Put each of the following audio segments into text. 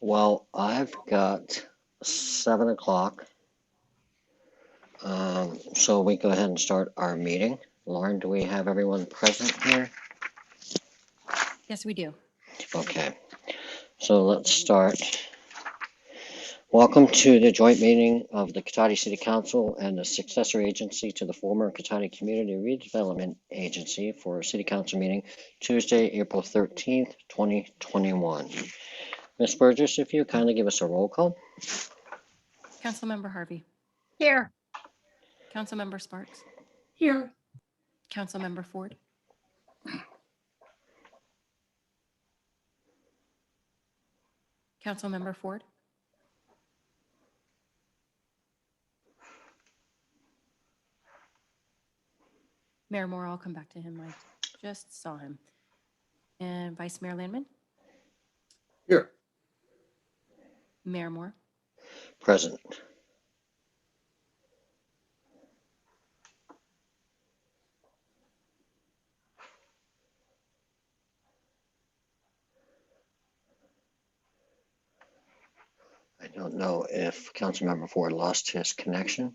Well, I've got 7 o'clock, so we go ahead and start our meeting. Lauren, do we have everyone present here? Yes, we do. Okay, so let's start. Welcome to the joint meeting of the Cotati City Council and the successor agency to the former Cotati Community Redevelopment Agency for a City Council meeting Tuesday, April 13th, 2021. Ms. Burgess, if you kindly give us a roll call. Councilmember Harvey, Here. Councilmember Sparks, Here. Councilmember Ford, Councilmember Ford, Mayor Moore, I'll come back to him. I just saw him. And Vice Mayor Landman, Here. Mayor Moore, Present. I don't know if Councilmember Ford lost his connection.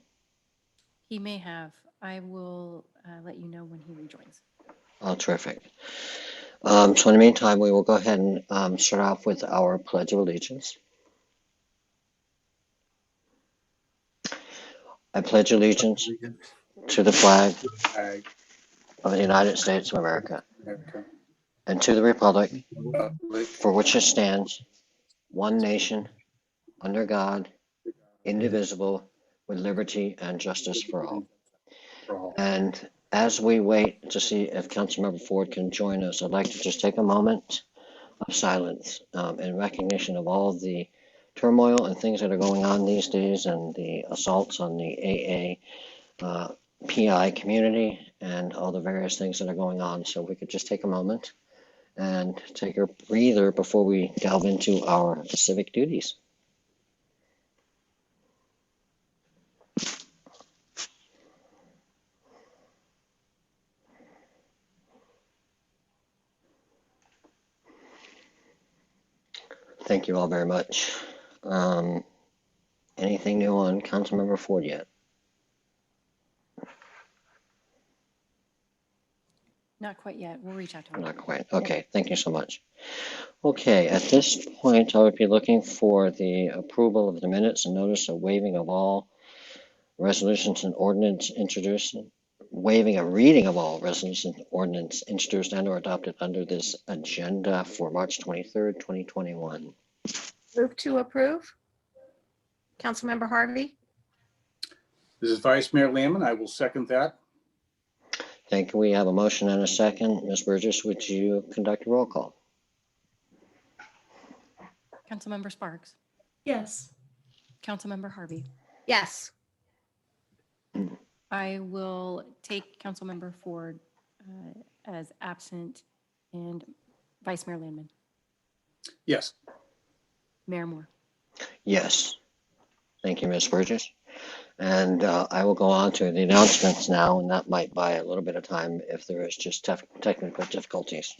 he may have. I will let you know when he rejoins. Oh, terrific. So in the meantime, we will go ahead and start off with our Pledge of Allegiance. I pledge allegiance to the flag Flag, of the United States of America America, and to the republic Republic, for which it stands, one nation, under God, indivisible, with liberty and justice for all. for all. And as we wait to see if Councilmember Ford can join us, I'd like to just take a moment of silence in recognition of all the turmoil and things that are going on these days and the assaults on the AA PI community and all the various things that are going on. So we could just take a moment and take a breather before we delve into our civic duties. Thank you all very much. Anything new on Councilmember Ford yet? Not quite yet. We'll reach out to him. Not quite. Okay, thank you so much. Okay, at this point, I would be looking for the approval of the minutes and notice of waiving of all resolutions and ordinance introduced, waiving a reading of all resolutions and ordinance introduced and or adopted under this agenda for March 23rd, 2021. Move to approve. Councilmember Harvey? This is Vice Mayor Landman. I will second that. Thank you. We have a motion and a second. Ms. Burgess, would you conduct a roll call? Councilmember Sparks, Yes. Councilmember Harvey. Yes. I will take Councilmember Ford as absent and Vice Mayor Landman, Yes. Mayor Moore. Yes. Thank you, Ms. Burgess. And I will go on to the announcements now, and that might buy a little bit of time if there is just technical difficulties.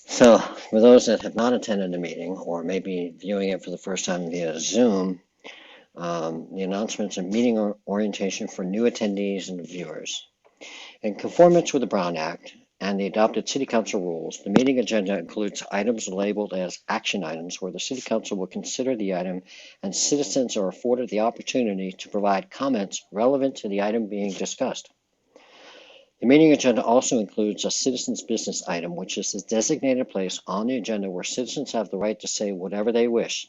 So for those that have not attended the meeting or maybe viewing it for the first time via Zoom, the announcements and meeting orientation for new attendees and viewers. In conformance with the Brown Act and the adopted City Council rules, the meeting agenda includes items labeled as action items where the City Council will consider the item and citizens are afforded the opportunity to provide comments relevant to the item being discussed. The meeting agenda also includes a citizens business item, which is a designated place on the agenda where citizens have the right to say whatever they wish.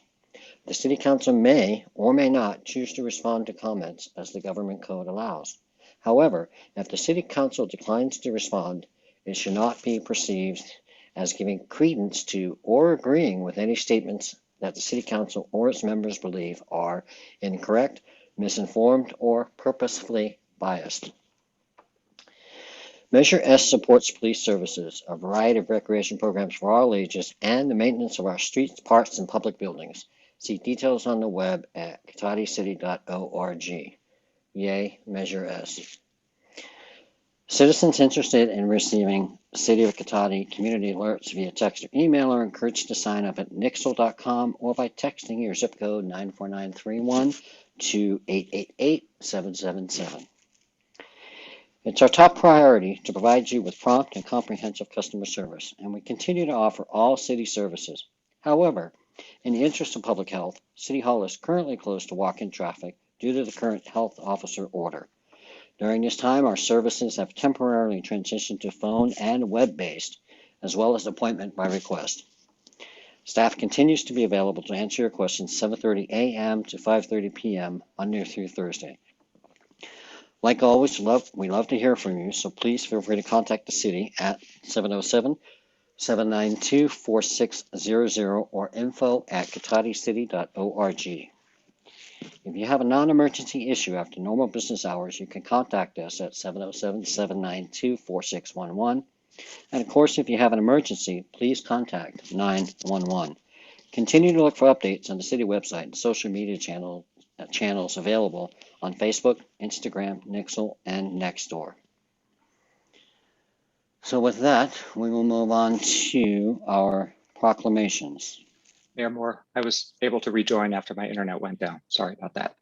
The City Council may or may not choose to respond to comments as the government code allows. However, if the City Council declines to respond, it should not be perceived as giving credence to or agreeing with any statements that the City Council or its members believe are incorrect, misinformed, or purposefully biased. Measure S supports police services, a variety of recreation programs for all ages, and the maintenance of our streets, parks, and public buildings. See details on the web at cotaticity.org. Yay, Measure S. Citizens interested in receiving City of Cotati community alerts via text or email are encouraged to sign up at nixle.com or by texting your zip code 94931 to 888-777. It's our top priority to provide you with prompt and comprehensive customer service, and we continue to offer all city services. However, in the interest of public health, City Hall is currently closed to walk-in traffic due to the current health officer order. During this time, our services have temporarily transitioned to phone and web-based, as well as appointment by request. Staff continues to be available to answer your questions 7:30 a.m. to 5:30 p.m. Monday through Thursday. Like always, we love to hear from you, so please feel free to contact the city at 707-792-4600 or info@cotaticity.org. If you have a non-emergency issue after normal business hours, you can contact us at 707-792-4611. And of course, if you have an emergency, please contact 911. Continue to look for updates on the city website and social media channels available on Facebook, Instagram, Nixle, and Nextdoor. So with that, we will move on to our proclamations. Mayor Moore, I was able to rejoin after my internet went down. Sorry about that.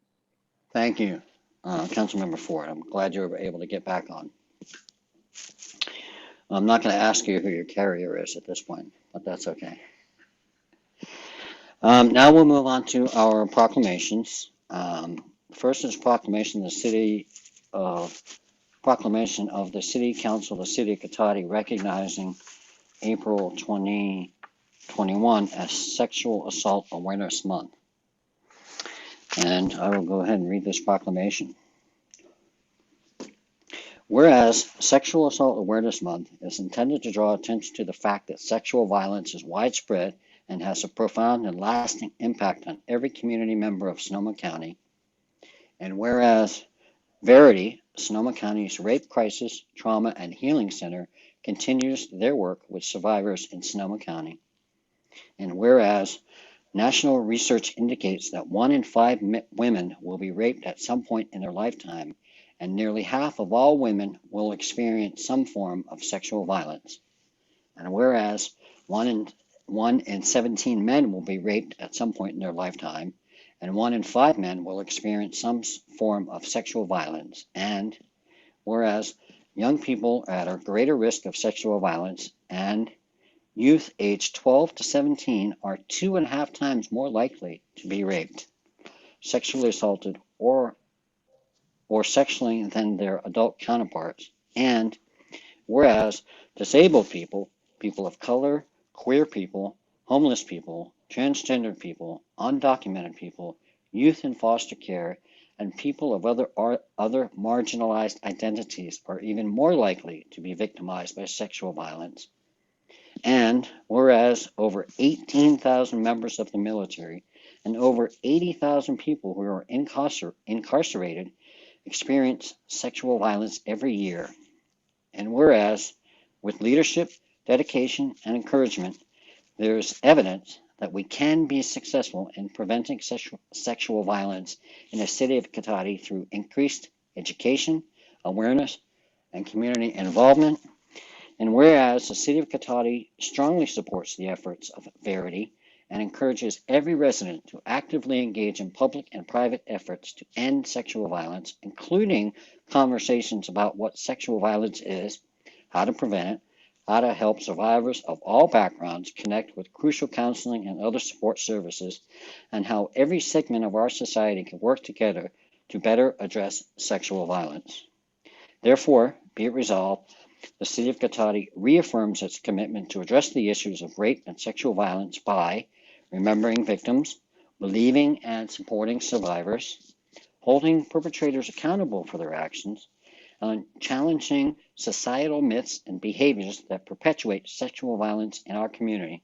Thank you, Councilmember Ford. I'm glad you were able to get back on. I'm not going to ask you who your carrier is at this point, but that's okay. Now we'll move on to our proclamations. First is proclamation of the City Council of the City of Cotati recognizing April 2021 as Sexual Assault Awareness Month. And I will go ahead and read this proclamation. Whereas Sexual Assault Awareness Month is intended to draw attention to the fact that sexual violence is widespread and has a profound and lasting impact on every community member of Sonoma County, and whereas Verity, Sonoma County's Rape Crisis, Trauma, and Healing Center, continues their work with survivors in Sonoma County, and whereas national research indicates that 1 in 5 women will be raped at some point in their lifetime, and nearly half of all women will experience some form of sexual violence. And whereas 1 in 17 men will be raped at some point in their lifetime, and 1 in 5 men will experience some form of sexual violence. And whereas young people are at a greater risk of sexual violence, and youth aged 12 to 17 are 2.5 times more likely to be raped, sexually assaulted, or sexually than their adult counterparts. And whereas disabled people, people of color, queer people, homeless people, transgender people, undocumented people, youth in foster care, and people of other marginalized identities are even more likely to be victimized by sexual violence. And whereas over 18,000 members of the military and over 80,000 people who are incarcerated experience sexual violence every year. And whereas with leadership, dedication, and encouragement, there is evidence that we can be successful in preventing sexual violence in the city of Cotati through increased education, awareness, and community involvement. And whereas the city of Cotati strongly supports the efforts of Verity and encourages every resident to actively engage in public and private efforts to end sexual violence, including conversations about what sexual violence is, how to prevent it, how to help survivors of all backgrounds connect with crucial counseling and other support services, and how every segment of our society can work together to better address sexual violence. Therefore, be it resolved, the City of Cotati reaffirms its commitment to address the issues of rape and sexual violence by remembering victims, believing and supporting survivors, holding perpetrators accountable for their actions, and challenging societal myths and behaviors that perpetuate sexual violence in our community.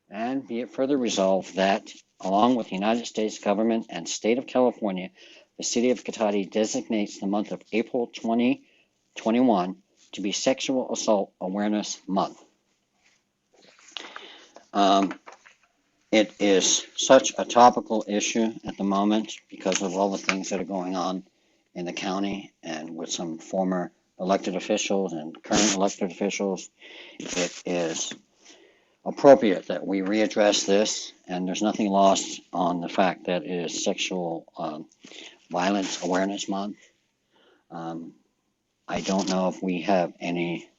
And be it further resolved that, along with the United States government and state of California, the City of Cotati designates the month of April 2021 to be Sexual Assault Awareness Month. It is such a topical issue at the moment because of all the things that are going on in the county and with some former elected officials and current elected officials, it is appropriate that we readdress this, and there's nothing lost on the fact that it is Sexual Violence Awareness Month. I don't know if we have any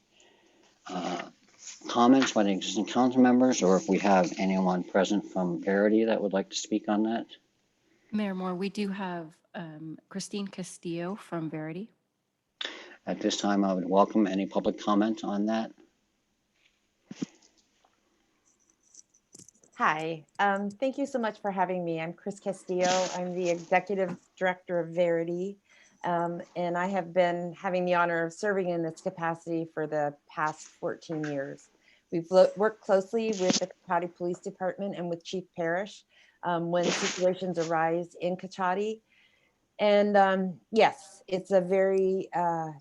comments by the existing council members, or if we have anyone present from Verity that would like to speak on that. Mayor Moore, we do have Christine Castillo from Verity. At this time, I would welcome any public comment on that. Hi, thank you so much for having me. I'm Chris Castillo. I'm the Executive Director of Verity, and I have been having the honor of serving in this capacity for the past 14 years. We've worked closely with the Cotati Police Department and with Chief Parrish when situations arise in Cotati. And yes, it's a very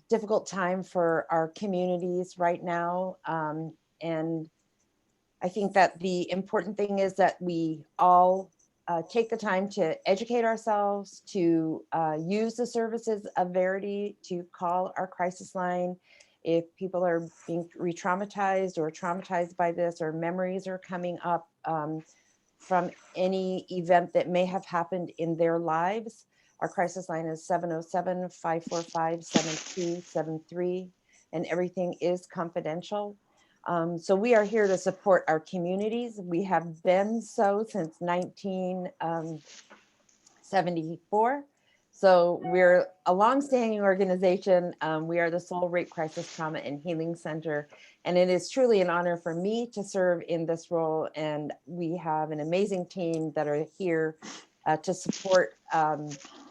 difficult time for our communities right now. And I think that the important thing is that we all take the time to educate ourselves, to use the services of Verity, to call our crisis line if people are being re-traumatized or traumatized by this, or memories are coming up from any event that may have happened in their lives. Our crisis line is 707-545-7273, and everything is confidential. So we are here to support our communities. We have been so since 1974. So we're a longstanding organization. We are the sole Rape Crisis Trauma and Healing Center. And it is truly an honor for me to serve in this role. And we have an amazing team that are here to support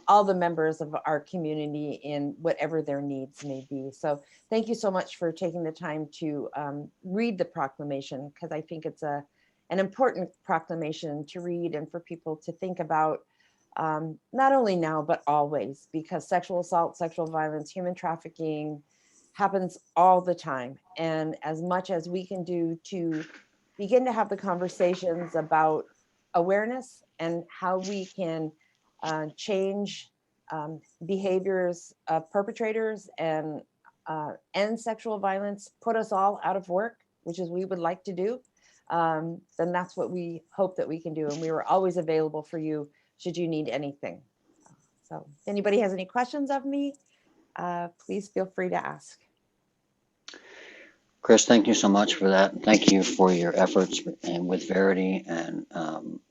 all the members of our community in whatever their needs may be. So thank you so much for taking the time to read the proclamation, because I think it's an important proclamation to read and for people to think about, not only now, but always, because sexual assault, sexual violence, human trafficking happens all the time. And as much as we can do to begin to have the conversations about awareness and how we can change behaviors of perpetrators and end sexual violence, put us all out of work, which is we would like to do, then that's what we hope that we can do. And we were always available for you should you need anything. So if anybody has any questions of me, please feel free to ask. Chris, thank you so much for that. Thank you for your efforts and with Verity and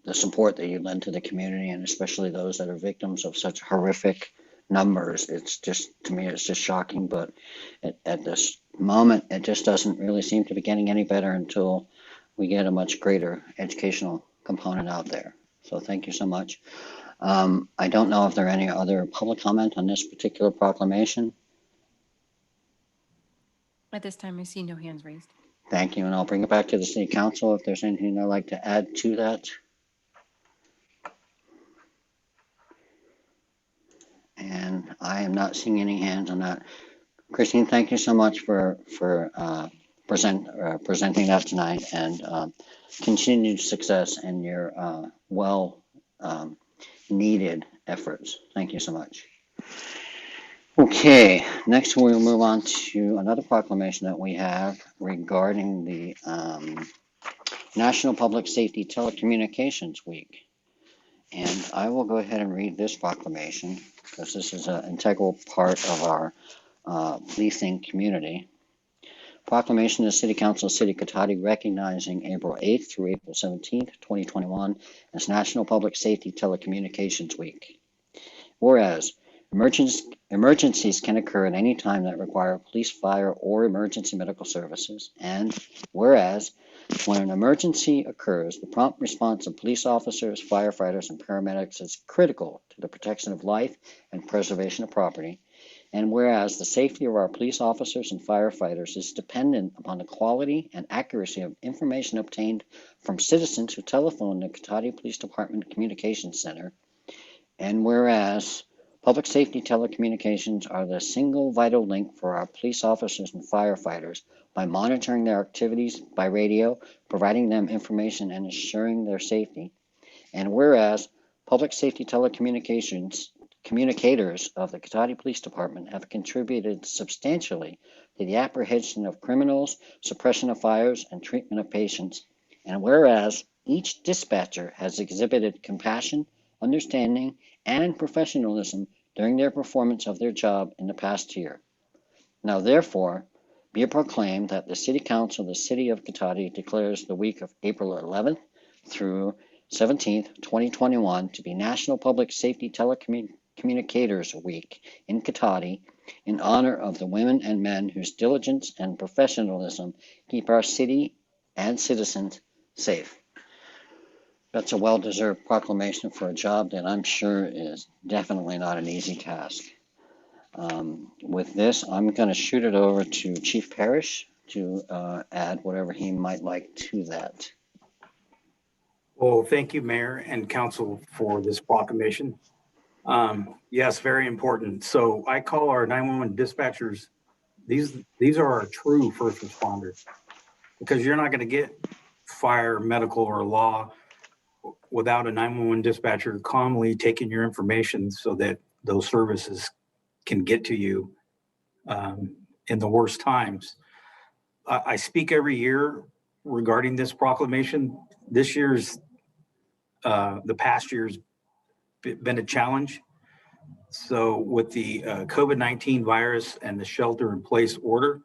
the support that you lend to the community, and especially those that are victims of such horrific numbers. It's just, to me, it's just shocking, but at this moment, it just doesn't really seem to be getting any better until we get a much greater educational component out there. So thank you so much. I don't know if there are any other public comment on this particular proclamation. At this time, I see no hands raised. Thank you, and I'll bring it back to the city council if there's anything they'd like to add to that. And I am not seeing any hands on that. Christine, thank you so much for presenting that tonight, and continued success in your needed efforts. Thank you so much. Okay, next we'll move on to another proclamation that we have regarding the National Public Safety Telecommunications Week. And I will go ahead and read this proclamation because this is an integral part of our policing community. Proclamation of the City Council of City of Cotati recognizing April 8th through April 17th, 2021 as National Public Safety Telecommunications Week. Whereas emergencies can occur at any time that require police, fire, or emergency medical services. And whereas when an emergency occurs, the prompt response of police officers, firefighters, and paramedics is critical to the protection of life and preservation of property. And whereas the safety of our police officers and firefighters is dependent upon the quality and accuracy of information obtained from citizens who telephone the Cotati Police Department Communications Center. And whereas public safety telecommunications are the single vital link for our police officers and firefighters by monitoring their activities by radio, providing them information, and ensuring their safety. And whereas public safety telecommunications communicators of the Cotati Police Department have contributed substantially to the apprehension of criminals, suppression of fires, and treatment of patients. And whereas each dispatcher has exhibited compassion, understanding, and professionalism during their performance of their job in the past year. Now therefore, be it proclaimed that the City Council of the City of Cotati declares the week of April 11th through 17th, 2021 to be National Public Safety Telecommunicators Week in Cotati in honor of the women and men whose diligence and professionalism keep our city and citizens safe. That's a well-deserved proclamation for a job that I'm sure is definitely not an easy task. With this, I'm going to shoot it over to Chief Parrish to add whatever he might like to that. Well, thank you, Mayor and Council, for this proclamation. Yes, very important. So I call our 911 dispatchers, these are our true first responders, because you're not going to get fire, medical, or law without a 911 dispatcher calmly taking your information so that those services can get to you in the worst times. I speak every year regarding this proclamation. This year's, the past year's been a challenge. So with the COVID-19 virus and the shelter in place order,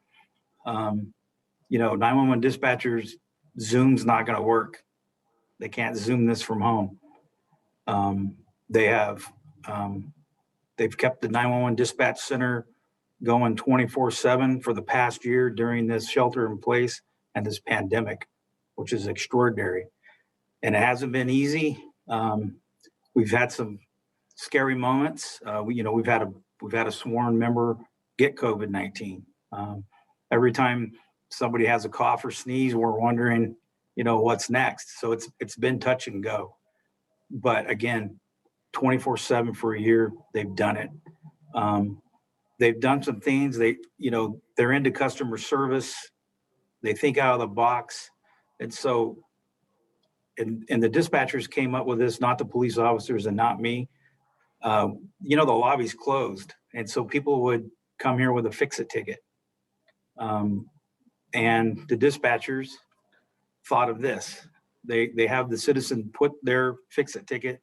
911 dispatchers, Zoom's not going to work. They can't Zoom this from home. They've kept the 911 dispatch center going 24/7 for the past year during this shelter in place and this pandemic, which is extraordinary. And it hasn't been easy. We've had some scary moments. We've had a sworn member get COVID-19. Every time somebody has a cough or sneeze, we're wondering, what's next. So it's been touch and go. But again, 24/7 for a year, they've done it. They've done some things. They're into customer service. They think out of the box. And so, and the dispatchers came up with this, not the police officers and not me. The lobby's closed. And so people would come here with a fix-it ticket. And the dispatchers thought of this. They have the citizen put their fix-it ticket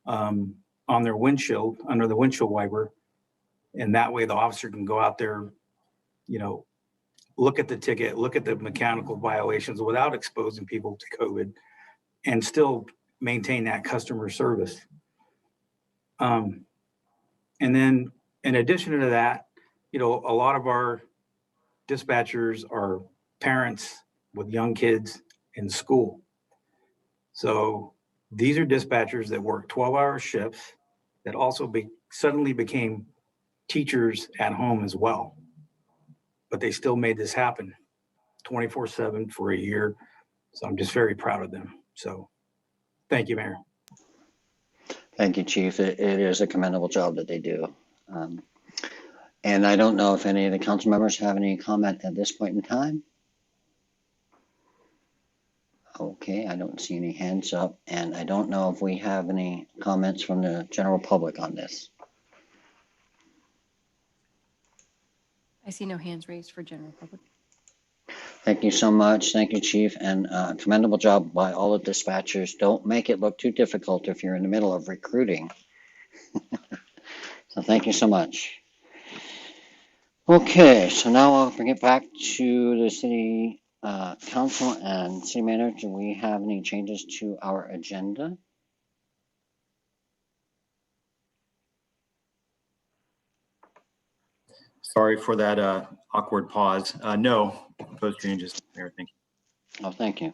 on their windshield, under the windshield wiper. And that way the officer can go out there, look at the ticket, look at the mechanical violations without exposing people to COVID and still maintain that customer service. And then in addition to that, a lot of our dispatchers are parents with young kids in school. So these are dispatchers that work 12-hour shifts that also suddenly became teachers at home as well. But they still made this happen 24/7 for a year. So I'm just very proud of them. So thank you, Mayor. Thank you, Chief. It is a commendable job that they do. And I don't know if any of the council members have any comment at this point in time. Okay, I don't see any hands up, and I don't know if we have any comments from the general public on this. I see no hands raised for general public. Thank you so much. Thank you, Chief, and commendable job by all the dispatchers. Don't make it look too difficult if you're in the middle of recruiting. So thank you so much. Okay, so now I'll bring it back to the City Council and City Manager. Do we have any changes to our agenda? Sorry for that awkward pause. No proposed changes, Mayor. Thank you. Oh, thank you.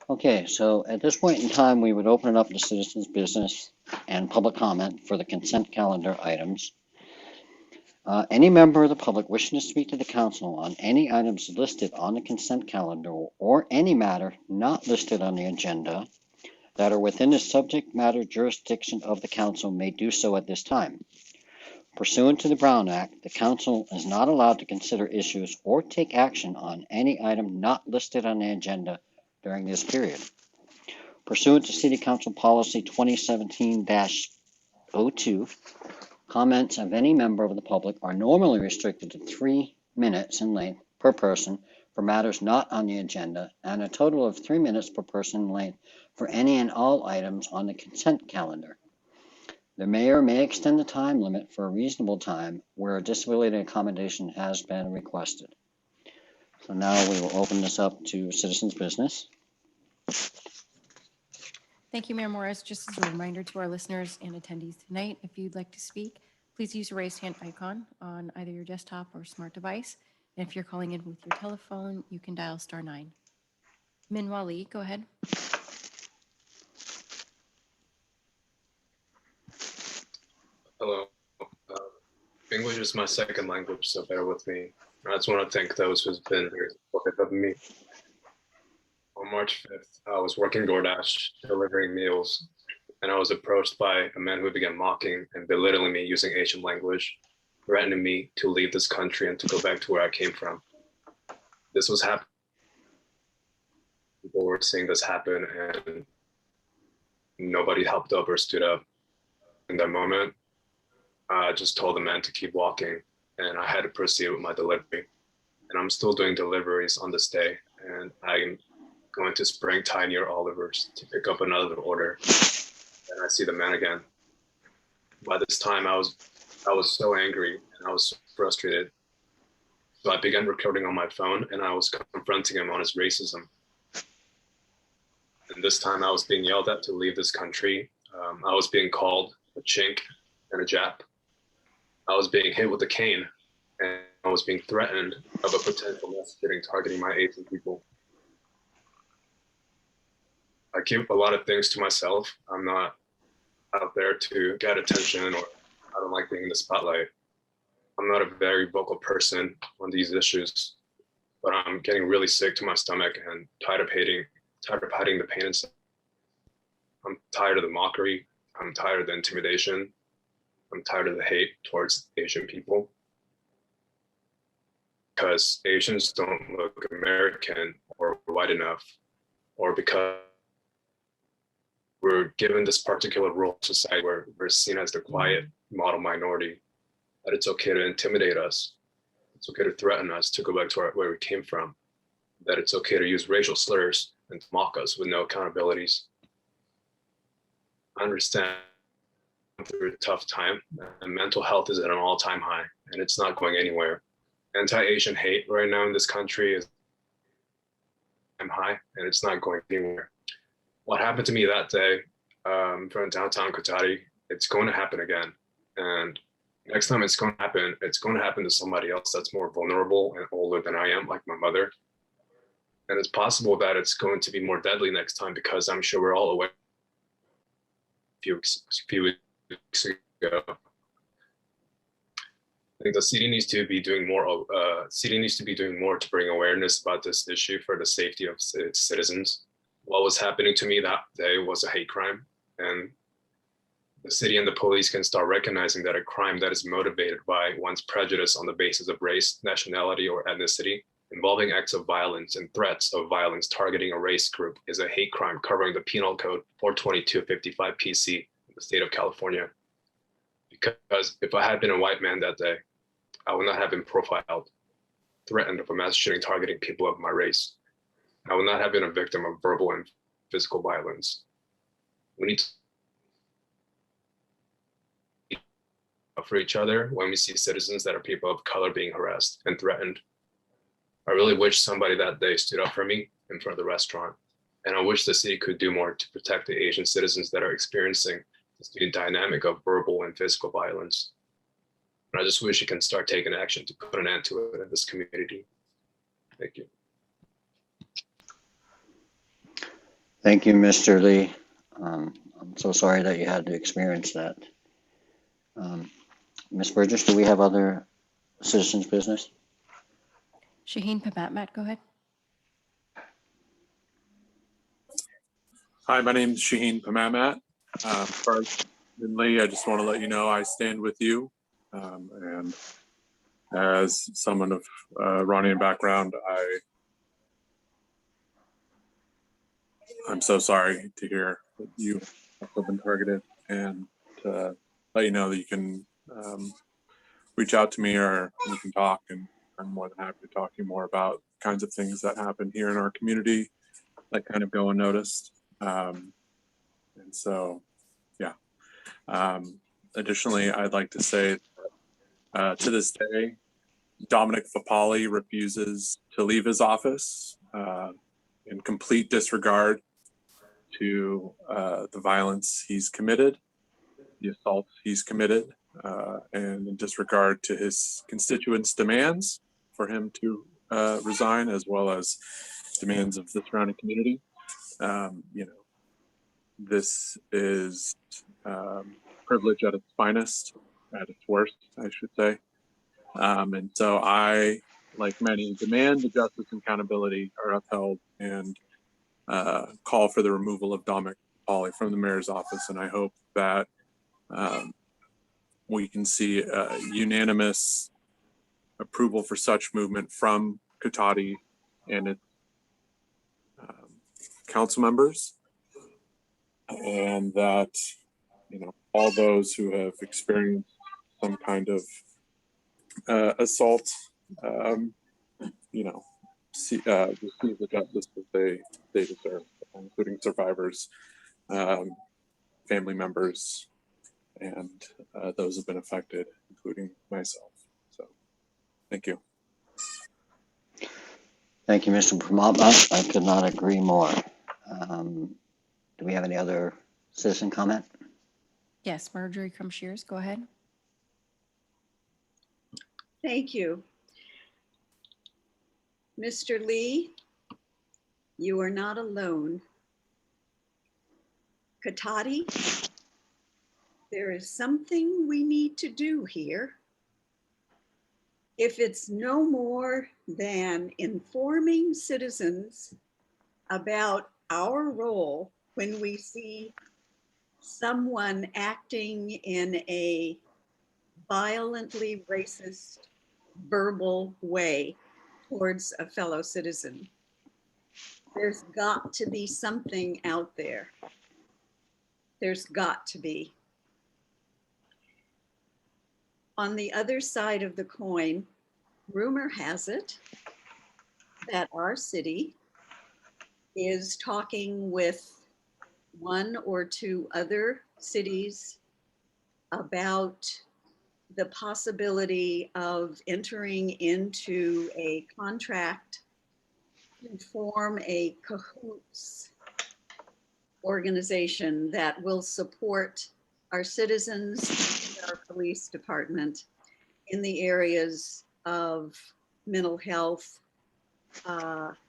Okay, so at this point in time, we would open it up to citizens' business and public comment for the consent calendar items. Any member of the public wishing to speak to the council on any items listed on the consent calendar or any matter not listed on the agenda that are within the subject matter jurisdiction of the council may do so at this time. Pursuant to the Brown Act, the council is not allowed to consider issues or take action on any item not listed on the agenda during this period. Pursuant to City Council Policy 2017-04, 2. Comments of any member of the public are normally restricted to 3 minutes in length per person for matters not on the agenda, and a total of 3 minutes per person in length for any and all items on the consent calendar. The mayor may extend the time limit for a reasonable time where a disability accommodation has been requested. So now we will open this up to citizens' business. Thank you, Mayor Morris. Just as a reminder to our listeners and attendees tonight, if you'd like to speak, please use the raise hand icon on either your desktop or smart device. And if you're calling in with your telephone, you can dial *9. Min Wali, go ahead. Hello. English is my second language, so bear with me. I just want to thank those who's been here supportive of me. On March 5th, I was working DoorDash, delivering meals, and I was approached by a man who began mocking and belittling me using Asian language, threatening me to leave this country and to go back to where I came from. This was happening. People were seeing this happen, and nobody helped up or stood up. In that moment, I just told the man to keep walking, and I had to proceed with my delivery. And I'm still doing deliveries on this day, and I'm going to Spring Thai near Oliver's to pick up another order. And I see the man again. By this time, I was so angry and I was so frustrated. So I began recording on my phone, and I was confronting him on his racism. And this time I was being yelled at to leave this country. I was being called a chink and a Jap. I was being hit with a cane, and I was being threatened of a potential mass shooting targeting my Asian people. I keep a lot of things to myself. I'm not out there to get attention, or I don't like being in the spotlight. I'm not a very vocal person on these issues, but I'm getting really sick to my stomach and tired of hiding the pain inside. I'm tired of the mockery. I'm tired of the intimidation. I'm tired of the hate towards Asian people. Because Asians don't look American or white enough, or because we're given this particular role in society where we're seen as the quiet model minority, that it's okay to intimidate us. It's okay to threaten us to go back to where we came from, that it's okay to use racial slurs and to mock us with no accountabilities. I understand through a tough time, and mental health is at an all-time high, and it's not going anywhere. Anti-Asian hate right now in this country is high, and it's not going anywhere. What happened to me that day from downtown Kotari, it's going to happen again. And next time it's going to happen to somebody else that's more vulnerable and older than I am, like my mother. And it's possible that it's going to be more deadly next time, because I'm sure we're all aware a few weeks ago. I think the city needs to be doing more. City needs to be doing more to bring awareness about this issue for the safety of its citizens. What was happening to me that day was a hate crime, and the city and the police can start recognizing that a crime that is motivated by one's prejudice on the basis of race, nationality, or ethnicity, involving acts of violence and threats of violence targeting a race group, is a hate crime covering the Penal Code 42255 PC in the state of California. Because if I had been a white man that day, I would not have been profiled, threatened of a mass shooting targeting people of my race. I would not have been a victim of verbal and physical violence. We need to for each other when we see citizens that are people of color being harassed and threatened. I really wish somebody that day stood up for me in front of the restaurant. And I wish the city could do more to protect the Asian citizens that are experiencing this new dynamic of verbal and physical violence. And I just wish you can start taking action to put an end to it in this community. Thank you. Thank you, Mr. Lee. I'm so sorry that you had to experience that. Ms. Burgess, do we have other citizens' business? Shaheen Pamatmat, go ahead. Hi, my name is Shaheen Pamatmat. First, Lee, I just want to let you know I stand with you. And as someone of Iranian background, I'm so sorry to hear that you have been targeted, and let you know that you can reach out to me or we can talk, and I'm more than happy to talk to you more about kinds of things that happen here in our community that kind of go unnoticed. And so, yeah. Additionally, I'd like to say to this day, Dominic Fapali refuses to leave his office in complete disregard to the violence he's committed, the assault he's committed, and in disregard to his constituents' demands for him to resign, as well as demands of the surrounding community. This is privilege at its finest, at its worst, I should say. And so I, like many, demand that justice and accountability are upheld and call for the removal of Dominic Fapali from the mayor's office. And I hope that we can see unanimous approval for such movement from Cotati and its council members, and that all those who have experienced some kind of assault receive the justice that they deserve, including survivors, family members, and those who've been affected, including myself. So thank you. Thank you, Mr. Pramagna. I could not agree more. Do we have any other citizen comment? Yes, Marjorie Crumshears, go ahead. Thank you. Mr. Lee, you are not alone. Cotati, there is something we need to do here. If it's no more than informing citizens about our role when we see someone acting in a violently racist, verbal way towards a fellow citizen. There's got to be something out there. There's got to be. On the other side of the coin, rumor has it that our city is talking with one or two other cities about the possibility of entering into a contract to form a cahoots organization that will support our citizens and our police department in the areas of mental health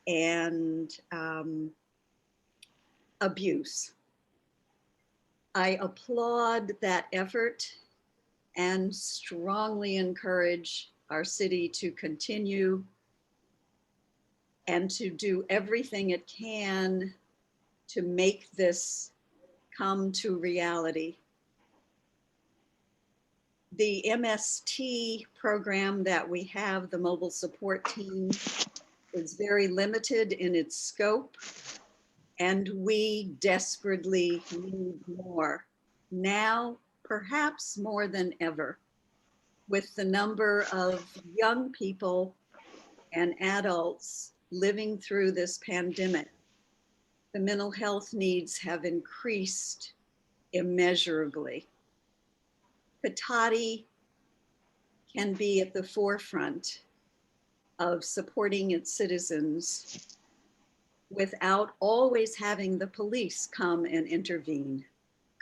and abuse. I applaud that effort and strongly encourage our city to continue and to do everything it can to make this come to reality. The MST program that we have, the mobile support team, is very limited in its scope, and we desperately need more. Now, perhaps more than ever, with the number of young people and adults living through this pandemic, the mental health needs have increased immeasurably. Cotati can be at the forefront of supporting its citizens without always having the police come and intervene.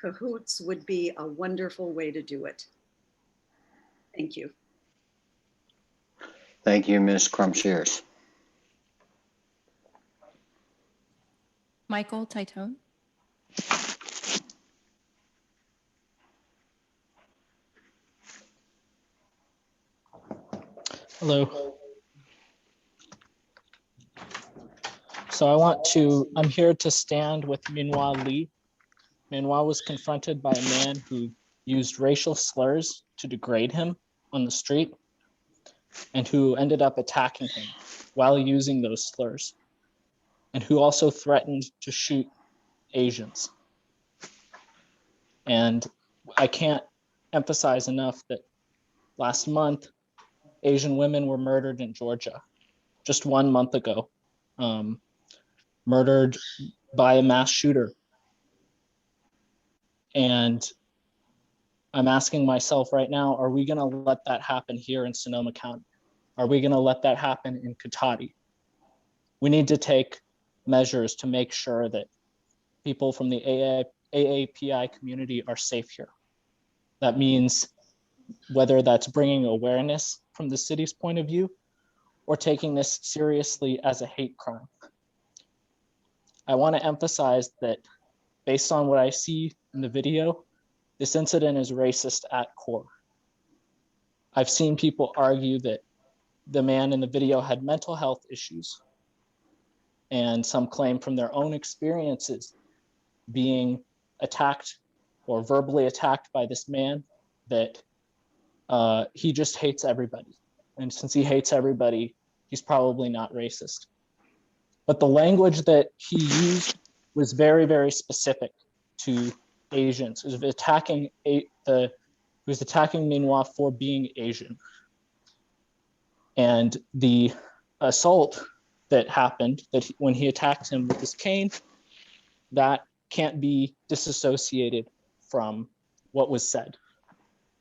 Cahoots would be a wonderful way to do it. Thank you. Thank you, Ms. Crumshears. Michael Titone. Hello. So I'm here to stand with Minhwa Lee. Minhwa was confronted by a man who used racial slurs to degrade him on the street and who ended up attacking him while using those slurs, and who also threatened to shoot Asians. And I can't emphasize enough that last month, Asian women were murdered in Georgia, just 1 month ago, murdered by a mass shooter. And I'm asking myself right now, are we gonna let that happen here in Sonoma County? Are we gonna let that happen in Cotati? We need to take measures to make sure that people from the AAPI community are safe here. That means whether that's bringing awareness from the city's point of view or taking this seriously as a hate crime. I want to emphasize that based on what I see in the video, this incident is racist at core. I've seen people argue that the man in the video had mental health issues, and some claim from their own experiences being attacked or verbally attacked by this man that he just hates everybody. And since he hates everybody, he's probably not racist. But the language that he used was very, very specific to Asians. He was attacking Minhwa for being Asian. And the assault that happened, when he attacked him with his cane, that can't be disassociated from what was said,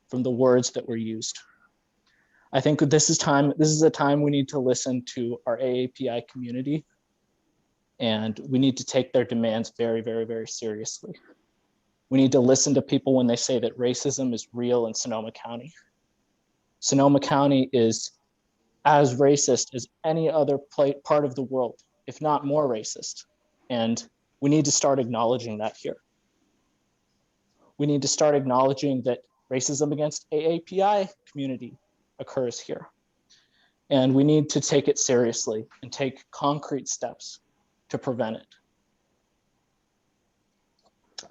from the words that were used. I think this is a time we need to listen to our AAPI community, and we need to take their demands very, very, very seriously. We need to listen to people when they say that racism is real in Sonoma County. Sonoma County is as racist as any other part of the world, if not more racist. And we need to start acknowledging that here. We need to start acknowledging that racism against AAPI community occurs here. And we need to take it seriously and take concrete steps to prevent it.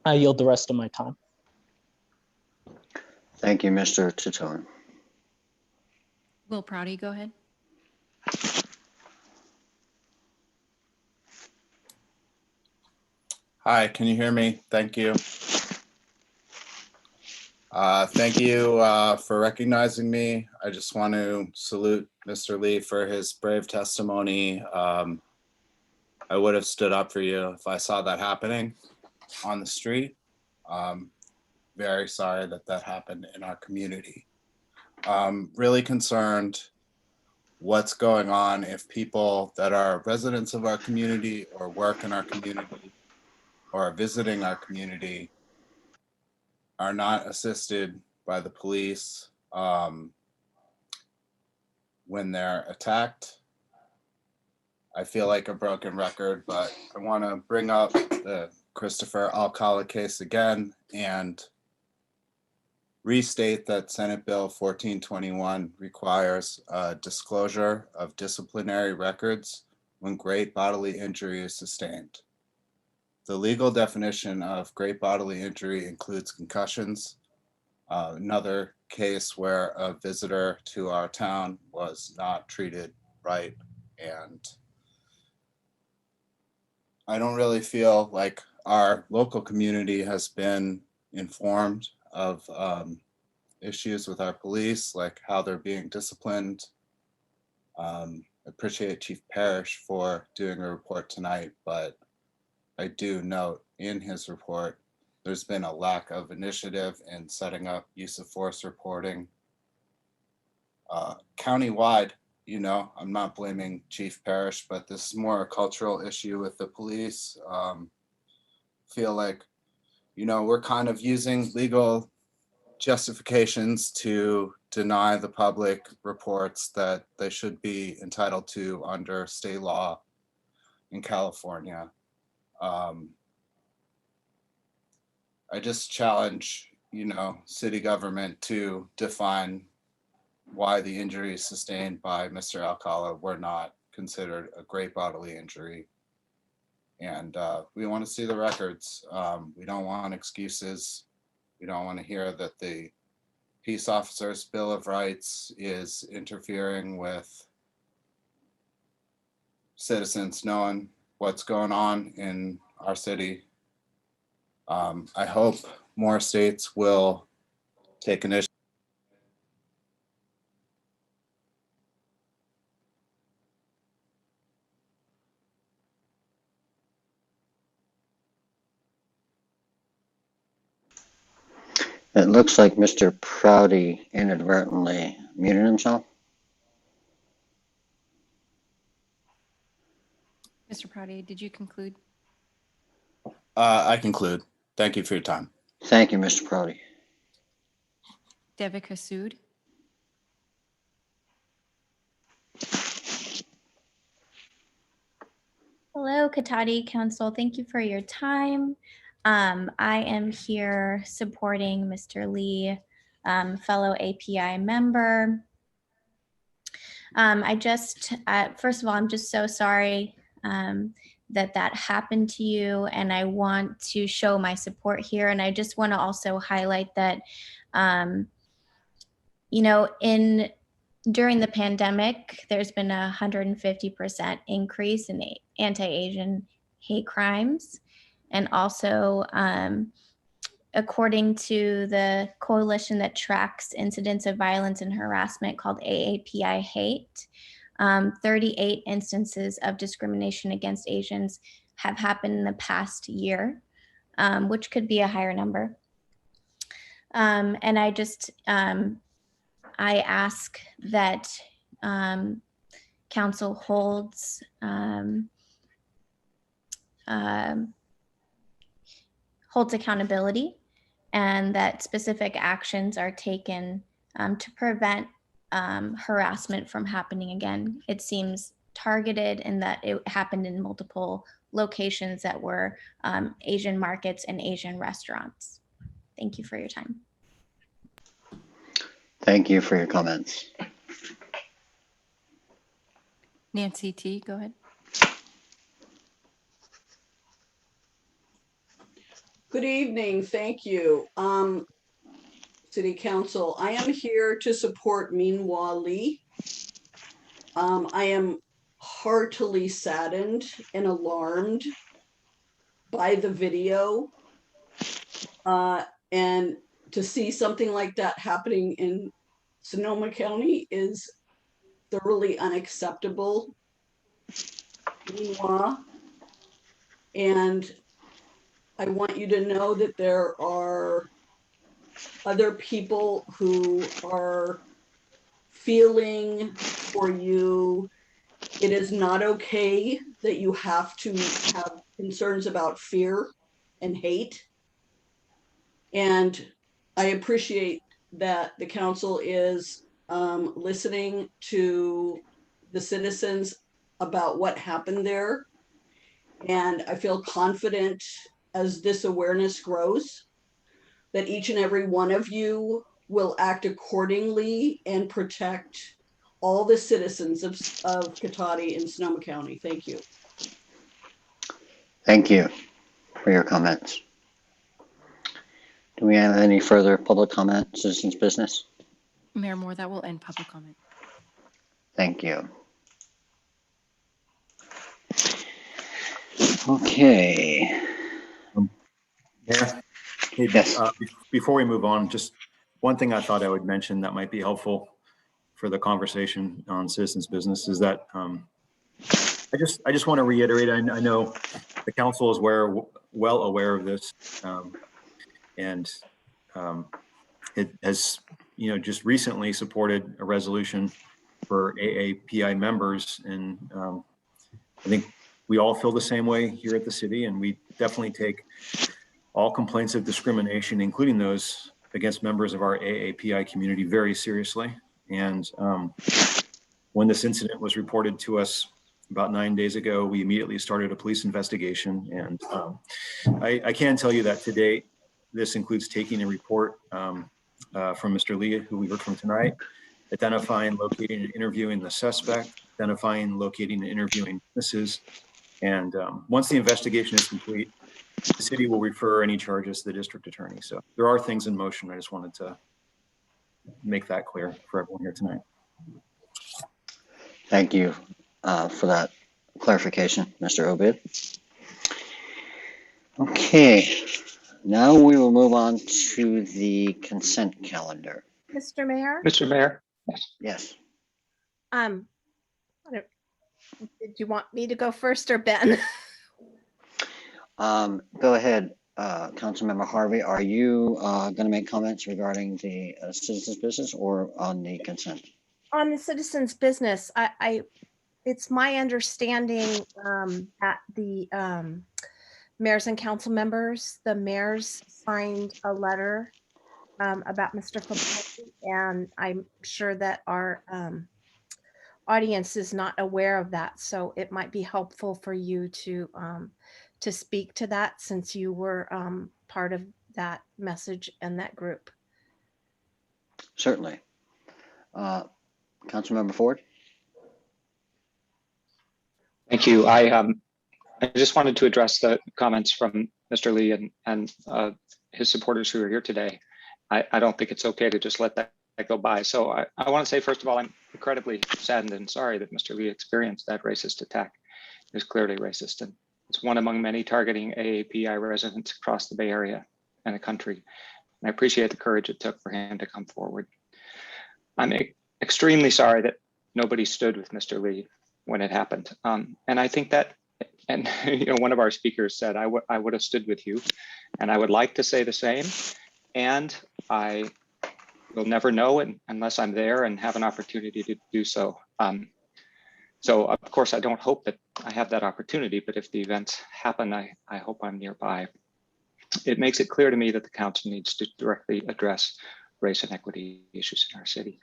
I yield the rest of my time. Thank you, Mr. Titone. Will Prouty, go ahead. Hi, can you hear me? Thank you. Thank you for recognizing me. I just want to salute Mr. Lee for his brave testimony. I would have stood up for you if I saw that happening on the street. Very sorry that that happened in our community. Really concerned what's going on if people that are residents of our community or work in our community or are visiting our community are not assisted by the police when they're attacked. I feel like a broken record, but I want to bring up the Christopher Alcala case again and restate that Senate Bill 1421 requires disclosure of disciplinary records when great bodily injury is sustained. The legal definition of great bodily injury includes concussions. Another case where a visitor to our town was not treated right, and I don't really feel like our local community has been informed of issues with our police, like how they're being disciplined. Appreciate Chief Parrish for doing a report tonight, but I do note in his report, there's been a lack of initiative in setting up use of force reporting. Countywide, you know, I'm not blaming Chief Parrish, but this is more a cultural issue with the police. Feel like, you know, we're kind of using legal justifications to deny the public reports that they should be entitled to under state law in California. I just challenge, you know, city government to define why the injuries sustained by Mr. Alcala were not considered a great bodily injury. And we want to see the records. We don't want excuses. We don't want to hear that the Peace Officers' Bill of Rights is interfering with citizens knowing what's going on in our city. I hope more states will take initiative. It looks like Mr. Proudy inadvertently muted himself. Mr. Proudy, did you conclude? I conclude. Thank you for your time. Thank you, Mr. Proudy. Devika Sood? Hello, Katati Council. Thank you for your time. I am here supporting Mr. Lee, fellow API member. First of all, I'm just so sorry that happened to you, and I want to show my support here. And I just want to also highlight that, during the pandemic, there's been a 150% increase in anti-Asian hate crimes. And also, according to the coalition that tracks incidents of violence and harassment called AAPI Hate, 38 instances of discrimination against Asians have happened in the past year, which could be a higher number. And I ask that council holds accountability, and that specific actions are taken to prevent harassment from happening again. It seems targeted in that it happened in multiple locations that were Asian markets and Asian restaurants. Thank you for your time. Thank you for your comments. Nancy T, go ahead. Good evening, thank you. City Council, I am here to support Minhwa Lee. I am heartily saddened and alarmed by the video. And to see something like that happening in Sonoma County is thoroughly unacceptable. Minhwa, and I want you to know that there are other people who are feeling for you. It is not okay that you have to have concerns about fear and hate. And I appreciate that the council is listening to the citizens about what happened there. And I feel confident as this awareness grows, that each and every one of you will act accordingly and protect all the citizens of Cotati and Sonoma County. Thank you. Thank you for your comments. Do we have any further public comment, citizens business? Mayor Moore, that will end public comment. Thank you. Okay. Yeah. Hey, Yes. Before we move on, just one thing I thought I would mention that might be helpful for the conversation on citizens business is that I just want to reiterate. I know the council is well aware of this, and it has just recently supported a resolution for AAPI members, and I think we all feel the same way here at the city, and we definitely take all complaints of discrimination, including those against members of our AAPI community, very seriously. And when this incident was reported to us about 9 days ago, we immediately started a police investigation. And I can tell you that to date, this includes taking a report from Mr. Lee, who we heard from tonight, identifying, locating, and interviewing the suspect, identifying, locating, and interviewing witnesses. And once the investigation is complete, the city will refer any charges to the district attorney. So there are things in motion. I just wanted to make that clear for everyone here tonight. Thank you for that clarification, Mr. Obid. Okay, Now we will move on to the consent calendar. Mr. Mayor, Mr. Mayor, Yes. I don't- did you want me to go first or Ben? Go ahead, Councilmember Harvey. Are you going to make comments regarding the citizens business or on the consent? On the citizens' business, it's my understanding that the mayors and council members, the mayors signed a letter about Mr. Faboli, and I'm sure that our audience is not aware of that. So it might be helpful for you to speak to that since you were part of that message and that group. Certainly. Councilmember Ford? thank you. I just wanted to address the comments from Mr. Lee and his supporters who are here today. I don't think it's okay to just let that go by. So I want to say, first of all, I'm incredibly saddened and sorry that Mr. Lee experienced that racist attack. It was clearly racist, and it's one among many targeting AAPI residents across the Bay Area and the country. And I appreciate the courage it took for him to come forward. I'm extremely sorry that nobody stood with Mr. Lee when it happened. And I think that, and one of our speakers said, I would have stood with you, and I would like to say the same. And I will never know unless I'm there and have an opportunity to do so. So of course, I don't hope that I have that opportunity, but if the events happen, I hope I'm nearby. It makes it clear to me that the council needs to directly address race and equity issues in our city.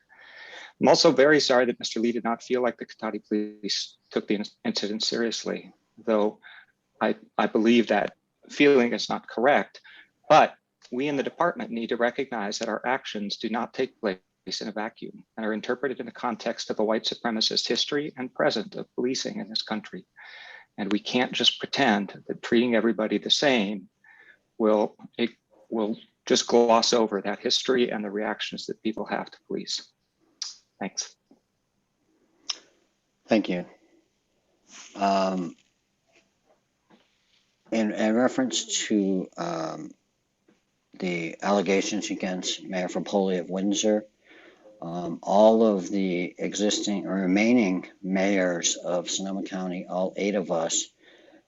I'm also very sorry that Mr. Lee did not feel like the Cotati police took the incident seriously, though I believe that feeling is not correct, but we in the department need to recognize that our actions do not take place in a vacuum and are interpreted in the context of a white supremacist history and present of policing in this country. And we can't just pretend that treating everybody the same will just gloss over that history and the reactions that people have to police. Thanks. Thank you. In reference to the allegations against Mayor Faboli of Windsor, all of the existing or remaining mayors of Sonoma County, all 8 of us,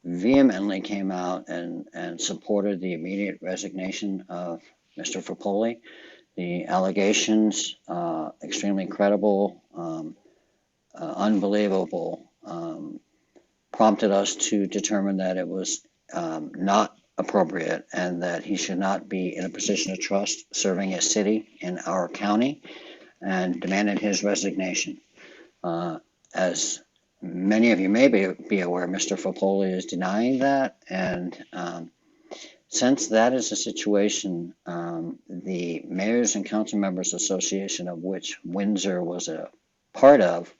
vehemently came out and supported the immediate resignation of Mr. Faboli. The allegations, extremely credible, unbelievable, prompted us to determine that it was not appropriate and that he should not be in a position of trust serving a city in our county, and demanded his resignation. As many of you may be aware, Mr. Faboli is denying that, and since that is a situation, the Mayors and Council Members Association, of which Windsor was a part of,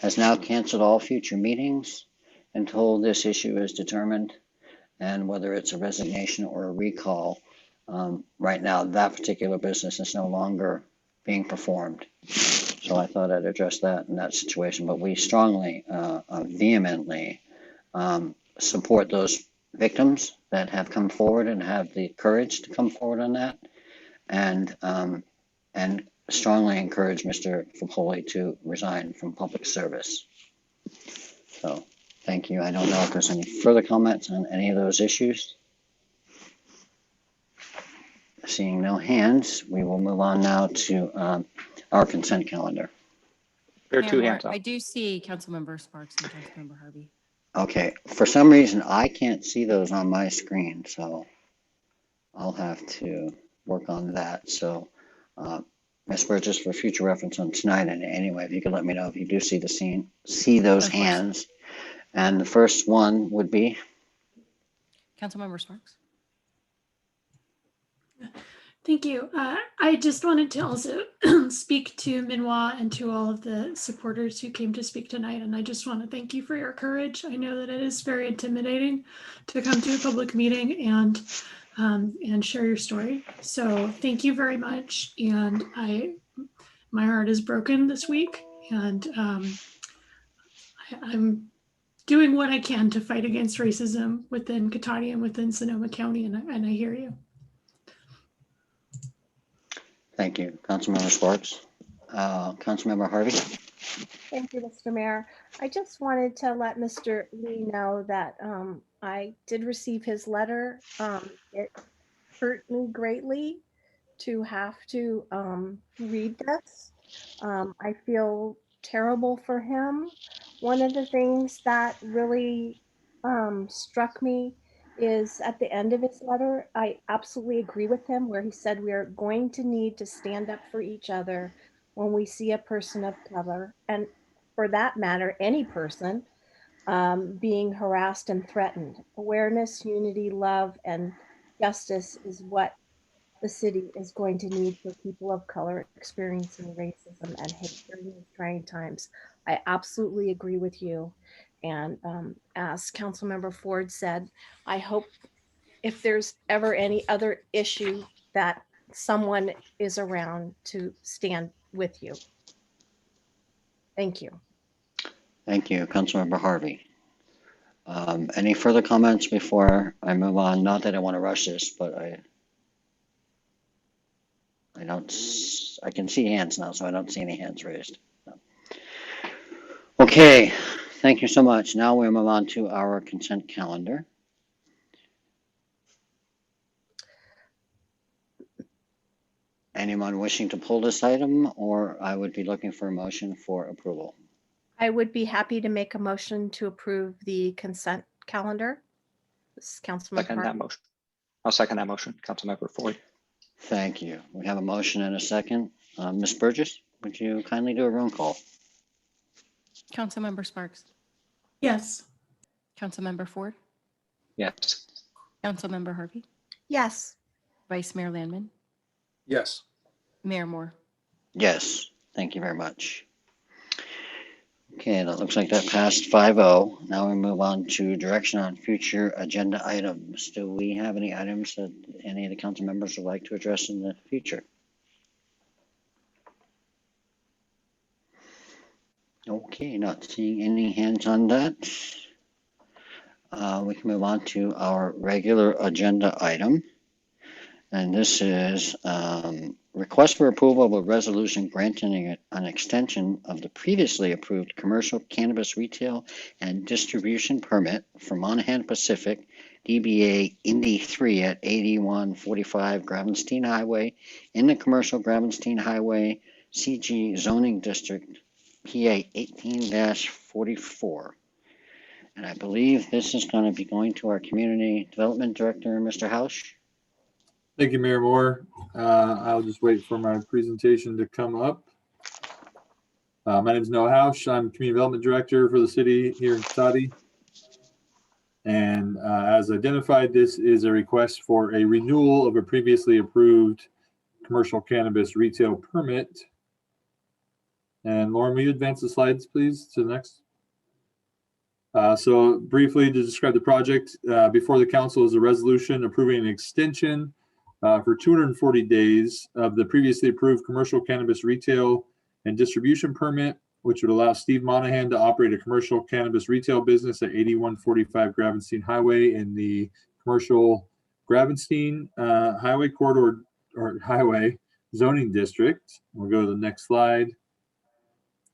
has now canceled all future meetings until this issue is determined, and whether it's a resignation or a recall. Right now, that particular business is no longer being performed. So I thought I'd address that in that situation, but we strongly, vehemently support those victims that have come forward and have the courage to come forward on that, and strongly encourage Mr. Faboli to resign from public service. So thank you. I don't know if there's any further comments on any of those issues. Seeing no hands, we will move on now to our consent calendar. There are Mayor 2 Moore, hands up. I do see Councilmember Sparks and Councilmember Harvey. Okay, for some reason, I can't see those on my screen, so I'll have to work on that. So, Ms. Burgess, for future reference on tonight, and anyway, if you could let me know if you do see those Of course. hands. And the first one would be? Councilmember Sparks. Thank you. I just wanted to also speak to Minwa and to all of the supporters who came to speak tonight. And I just want to thank you for your courage. I know that it is very intimidating to come to a public meeting and share your story. So thank you very much. And my heart is broken this week, and I'm doing what I can to fight against racism within Cotati and within Sonoma County. And I hear you. Thank you, Councilmember Sparks. Councilmember Harvey? Thank you, Mr. Mayor. I just wanted to let Mr. Lee know that I did receive his letter. It hurt me greatly to have to read this. I feel terrible for him. One of the things that really struck me is at the end of his letter, I absolutely agree with him where he said we are going to need to stand up for each other when we see a person of color, and for that matter, any person being harassed and threatened. Awareness, unity, love, and justice is what the city is going to need for people of color experiencing racism and hate during these trying times. I absolutely agree with you. And as Councilmember Ford said, I hope if there's ever any other issue that someone is around to stand with you. Thank you. Thank you, Councilmember Harvey. Any further comments before I move on? Not that I want to rush this, but I can see hands now, so I don't see any hands raised. No. Okay, thank you so much. Now we move on to our consent calendar. Anyone wishing to pull this item, or I would be looking for a motion for approval? I would be happy to make a motion to approve the consent calendar. This is Councilman Second that Hart. motion. I'll second that motion, Councilmember Ford. Thank you. We have a motion and a second. Ms. Burgess, would you kindly do a roll call? Councilmember Sparks, Yes. Councilmember Ford, Yes. Councilmember Harvey, Yes. Vice Mayor Landman, Yes. Mayor Moore. Yes, thank you very much. Okay, that looks like that passed 5-0. Now we move on to direction on future agenda items. Do we have any items that any of the council members would like to address in the future? Okay, not seeing any hands on that. We can move on to our regular agenda item. And this is request for approval of a resolution granting an extension of the previously approved commercial cannabis retail and distribution permit for Monaghan Pacific DBA Indy 3 at 8145 Gravenstein Highway in the commercial Gravenstein Highway CG zoning district PA 18-44. And I believe this is going to be going to our community development director, Mr. Hausch. Thank you, Mayor Moore. I'll just wait for my presentation to come up. My name is Noah Hausch. I'm Community Development Director for the city here in Cotati. And as identified, this is a request for a renewal of a previously approved commercial cannabis retail permit. And Lauren, will you advance the slides, please, to the next? So briefly to describe the project, before the council is a resolution approving an extension for 240 days of the previously approved commercial cannabis retail and distribution permit, which would allow Steve Monaghan to operate a commercial cannabis retail business at 8145 Gravenstein Highway in the commercial Gravenstein Highway corridor or highway zoning district. We'll go to the next slide.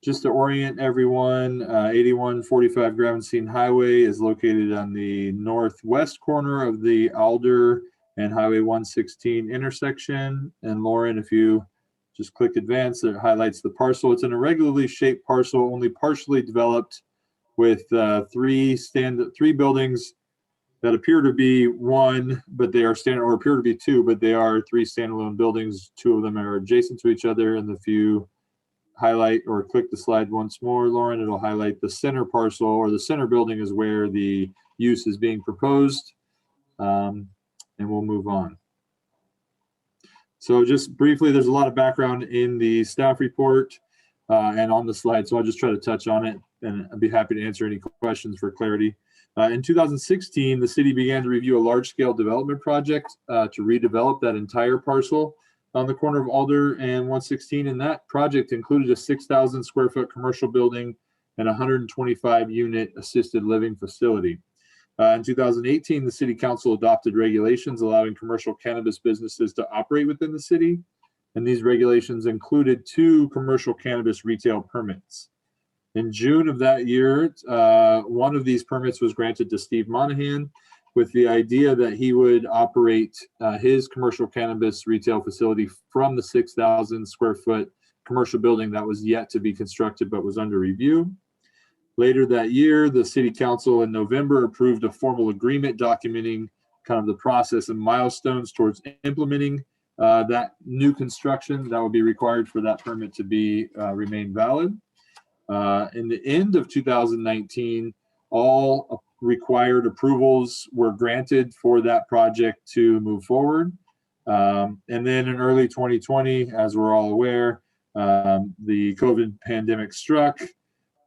Just to orient everyone, 8145 Gravenstein Highway is located on the northwest corner of the Alder and Highway 116 intersection. And Lauren, if you just click advance, it highlights the parcel. It's an irregularly shaped parcel, only partially developed, with three buildings that appear to be one, but they are standard, or appear to be two, but they are three standalone buildings. Two of them are adjacent to each other. And if you highlight or click the slide once more, Lauren, it'll highlight the center parcel, or the center building is where the use is being proposed. And we'll move on. So just briefly, there's a lot of background in the staff report and on the slide, so I'll just try to touch on it, and I'd be happy to answer any questions for clarity. In 2016, the city began to review a large-scale development project to redevelop that entire parcel on the corner of Alder and 116, and that project included a 6,000 square foot commercial building and 125 unit assisted living facility. In 2018, the city council adopted regulations allowing commercial cannabis businesses to operate within the city. and these regulations included 2 commercial cannabis retail permits. In June of that year, one of these permits was granted to Steve Monahan with the idea that he would operate his commercial cannabis retail facility from the 6,000 square foot commercial building that was yet to be constructed but was under review. Later that year, the city council in November approved a formal agreement documenting kind of the process and milestones towards implementing that new construction that would be required for that permit to be remain valid. In the end of 2019, all required approvals were granted for that project to move forward. And then in early 2020, as we're all aware, the COVID pandemic struck,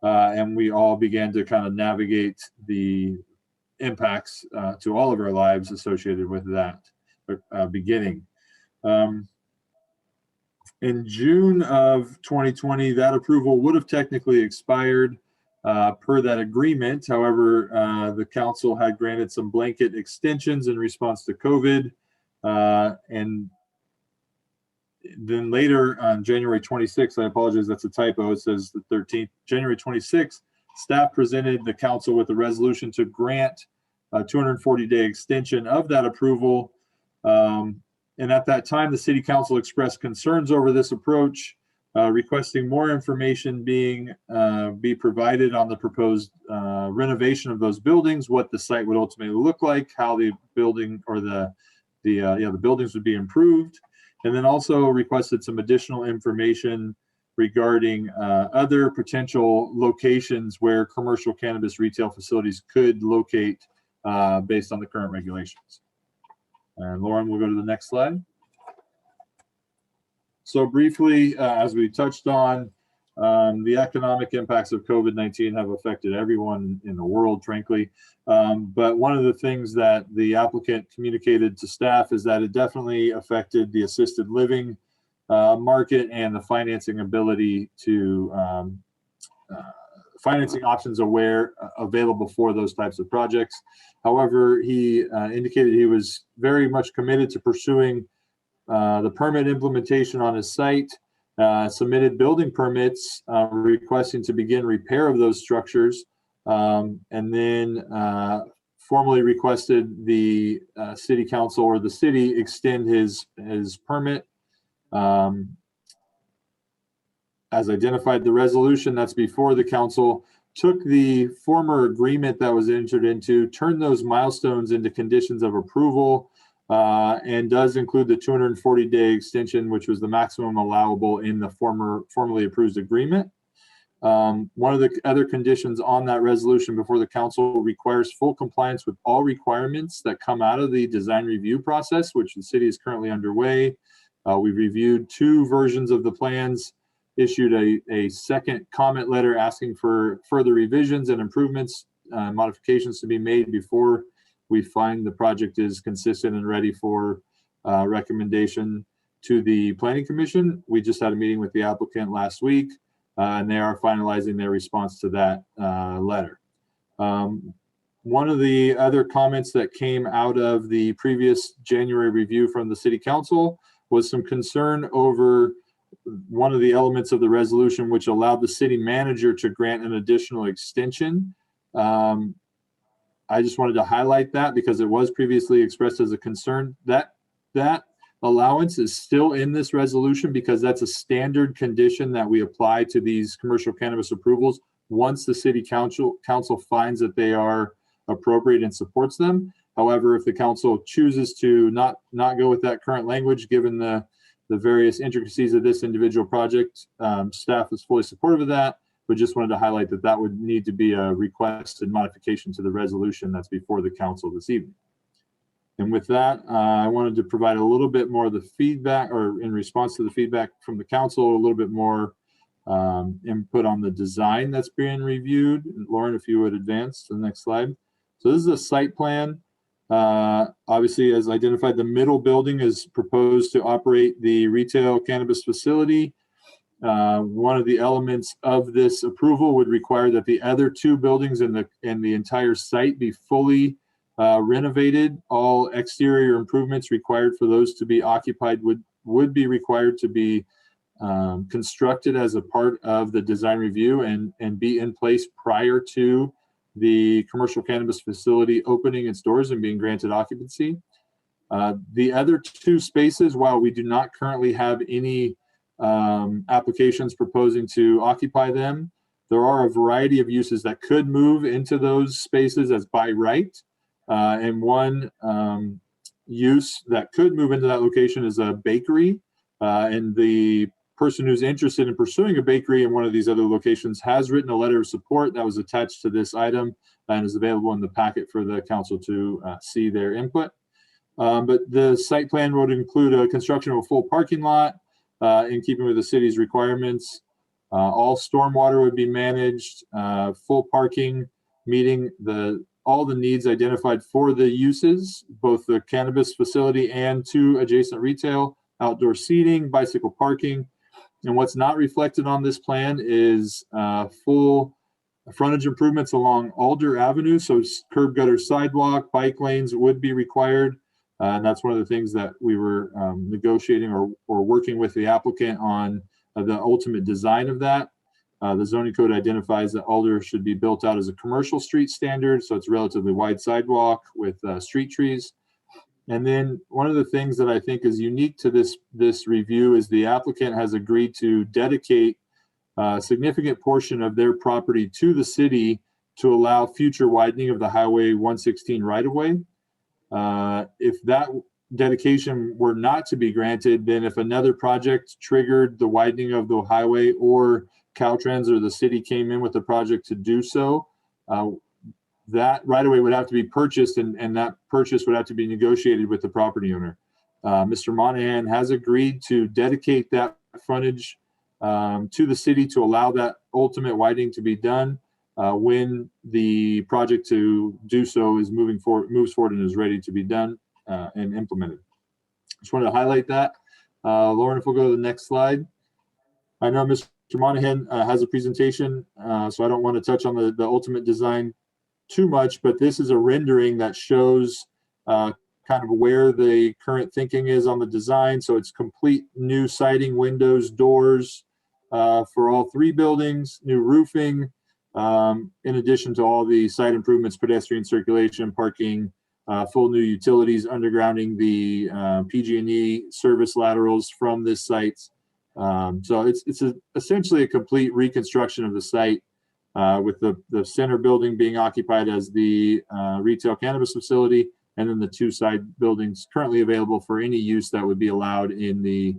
and we all began to kind of navigate the impacts to all of our lives associated with that beginning. In June of 2020, that approval would have technically expired per that agreement. However, the council had granted some blanket extensions in response to COVID. And then later on January 26th, I apologize, that's a typo. It says the 13th, January 26th, staff presented the council with a resolution to grant a 240-day extension of that approval. And at that time, the city council expressed concerns over this approach, requesting more information be provided on the proposed renovation of those buildings, what the site would ultimately look like, how the building or the buildings would be improved, and then also requested some additional information regarding other potential locations where commercial cannabis retail facilities could locate based on the current regulations. And Lauren, we'll go to the next slide. So briefly, as we touched on, the economic impacts of COVID-19 have affected everyone in the world, frankly. But one of the things that the applicant communicated to staff is that it definitely affected the assisted living market and the financing ability to financing options available for those types of projects. However, he indicated he was very much committed to pursuing the permit implementation on his site, submitted building permits requesting to begin repair of those structures, and then formally requested the city council or the city extend his permit. As identified, the resolution that's before the council took the former agreement that was entered into, turned those milestones into conditions of approval, and does include the 240-day extension, which was the maximum allowable in the formerly approved agreement. One of the other conditions on that resolution before the council requires full compliance with all requirements that come out of the design review process, which the city is currently underway. We've reviewed 2 versions of the plans, issued a second comment letter asking for further revisions and improvements, modifications to be made before we find the project is consistent and ready for recommendation to the Planning Commission. We just had a meeting with the applicant last week, and they are finalizing their response to that letter. One of the other comments that came out of the previous January review from the City Council was some concern over one of the elements of the resolution, which allowed the city manager to grant an additional extension. I just wanted to highlight that because it was previously expressed as a concern. That allowance is still in this resolution because that's a standard condition that we apply to these commercial cannabis approvals once the city council finds that they are appropriate and supports them. However, if the council chooses to not go with that current language, given the various intricacies of this individual project, staff is fully supportive of that, but just wanted to highlight that that would need to be a requested modification to the resolution that's before the council this evening. And with that, I wanted to provide a little bit more of the feedback, or in response to the feedback from the council, a little bit more input on the design that's being reviewed. Lauren, if you would advance to the next slide. So this is a site plan. Obviously, as identified, the middle building is proposed to operate the retail cannabis facility. One of the elements of this approval would require that the other 2 buildings in the entire site be fully renovated. All exterior improvements required for those to be occupied would would be required to be constructed as a part of the design review and be in place prior to the commercial cannabis facility opening its doors and being granted occupancy. The other two spaces, while we do not currently have any applications proposing to occupy them, there are a variety of uses that could move into those spaces as by right. And one use that could move into that location is a bakery. And the person who's interested in pursuing a bakery in one of these other locations has written a letter of support that was attached to this item and is available in the packet for the council to see their input. But the site plan would include a construction of a full parking lot in keeping with the city's requirements. All stormwater would be managed, full parking, meeting all the needs identified for the uses, both the cannabis facility and 2 adjacent retail, outdoor seating, bicycle parking. And what's not reflected on this plan is full frontage improvements along Alder Avenue. So curb gutter sidewalk, bike lanes would be required. And that's one of the things that we were negotiating or working with the applicant on the ultimate design of that. The zoning code identifies that Alder should be built out as a commercial street standard. So it's relatively wide sidewalk with street trees. And then one of the things that I think is unique to this review is the applicant has agreed to dedicate a significant portion of their property to the city to allow future widening of the Highway 116 right-of-way. If that dedication were not to be granted, then if another project triggered the widening of the highway or Caltrans or the city came in with a project to do so, that right-of-way would have to be purchased and that purchase would have to be negotiated with the property owner. Mr. Monahan has agreed to dedicate that frontage to the city to allow that ultimate widening to be done when the project to do so is moves forward and is ready to be done and implemented. Just wanted to highlight that. Lauren, if we'll go to the next slide. I know Mr. Monahan has a presentation, so I don't want to touch on the ultimate design too much, but this is a rendering that shows kind of where the current thinking is on the design. So it's complete new siding, windows, doors for all 3 buildings, new roofing, in addition to all the site improvements, pedestrian circulation, parking, full new utilities, undergrounding the PG&E service laterals from this site. So it's essentially a complete reconstruction of the site with the center building being occupied as the retail cannabis facility, and then the 2 side buildings currently available for any use that would be allowed in the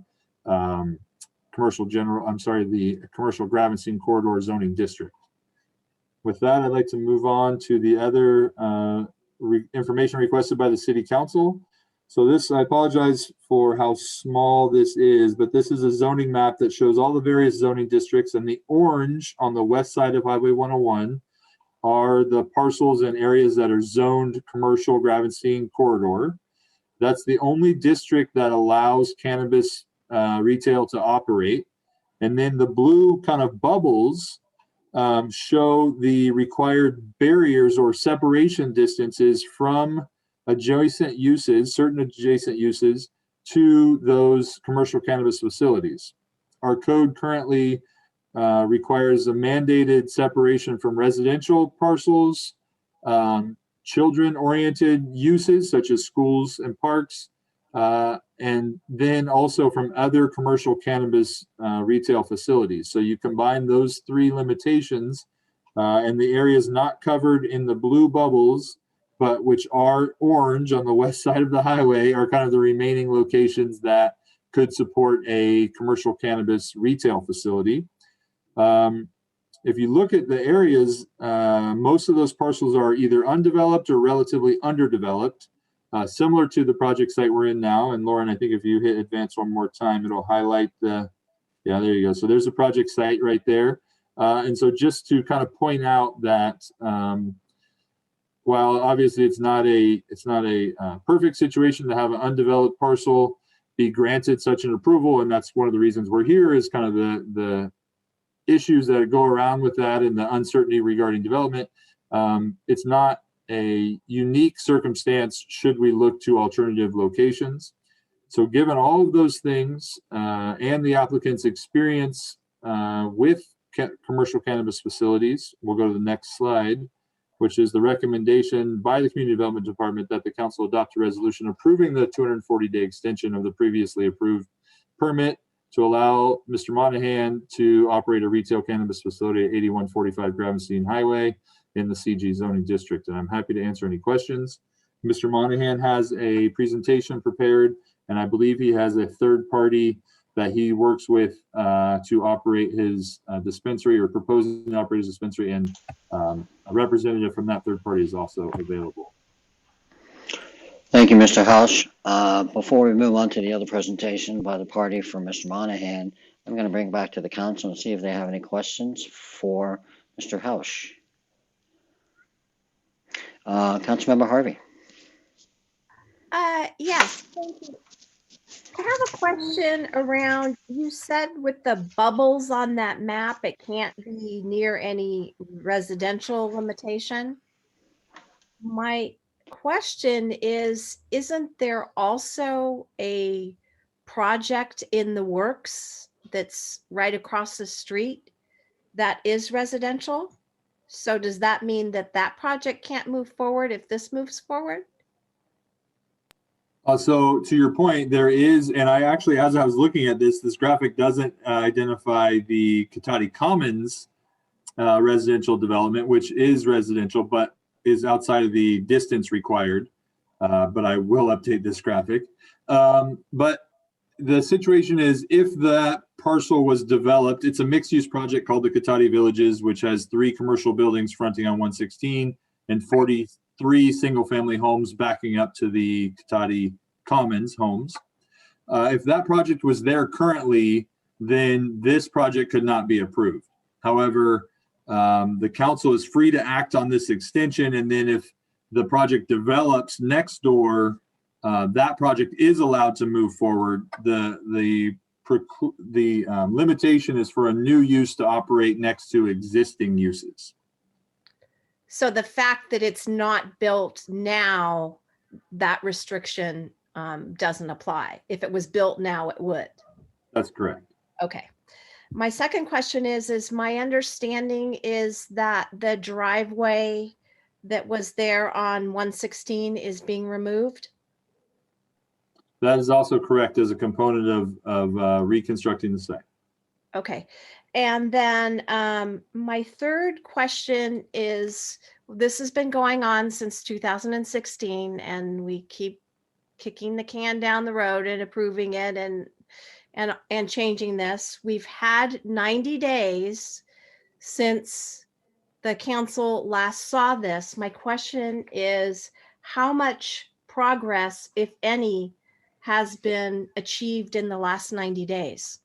commercial Gravenstein corridor zoning district. With that, I'd like to move on to the other information requested by the city council. So this, I apologize for how small this is, but this is a zoning map that shows all the various zoning districts, and the orange on the west side of Highway 101 are the parcels and areas that are zoned commercial Gravenstein corridor. That's the only district that allows cannabis retail to operate. And then the blue kind of bubbles show the required barriers or separation distances from adjacent uses, certain adjacent uses, to those commercial cannabis facilities. Our code currently requires a mandated separation from residential parcels, children-oriented uses such as schools and parks, and then also from other commercial cannabis retail facilities. So you combine those 3 limitations, and the areas not covered in the blue bubbles, but which are orange on the west side of the highway, are kind of the remaining locations that could support a commercial cannabis retail facility. If you look at the areas, most of those parcels are either undeveloped or relatively underdeveloped, similar to the project site we're in now. And Lauren, I think if you hit advance one more time, it'll highlight yeah, there you go. So there's a project site right there. And so just to kind of point out that while obviously it's not a perfect situation to have an undeveloped parcel be granted such an approval, and that's one of the reasons we're here, is kind of the issues that go around with that and the uncertainty regarding development. It's not a unique circumstance should we look to alternative locations. So given all of those things and the applicant's experience with commercial cannabis facilities, we'll go to the next slide, which is the recommendation by the Community Development Department that the council adopt a resolution approving the 240-day extension of the previously approved permit to allow Mr. Monahan to operate a retail cannabis facility at 8145 Gravenstein Highway in the CG zoning district. And I'm happy to answer any questions. Mr. Monahan has a presentation prepared, and I believe he has a third party that he works with to operate his dispensary, or proposing to operate his dispensary, and a representative from that third party is also available. Thank you, Mr. Hausch. Before we move on to the other presentation by the party for Mr. Monahan, I'm going to bring back to the council and see if they have any questions for Mr. Hausch. Councilmember Harvey. Yes, thank you. I have a question around, you said with the bubbles on that map, it can't be near any residential limitation. My question is, isn't there also a project in the works that's right across the street that is residential? So does that mean that that project can't move forward if this moves forward? So to your point, there is, and I actually, as I was looking at this graphic doesn't identify the Cotati Commons residential development, which is residential, but is outside of the distance required. But I will update this graphic. But the situation is, if that parcel was developed, it's a mixed-use project called the Cotati Villages, which has 3 commercial buildings fronting on 116 and 43 single-family homes backing up to the Cotati Commons homes. If that project was there currently, then this project could not be approved. However, the council is free to act on this extension, and then if the project develops next door, that project is allowed to move forward. The limitation is for a new use to operate next to existing uses. So the fact that it's not built now, that restriction doesn't apply. If it was built now, it would. That's correct. Okay. My second question is my understanding is that the driveway that was there on 116 is being removed? That is also correct as a component of reconstructing the site. Okay. And then my third question is, this has been going on since 2016, and we keep kicking the can down the road and approving it and changing this. We've had 90 days since the council last saw this. My question is, how much progress, if any, has been achieved in the last 90 days?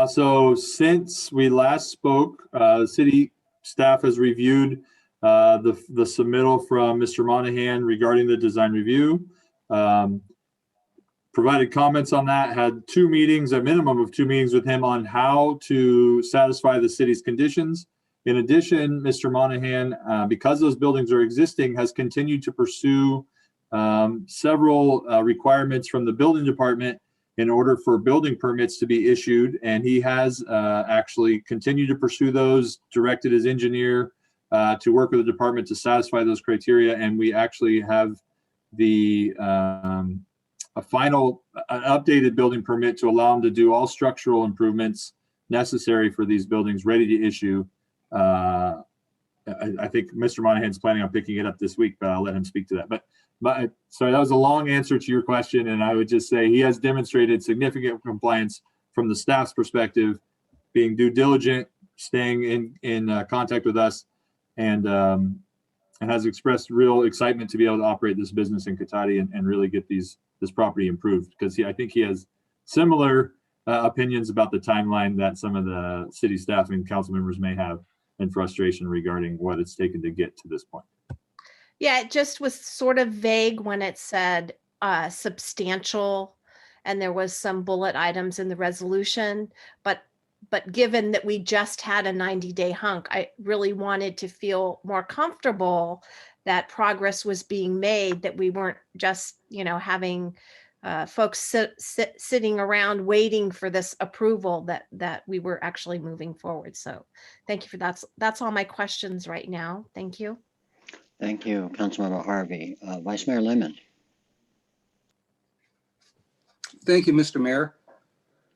So since we last spoke, city staff has reviewed the submittal from Mr. Monahan regarding the design review, provided comments on that, had 2 meetings, a minimum of 2 meetings with him on how to satisfy the city's conditions. In addition, Mr. Monahan, because those buildings are existing, has continued to pursue several requirements from the building department in order for building permits to be issued. And he has actually continued to pursue those, directed his engineer to work with the department to satisfy those criteria. And we actually have a final updated building permit to allow him to do all structural improvements necessary for these buildings, ready to issue. I think Mr. Monahan's planning on picking it up this week, but I'll let him speak to that. But sorry, that was a long answer to your question, and I would just say he has demonstrated significant compliance from the staff's perspective, being due diligent, staying in contact with us, and has expressed real excitement to be able to operate this business in Cotati and really get this property improved, because I think he has similar opinions about the timeline that some of the city staff and council members may have, and frustration regarding what it's taken to get to this point. Yeah, it just was sort of vague when it said substantial, and there was some bullet items in the resolution. But given that we just had a 90-day hunk, I really wanted to feel more comfortable that progress was being made, that we weren't just, having folks sitting around waiting for this approval that we were actually moving forward. So thank you for that. That's all my questions right now. Thank you. Thank you, Councilmember Harvey. Vice Mayor Lemon. Thank you, Mr. Mayor.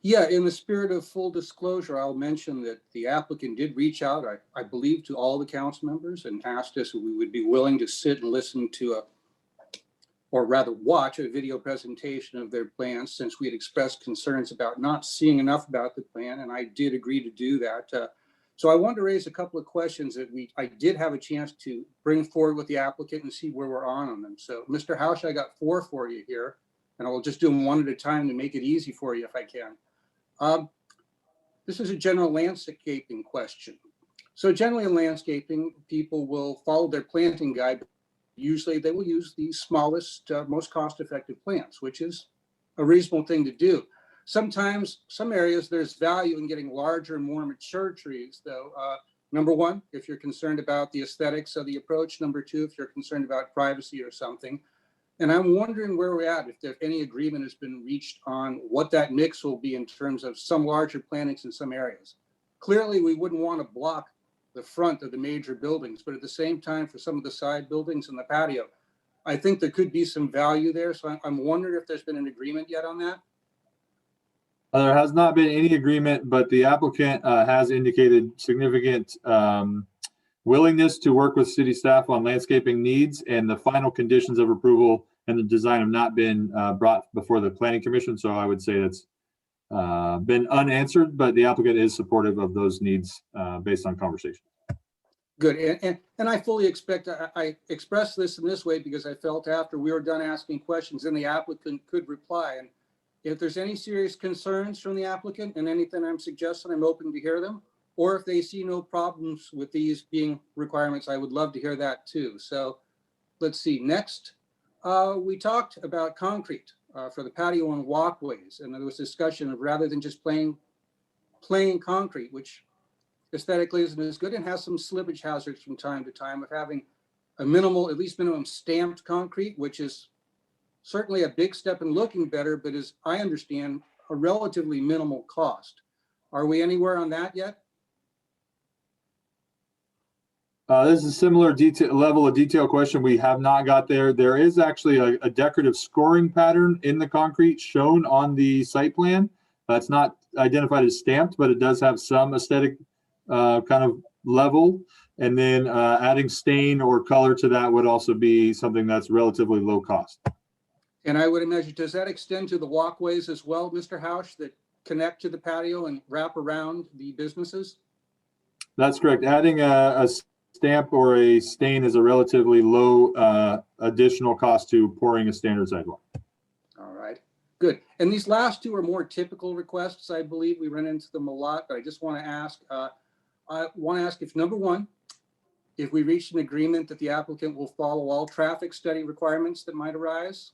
Yeah, in the spirit of full disclosure, I'll mention that the applicant did reach out, I believe, to all the council members and asked us if we would be willing to sit and listen to or rather watch a video presentation of their plans, since we had expressed concerns about not seeing enough about the plan, and I did agree to do that. So I wanted to raise a couple of questions that I did have a chance to bring forward with the applicant and see where we're on them. So Mr. Hausch, I got 4 for you here, and I will just do them one at a time to make it easy for you if I can. This is a general landscaping question. So generally in landscaping, people will follow their planting guide. Usually they will use the smallest, most cost-effective plants, which is a reasonable thing to do. Sometimes, some areas, there's value in getting larger and more mature trees, though. Number one, if you're concerned about the aesthetics of the approach. Number two, if you're concerned about privacy or something. And I'm wondering where we're at, if any agreement has been reached on what that mix will be in terms of some larger plantings in some areas. Clearly, we wouldn't want to block the front of the major buildings, but at the same time, for some of the side buildings and the patio, I think there could be some value there. So I'm wondering if there's been an agreement yet on that. There has not been any agreement, but the applicant has indicated significant willingness to work with city staff on landscaping needs, and the final conditions of approval and the design have not been brought before the Planning Commission. So I would say that's been unanswered, but the applicant is supportive of those needs based on conversation. Good, and I fully expect, I expressed this in this way because I felt after we were done asking questions, then the applicant could reply. And if there's any serious concerns from the applicant and anything I'm suggesting, I'm open to hear them. Or if they see no problems with these being requirements, I would love to hear that too. So let's see, next, we talked about concrete for the patio and walkways. And there was discussion of rather than just plain concrete, which aesthetically isn't as good and has some slippage hazards from time to time, of having a minimal, at least minimum stamped concrete, which is certainly a big step in looking better, but as I understand, a relatively minimal cost. Are we anywhere on that yet? This is a similar level of detail question. We have not got there. There is actually a decorative scoring pattern in the concrete shown on the site plan. It's not identified as stamped, but it does have some aesthetic kind of level. And then adding stain or color to that would also be something that's relatively low cost. And I would imagine, does that extend to the walkways as well, Mr. Hausch, that connect to the patio and wrap around the businesses? That's correct. Adding a stamp or a stain is a relatively low additional cost to pouring a standard sidewalk. All right, good. And these last two are more typical requests. I believe we run into them a lot, but I just want to ask, if number one, if we reach an agreement that the applicant will follow all traffic study requirements that might arise.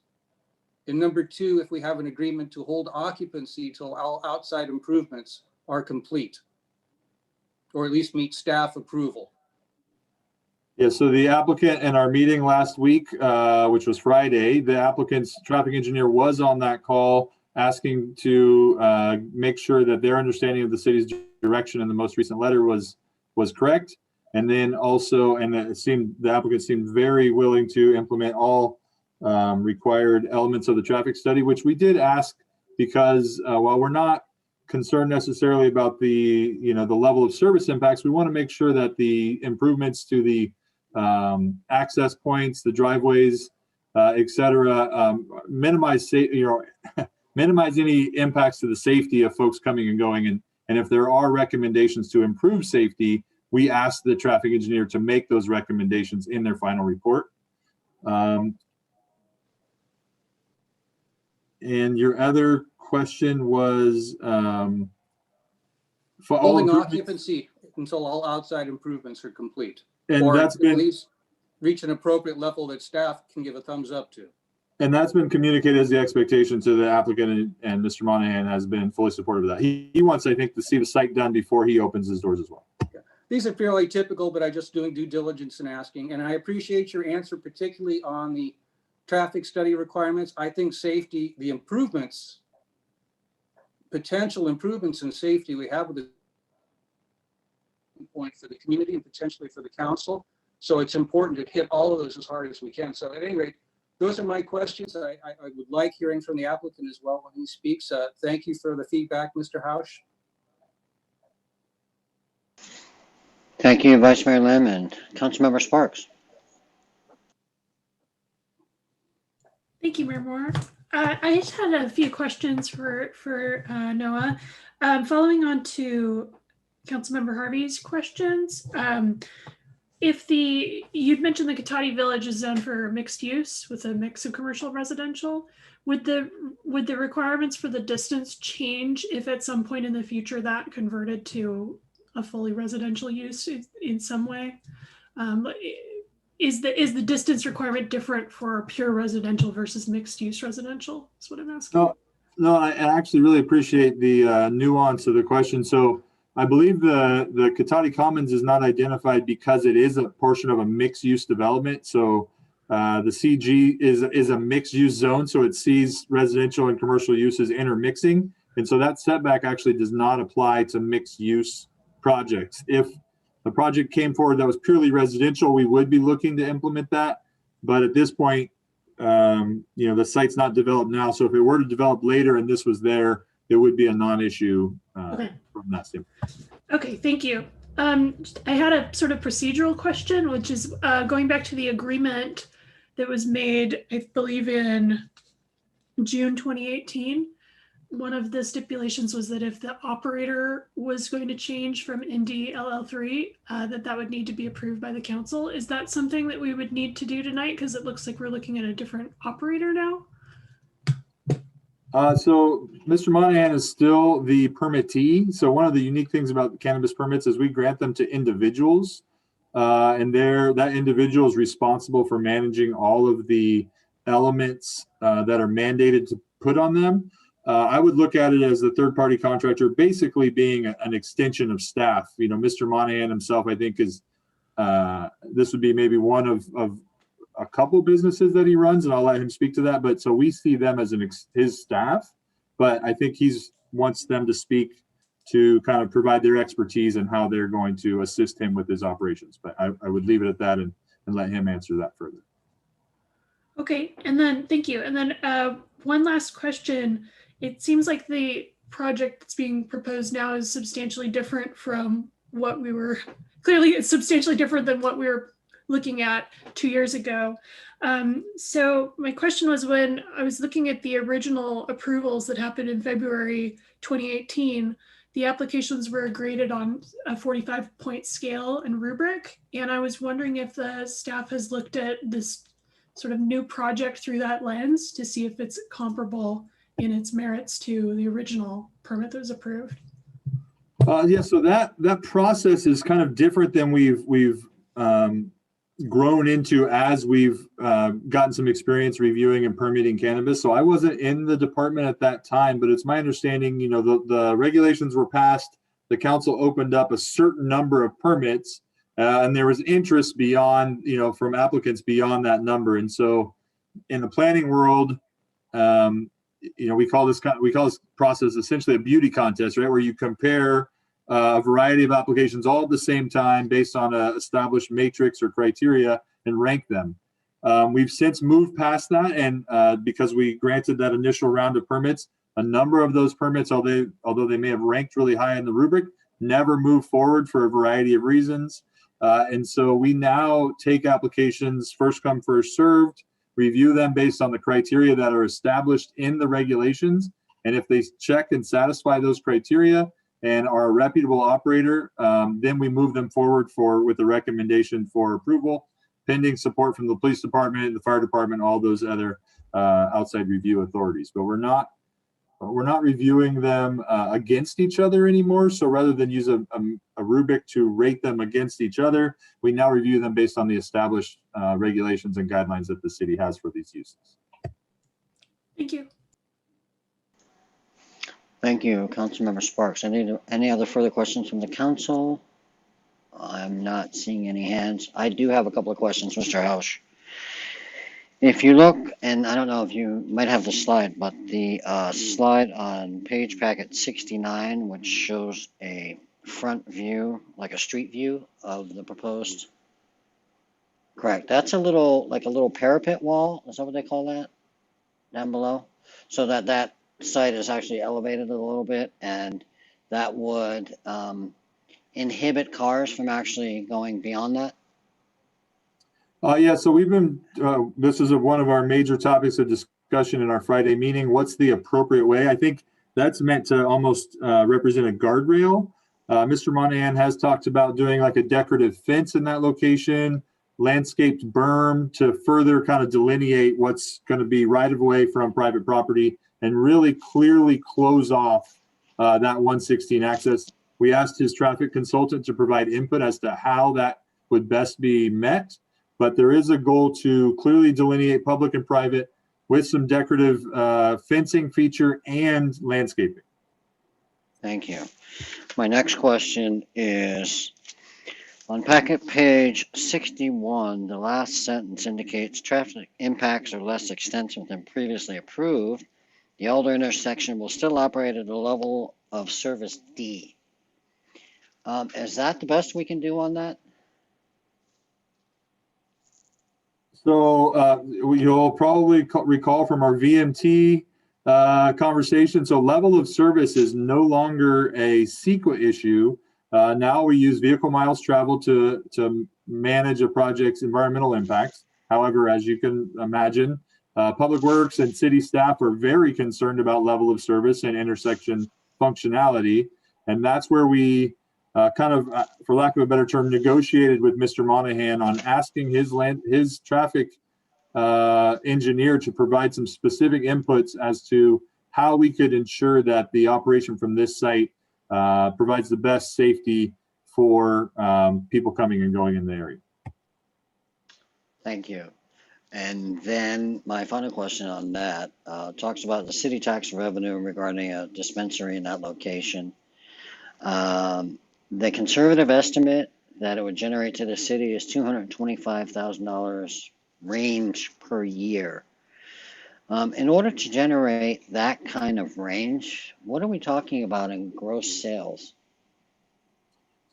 And number two, if we have an agreement to hold occupancy till all outside improvements are complete, or at least meet staff approval. Yeah, so the applicant in our meeting last week, which was Friday, the applicant's traffic engineer was on that call asking to make sure that their understanding of the city's direction in the most recent letter was correct. And then also, and the applicant seemed very willing to implement all required elements of the traffic study, which we did ask because while we're not concerned necessarily about the level of service impacts, we want to make sure that the improvements to the access points, the driveways, et cetera, minimize any impacts to the safety of folks coming and going. And if there are recommendations to improve safety, we ask the traffic engineer to make those recommendations in their final report. And your other question was for holding occupancy until all outside improvements are complete, and or that's at been least reach an appropriate level that staff can give a thumbs up to. And that's been communicated as the expectation to the applicant, and Mr. Monahan has been fully supportive of that. He wants, I think, to see the site done before he opens his doors as well. Okay. These are fairly typical, but I just doing due diligence and asking, and I appreciate your answer, particularly on the traffic study requirements. I think safety, the improvements, potential improvements in safety we have with the point for the community and potentially for the council. So it's important to hit all of those as hard as we can. So at any rate, those are my questions. I would like hearing from the applicant as well when he speaks. Thank you for the feedback, Mr. Hausch. Thank you, Vice Mayor Lim and Councilmember Sparks. Thank you, Mayor Moore. I just had a few questions for Noah. Following on to Councilmember Harvey's questions, you'd mentioned the Cotati Village is zoned for mixed use with a mix of commercial and residential. Would the requirements for the distance change if at some point in the future that converted to a fully residential use in some way? Is the distance requirement different for pure residential versus mixed use residential? That's what I'm asking. No, I actually really appreciate the nuance of the question. So I believe the Cotati Commons is not identified because it is a portion of a mixed use development. So the CG is a mixed use zone. So it sees residential and commercial uses intermixing. And so that setback actually does not apply to mixed use projects. If the project came forward that was purely residential, we would be looking to implement that. But at this point, the site's not developed now. So if it were to develop later and this was there, it would be a non-issue Okay. from that standpoint. Okay, thank you. I had a sort of procedural question, which is going back to the agreement that was made, I believe, in June 2018. One of the stipulations was that if the operator was going to change from Indy LL3, that would need to be approved by the council. Is that something that we would need to do tonight? Because it looks like we're looking at a different operator now. So Mr. Monahan is still the permittee. So one of the unique things about the cannabis permits is we grant them to individuals, and that individual is responsible for managing all of the elements that are mandated to put on them. I would look at it as the third-party contractor basically being an extension of staff. Mr. Monahan himself, I think, is this would be maybe one of a couple businesses that he runs, and I'll let him speak to that. But so we see them as his staff, but I think he's wants them to speak to kind of provide their expertise and how they're going to assist him with his operations. But I would leave it at that and let him answer that further. Okay, and then thank you. And then one last question. It seems like the project that's being proposed now is substantially different from what we were, clearly it's substantially different than what we were looking at 2 years ago. So my question was, when I was looking at the original approvals that happened in February 2018, the applications were graded on a 45-point scale and rubric. And I was wondering if the staff has looked at this sort of new project through that lens to see if it's comparable in its merits to the original permit that was approved. Yeah, so that process is kind of different than we've grown into as we've gotten some experience reviewing and permitting cannabis. So I wasn't in the department at that time, but it's my understanding, the regulations were passed, the council opened up a certain number of permits, and there was interest beyond, from applicants beyond that number. And so in the planning world, we call this process essentially a beauty contest, right? Where you compare a variety of applications all at the same time based on an established matrix or criteria and rank them. We've since moved past that, and because we granted that initial round of permits, a number of those permits, although they may have ranked really high in the rubric, never moved forward for a variety of reasons. And so we now take applications first come, first served, review them based on the criteria that are established in the regulations. And if they check and satisfy those criteria and are a reputable operator, then we move them forward with a recommendation for approval, pending support from the police department, the fire department, all those other outside review authorities. But we're not reviewing them against each other anymore. So rather than use a rubric to rate them against each other, we now review them based on the established regulations and guidelines that the city has for these uses. Thank you. Thank you, Councilmember Sparks. Any other further questions from the council? I'm not seeing any hands. I do have a couple of questions, Mr. Hausch. If you look, and I don't know if you might have the slide, but the slide on page packet 69, which shows a front view, like a street view of the proposed. Correct. That's a little, like a little parapet wall. Is that what they call that? Down below? So that site is actually elevated a little bit, and that would inhibit cars from actually going beyond that. Yeah, so we've been, this is one of our major topics of discussion in our Friday meeting. What's the appropriate way? I think that's meant to almost represent a guardrail. Mr. Monahan has talked about doing like a decorative fence in that location, landscaped berm to further kind of delineate what's going to be right of way from private property and really clearly close off that 116 access. We asked his traffic consultant to provide input as to how that would best be met. But there is a goal to clearly delineate public and private with some decorative fencing feature and landscaping. Thank you. My next question is, on packet page 61, the last sentence indicates traffic impacts are less extensive than previously approved. The older intersection will still operate at a level of service D. Is that the best we can do on that? So you'll probably recall from our VMT conversation. So level of service is no longer a CEQA issue. Now we use vehicle miles traveled to manage a project's environmental impacts. However, as you can imagine, Public Works and city staff are very concerned about level of service and intersection functionality. And that's where we kind of, for lack of a better term, negotiated with Mr. Monahan on asking his traffic engineer to provide some specific inputs as to how we could ensure that the operation from this site provides the best safety for people coming and going in the area. Thank you. And then my final question on that talks about the city tax revenue regarding a dispensary in that location. The conservative estimate that it would generate to the city is $225,000 range per year. In order to generate that kind of range, what are we talking about in gross sales?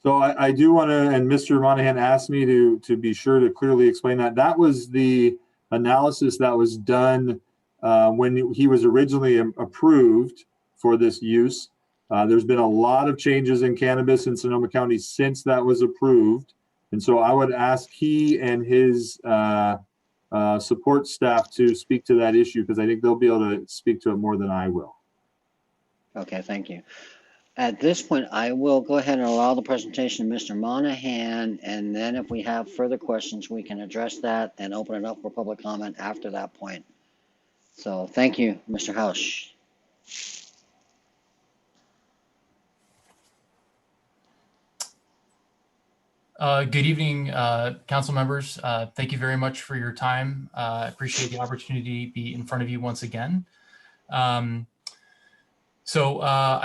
So I do want to, and Mr. Monahan asked me to be sure to clearly explain that. That was the analysis that was done when he was originally approved for this use. There's been a lot of changes in cannabis in Sonoma County since that was approved. And so I would ask he and his support staff to speak to that issue because I think they'll be able to speak to it more than I will. Okay, thank you. At this point, I will go ahead and allow the presentation of Mr. Monahan, and then if we have further questions, we can address that and open it up for public comment after that point. So thank you, Mr. Hausch. Good evening, council members. Thank you very much for your time. I appreciate the opportunity to be in front of you once again. I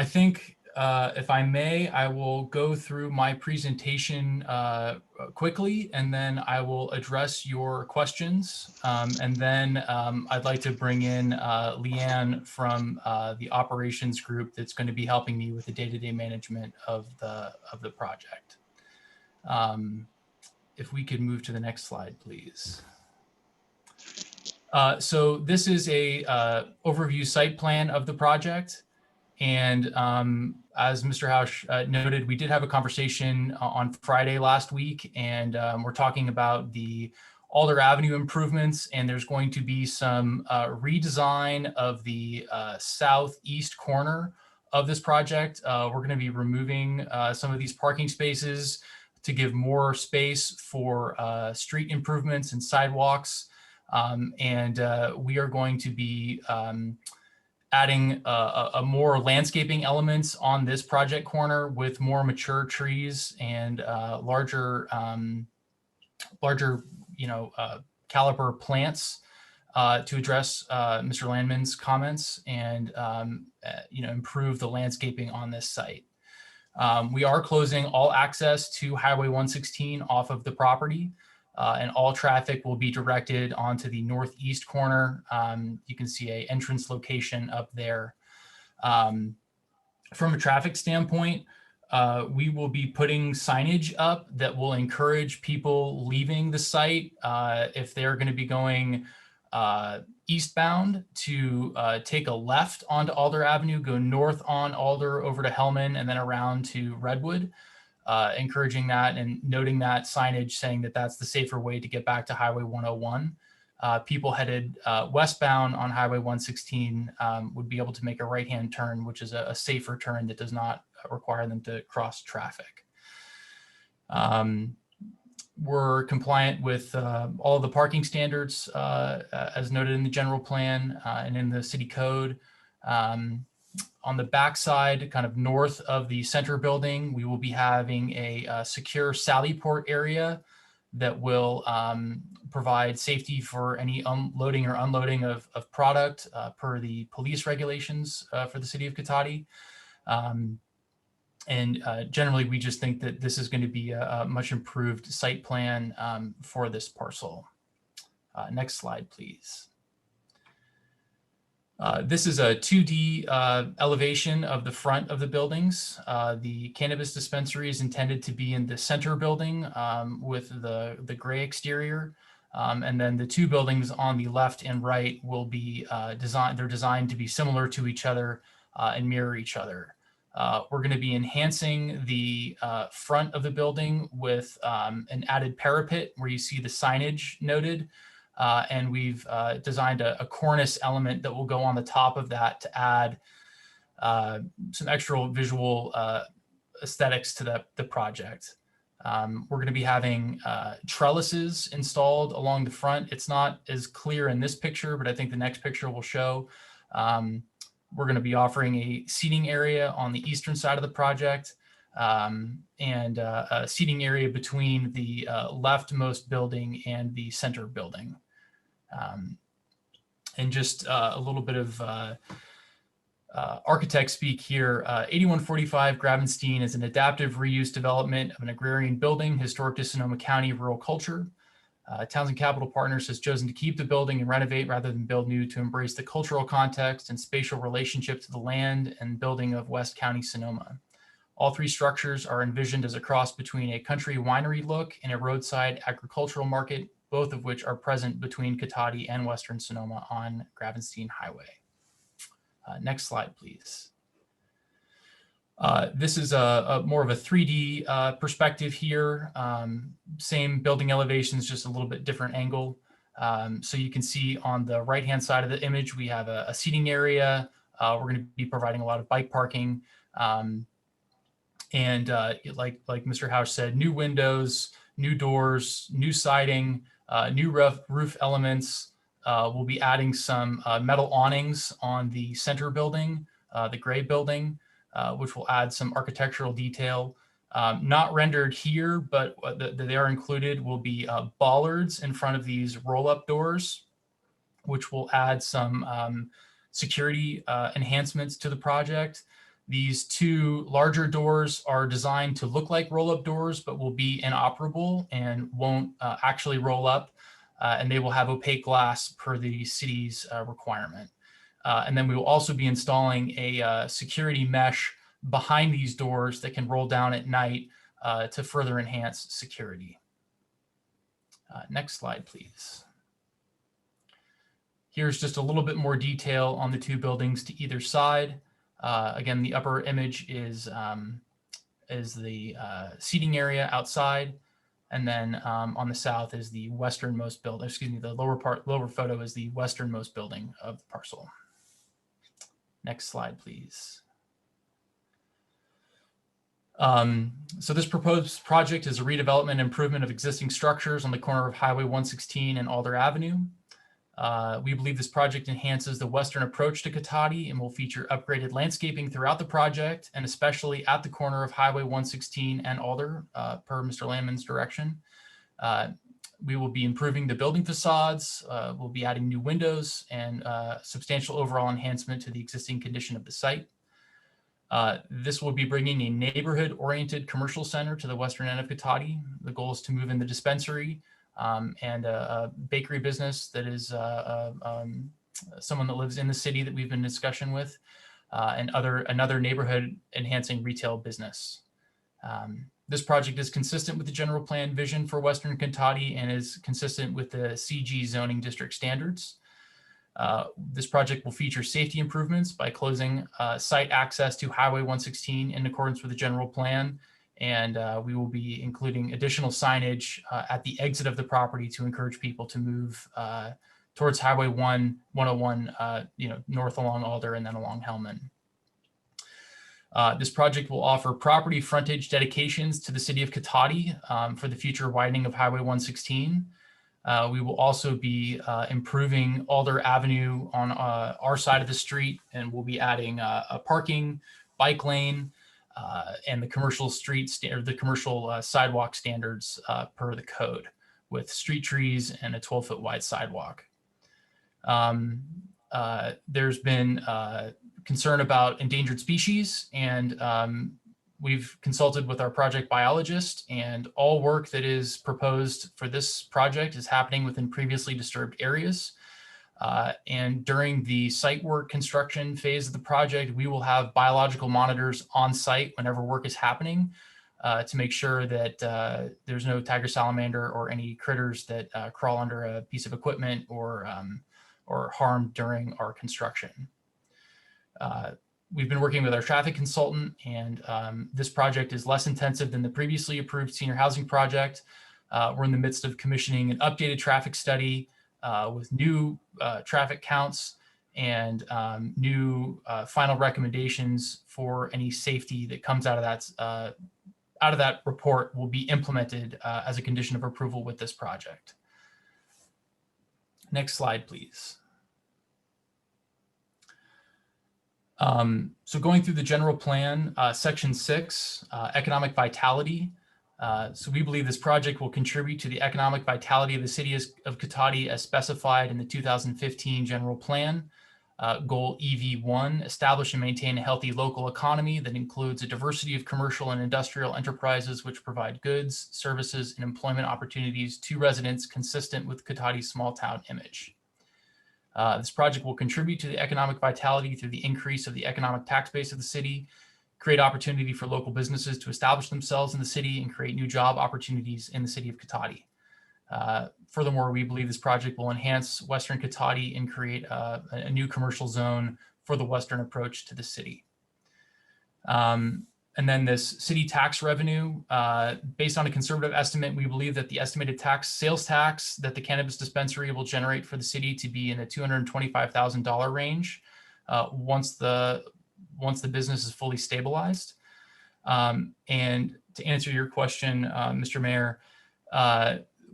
think if I may, I will go through my presentation quickly, and then I will address your questions. And then I'd like to bring in Leanne from the operations group that's going to be helping me with the day-to-day management of the project. If we could move to the next slide, please. So this is a overview site plan of the project. And as Mr. Hausch noted, we did have a conversation on Friday last week, and we're talking about the Alder Avenue improvements, and there's going to be some redesign of the southeast corner of this project. We're going to be removing some of these parking spaces to give more space for street improvements and sidewalks. We are going to be adding a more landscaping elements on this project corner with more mature trees and larger caliber plants to address Mr. Landman's comments and improve the landscaping on this site. We are closing all access to Highway 116 off of the property. and all traffic will be directed onto the northeast corner. You can see an entrance location up there. From a traffic standpoint, we will be putting signage up that will encourage people leaving the site if they're going to be going eastbound to take a left onto Alder Avenue, go north on Alder over to Hellman, and then around to Redwood, encouraging that and noting that signage saying that that's the safer way to get back to Highway 101. People headed westbound on Highway 116 would be able to make a right-hand turn, which is a safer turn that does not require them to cross traffic. We're compliant with all of the parking standards as noted in the general plan and in the city code. On the backside, kind of north of the center building, we will be having a secure sally port area that will provide safety for any loading or unloading of product per the police regulations for the city of Cotati. And generally, we just think that this is going to be a much improved site plan for this parcel. Next slide, please. This is a 2D elevation of the front of the buildings. The cannabis dispensary is intended to be in the center building with the gray exterior. And then the two buildings on the left and right will be designed to be similar to each other and mirror each other. We're going to be enhancing the front of the building with an added parapet where you see the signage noted. And we've designed a cornice element that will go on the top of that to add some extra visual aesthetics to the project. We're going to be having trellises installed along the front. It's not as clear in this picture, but I think the next picture will show. We're going to be offering a seating area on the eastern side of the project and a seating area between the leftmost building and the center building. And just a little bit of architect speak here. 8145 Gravenstein is an adaptive reuse development of an agrarian building historic to Sonoma County rural culture. Townsend Capital Partners has chosen to keep the building and renovate rather than build new to embrace the cultural context and spatial relationship to the land and building of West County, Sonoma. All three structures are envisioned as a cross between a country winery look and a roadside agricultural market, both of which are present between Cotati and Western Sonoma on Gravenstein Highway. Next slide, please. This is a more of a 3D perspective here. Same building elevations, just a little bit different angle. So you can see on the right-hand side of the image, we have a seating area. We're going to be providing a lot of bike parking. And like Mr. Hausch said, new windows, new doors, new siding, new roof elements. We'll be adding some metal awnings on the center building, the gray building, which will add some architectural detail. Not rendered here, but they are included will be bollards in front of these roll-up doors, which will add some security enhancements to the project. These two larger doors are designed to look like roll-up doors, but will be inoperable and won't actually roll up. And they will have opaque glass per the city's requirement. And then we will also be installing a security mesh behind these doors that can roll down at night to further enhance security. Next slide, please. Here's just a little bit more detail on the two buildings to either side. Again, the upper image is the seating area outside. And then on the south is the westernmost building, excuse me, the lower photo is the westernmost building of the parcel. Next slide, please. So this proposed project is a redevelopment and improvement of existing structures on the corner of Highway 116 and Alder Avenue. We believe this project enhances the western approach to Cotati and will feature upgraded landscaping throughout the project, and especially at the corner of Highway 116 and Alder, per Mr. Landman's direction. We will be improving the building facades. We'll be adding new windows and substantial overall enhancement to the existing condition of the site. This will be bringing a neighborhood-oriented commercial center to the western end of Cotati. The goal is to move in the dispensary and a bakery business that is someone that lives in the city that we've been in discussion with, and another neighborhood enhancing retail business. This project is consistent with the general plan vision for Western Cotati and is consistent with the CG zoning district standards. This project will feature safety improvements by closing site access to Highway 116 in accordance with the general plan. And we will be including additional signage at the exit of the property to encourage people to move towards Highway 101, north along Alder and then along Hellman. This project will offer property frontage dedications to the city of Cotati for the future widening of Highway 116. We will also be improving Alder Avenue on our side of the street, and we'll be adding a parking, bike lane, and the commercial sidewalk standards per the code, with street trees and a 12-foot wide sidewalk. There's been concern about endangered species, and we've consulted with our project biologist, and all work that is proposed for this project is happening within previously disturbed areas. And during the site work construction phase of the project, we will have biological monitors on site whenever work is happening to make sure that there's no tiger salamander or any critters that crawl under a piece of equipment or harmed during our construction. We've been working with our traffic consultant, and this project is less intensive than the previously approved senior housing project. We're in the midst of commissioning an updated traffic study with new traffic counts and new final recommendations for any safety that comes out of that report will be implemented as a condition of approval with this project. Next slide, please. So going through the general plan, section 6, economic vitality. So we believe this project will contribute to the economic vitality of the city of Cotati as specified in the 2015 general plan. Goal EV1, establish and maintain a healthy local economy that includes a diversity of commercial and industrial enterprises which provide goods, services, and employment opportunities to residents consistent with Cotati's small town image. This project will contribute to the economic vitality through the increase of the economic tax base of the city, create opportunity for local businesses to establish themselves in the city, and create new job opportunities in the city of Cotati. Furthermore, we believe this project will enhance Western Cotati and create a new commercial zone for the western approach to the city. And then this city tax revenue, based on a conservative estimate, we believe that the estimated sales tax that the cannabis dispensary will generate for the city to be in the $225,000 range once the business is fully stabilized. And to answer your question, Mr. Mayor,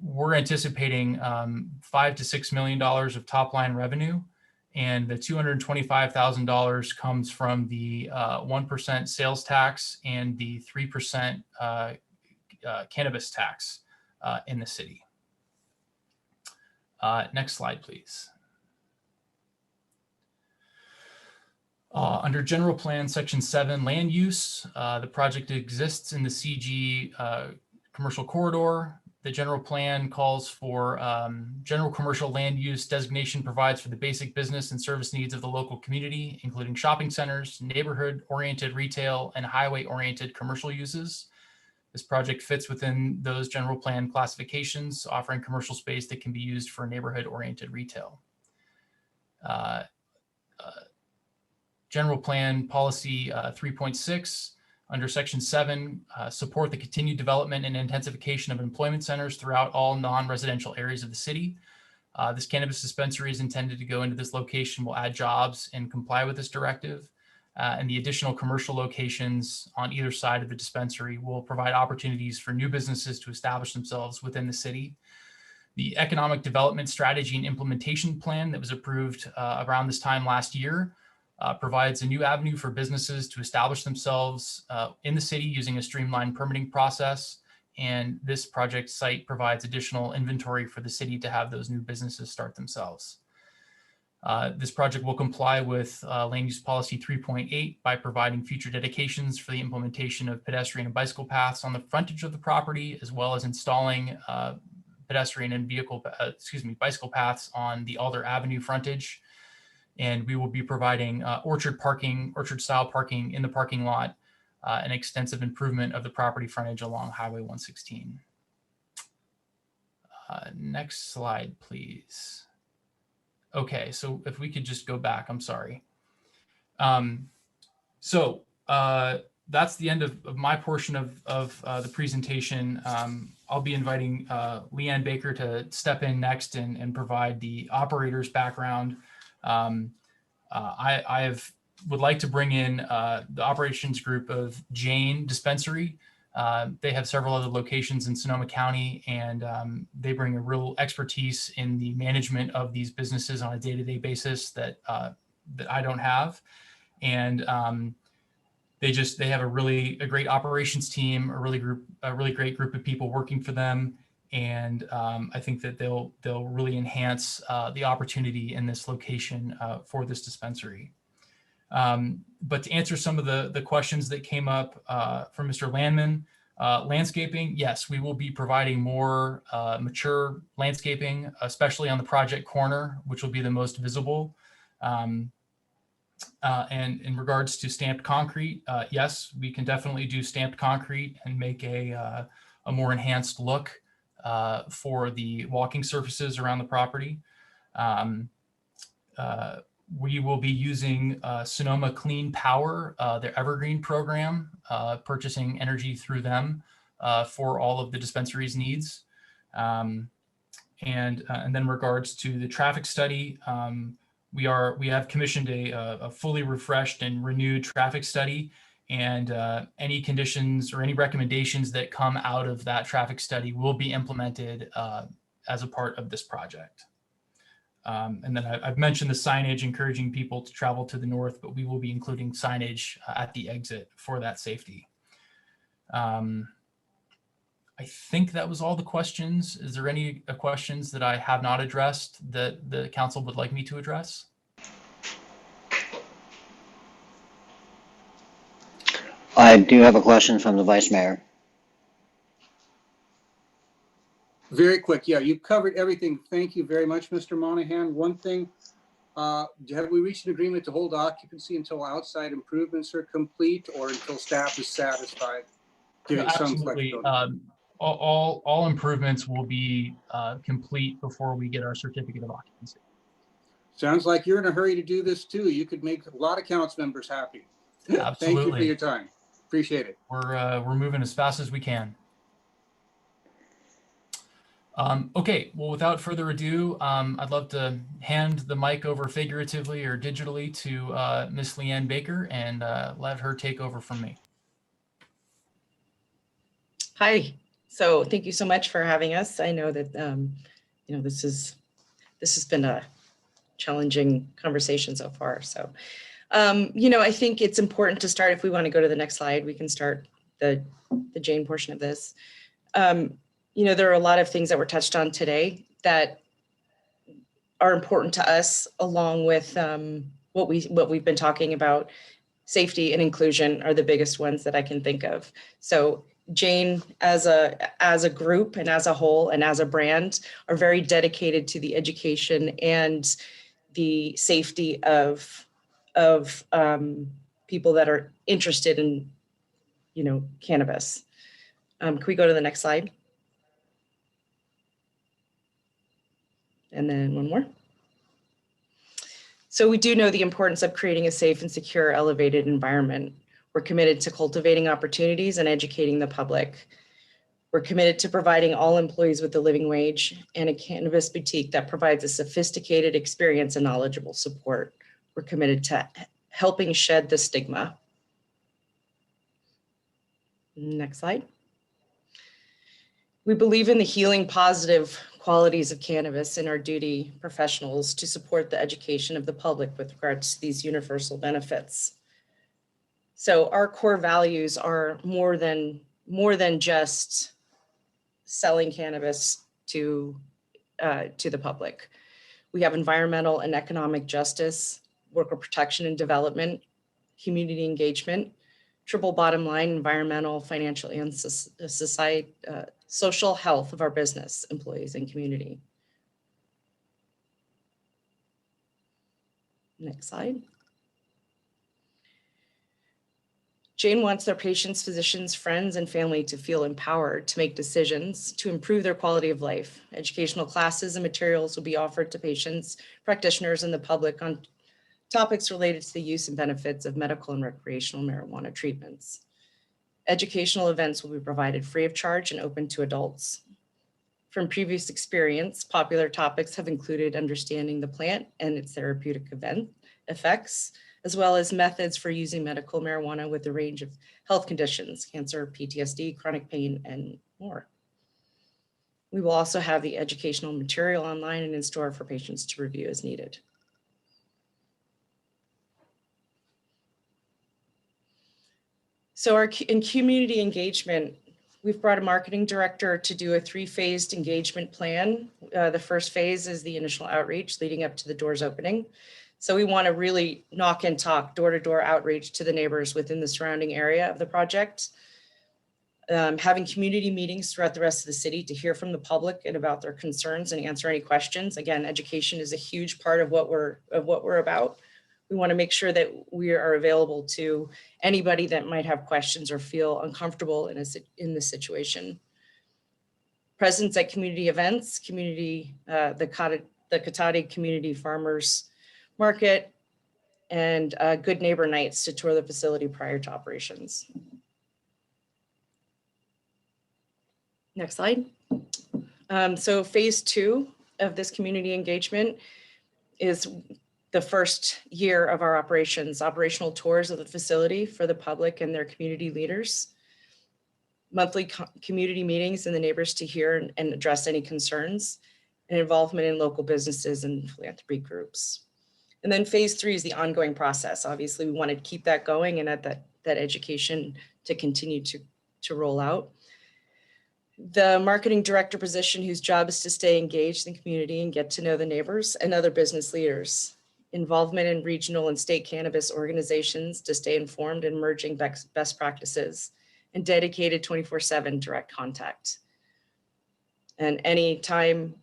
we're anticipating $5 to $6 million of top line revenue, and the $225,000 comes from the 1% sales tax and the 3% cannabis tax in the city. Next slide, please. Under general plan section 7, land use, the project exists in the CG commercial corridor. The general plan calls for general commercial land use designation provides for the basic business and service needs of the local community, including shopping centers, neighborhood-oriented retail, and highway-oriented commercial uses. This project fits within those general plan classifications, offering commercial space that can be used for neighborhood-oriented retail. General plan policy 3.6. Under section 7, support the continued development and intensification of employment centers throughout all non-residential areas of the city. This cannabis dispensary is intended to go into this location, will add jobs and comply with this directive. And the additional commercial locations on either side of the dispensary will provide opportunities for new businesses to establish themselves within the city. The economic development strategy and implementation plan that was approved around this time last year provides a new avenue for businesses to establish themselves in the city using a streamlined permitting process. And this project site provides additional inventory for the city to have those new businesses start themselves. This project will comply with land use policy 3.8 by providing future dedications for the implementation of pedestrian and bicycle paths on the frontage of the property, as well as installing pedestrian and bicycle paths on the Alder Avenue frontage. And we will be providing orchard style parking in the parking lot, an extensive improvement of the property frontage along Highway 116. Next slide, please. Okay, so if we could just go back, I'm sorry. That's the end of my portion of the presentation. I'll be inviting Leanne Baker to step in next and provide the operator's background. Would like to bring in the operations group of Jane Dispensary. They have several other locations in Sonoma County, and they bring a real expertise in the management of these businesses on a day-to-day basis that I don't have. And they have a great operations team, a really great group of people working for them. And I think that they'll really enhance the opportunity in this location for this dispensary. But to answer some of the questions that came up from Mr. Landman, landscaping, yes, we will be providing more mature landscaping, especially on the project corner, which will be the most visible. And in regards to stamped concrete, yes, we can definitely do stamped concrete and make a more enhanced look for the walking surfaces around the property. We will be using Sonoma Clean Power, their Evergreen program, purchasing energy through them for all of the dispensary's needs. And then in regards to the traffic study, we have commissioned a fully refreshed and renewed traffic study, and any conditions or any recommendations that come out of that traffic study will be implemented as a part of this project. And then I've mentioned the signage encouraging people to travel to the north, but we will be including signage at the exit for that safety. I think that was all the questions. Is there any questions that I have not addressed that the council would like me to address? I do have a question from the Vice Mayor. Very quick. Yeah, you've covered everything. Thank you very much, Mr. Monahan. One thing, have we reached an agreement to hold occupancy until outside improvements are complete or until staff is satisfied? Giving some flexibility. All improvements will be complete before we get our certificate of occupancy. Sounds like you're in a hurry to do this too. You could make a lot of council members happy. Absolutely. Thank you for your time. Appreciate it. We're moving as fast as we can. Okay, well, without further ado, I'd love to hand the mic over figuratively or digitally to Miss Leanne Baker and let her take over from me. Hi. So thank you so much for having us. I know that this has been a challenging conversation so far. So I think it's important to start. If we want to go to the next slide, we can start the Jane portion of this. There are a lot of things that were touched on today that are important to us, along with what we've been talking about. Safety and inclusion are the biggest ones that I can think of. So Jane, as a group and as a whole and as a brand, are very dedicated to the education and the safety of people that are interested in, cannabis. Can we go to the next slide? And then one more. So we do know the importance of creating a safe and secure, elevated environment. We're committed to cultivating opportunities and educating the public. We're committed to providing all employees with a living wage and a cannabis boutique that provides a sophisticated experience and knowledgeable support. We're committed to helping shed the stigma. Next slide. We believe in the healing, positive qualities of cannabis and our duty professionals to support the education of the public with regards to these universal benefits. So our core values are more than just selling cannabis to the public. We have environmental and economic justice, worker protection and development, community engagement, triple bottom line, environmental, financial, and social health of our business, employees, and community. Next slide. Jane wants their patients, physicians, friends, and family to feel empowered to make decisions to improve their quality of life. Educational classes and materials will be offered to patients, practitioners, and the public on topics related to the use and benefits of medical and recreational marijuana treatments. Educational events will be provided free of charge and open to adults. From previous experience, popular topics have included understanding the plant and its therapeutic effects, as well as methods for using medical marijuana with a range of health conditions, cancer, PTSD, chronic pain, and more. We will also have the educational material online and in store for patients to review as needed. So in community engagement, we've brought a marketing director to do a 3-phased engagement plan. The first phase is the initial outreach leading up to the doors opening. So we want to really knock and talk, door-to-door outreach to the neighbors within the surrounding area of the project. Having community meetings throughout the rest of the city to hear from the public and about their concerns and answer any questions. Again, education is a huge part of what we're about. We want to make sure that we are available to anybody that might have questions or feel uncomfortable in this situation. Presence at community events, the Cotati Community Farmers Market, and Good Neighbor Nights to tour the facility prior to operations. Next slide. So phase 2 of this community engagement is the first year of our operations, operational tours of the facility for the public and their community leaders, monthly community meetings and the neighbors to hear and address any concerns, and involvement in local businesses and philanthropy groups. And then phase 3 is the ongoing process. Obviously, we want to keep that going and that education to continue to roll out. The marketing director position, whose job is to stay engaged in the community and get to know the neighbors and other business leaders. Involvement in regional and state cannabis organizations to stay informed and emerging best practices, and dedicated 24/7 direct contact. And anytime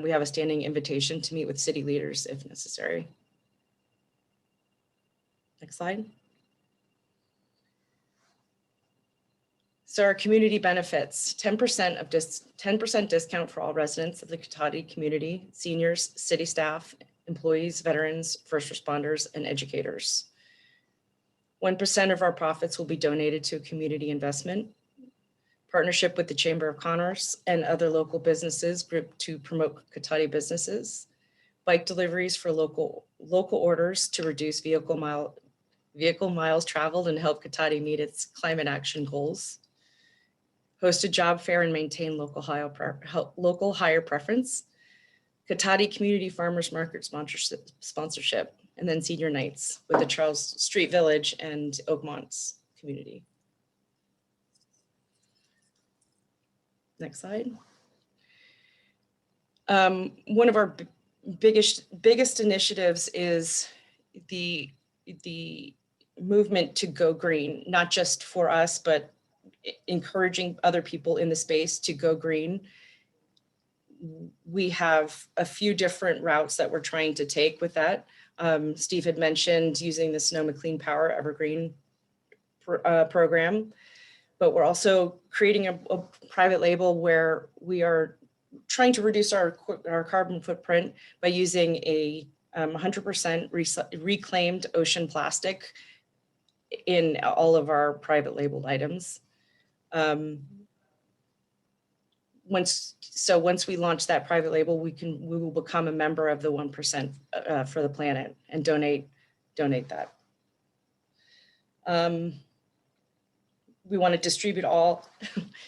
we have a standing invitation to meet with city leaders if necessary. Next slide. So our community benefits, 10% discount for all residents of the Cotati community, seniors, city staff, employees, veterans, first responders, and educators. 1% of our profits will be donated to a community investment, partnership with the Chamber of Commerce and other local businesses grouped to promote Cotati businesses, bike deliveries for local orders to reduce vehicle miles traveled and help Cotati meet its climate action goals, host a job fair and maintain local hire preference, Cotati Community Farmers Market sponsorship, and then senior nights with the Charles Street Village and Oakmont's community. Next slide. One of our biggest initiatives is the movement to go green, not just for us, but encouraging other people in the space to go green. We have a few different routes that we're trying to take with that. Steve had mentioned using the Sonoma Clean Power Evergreen program, but we're also creating a private label where we are trying to reduce our carbon footprint by using a 100% reclaimed ocean plastic in all of our private labeled items. Once we launch that private label, we will become a member of the 1% for the planet and donate that. We want to distribute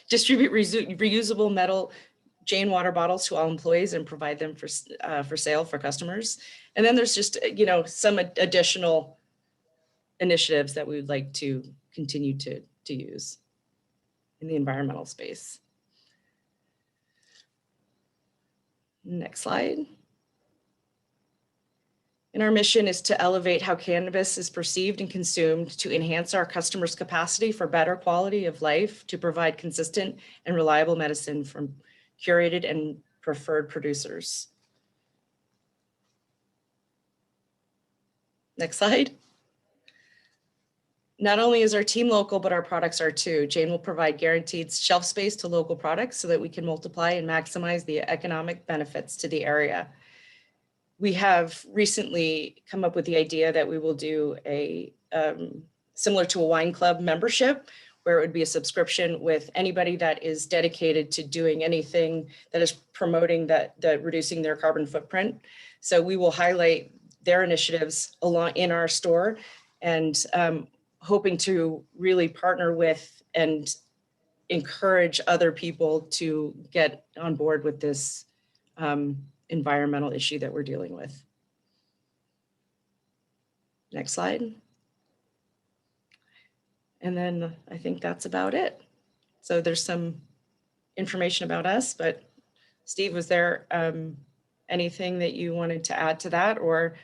reusable metal Jane water bottles to all employees and provide them for sale for customers. And then there's just some additional initiatives that we would like to continue to use in the environmental space. Next slide. And our mission is to elevate how cannabis is perceived and consumed, to enhance our customers' capacity for better quality of life, to provide consistent and reliable medicine from curated and preferred producers. Next slide. Not only is our team local, but our products are too. Jane will provide guaranteed shelf space to local products so that we can multiply and maximize the economic benefits to the area. We have recently come up with the idea that we will do a similar to a wine club membership, where it would be a subscription with anybody that is dedicated to doing anything that is promoting that reducing their carbon footprint. So we will highlight their initiatives along in our store, and hoping to really partner with and encourage other people to get on board with this environmental issue that we're dealing with. Next slide. And then I think that's about it. So there's some information about us, but Steve, was there anything that you wanted to add to that, or?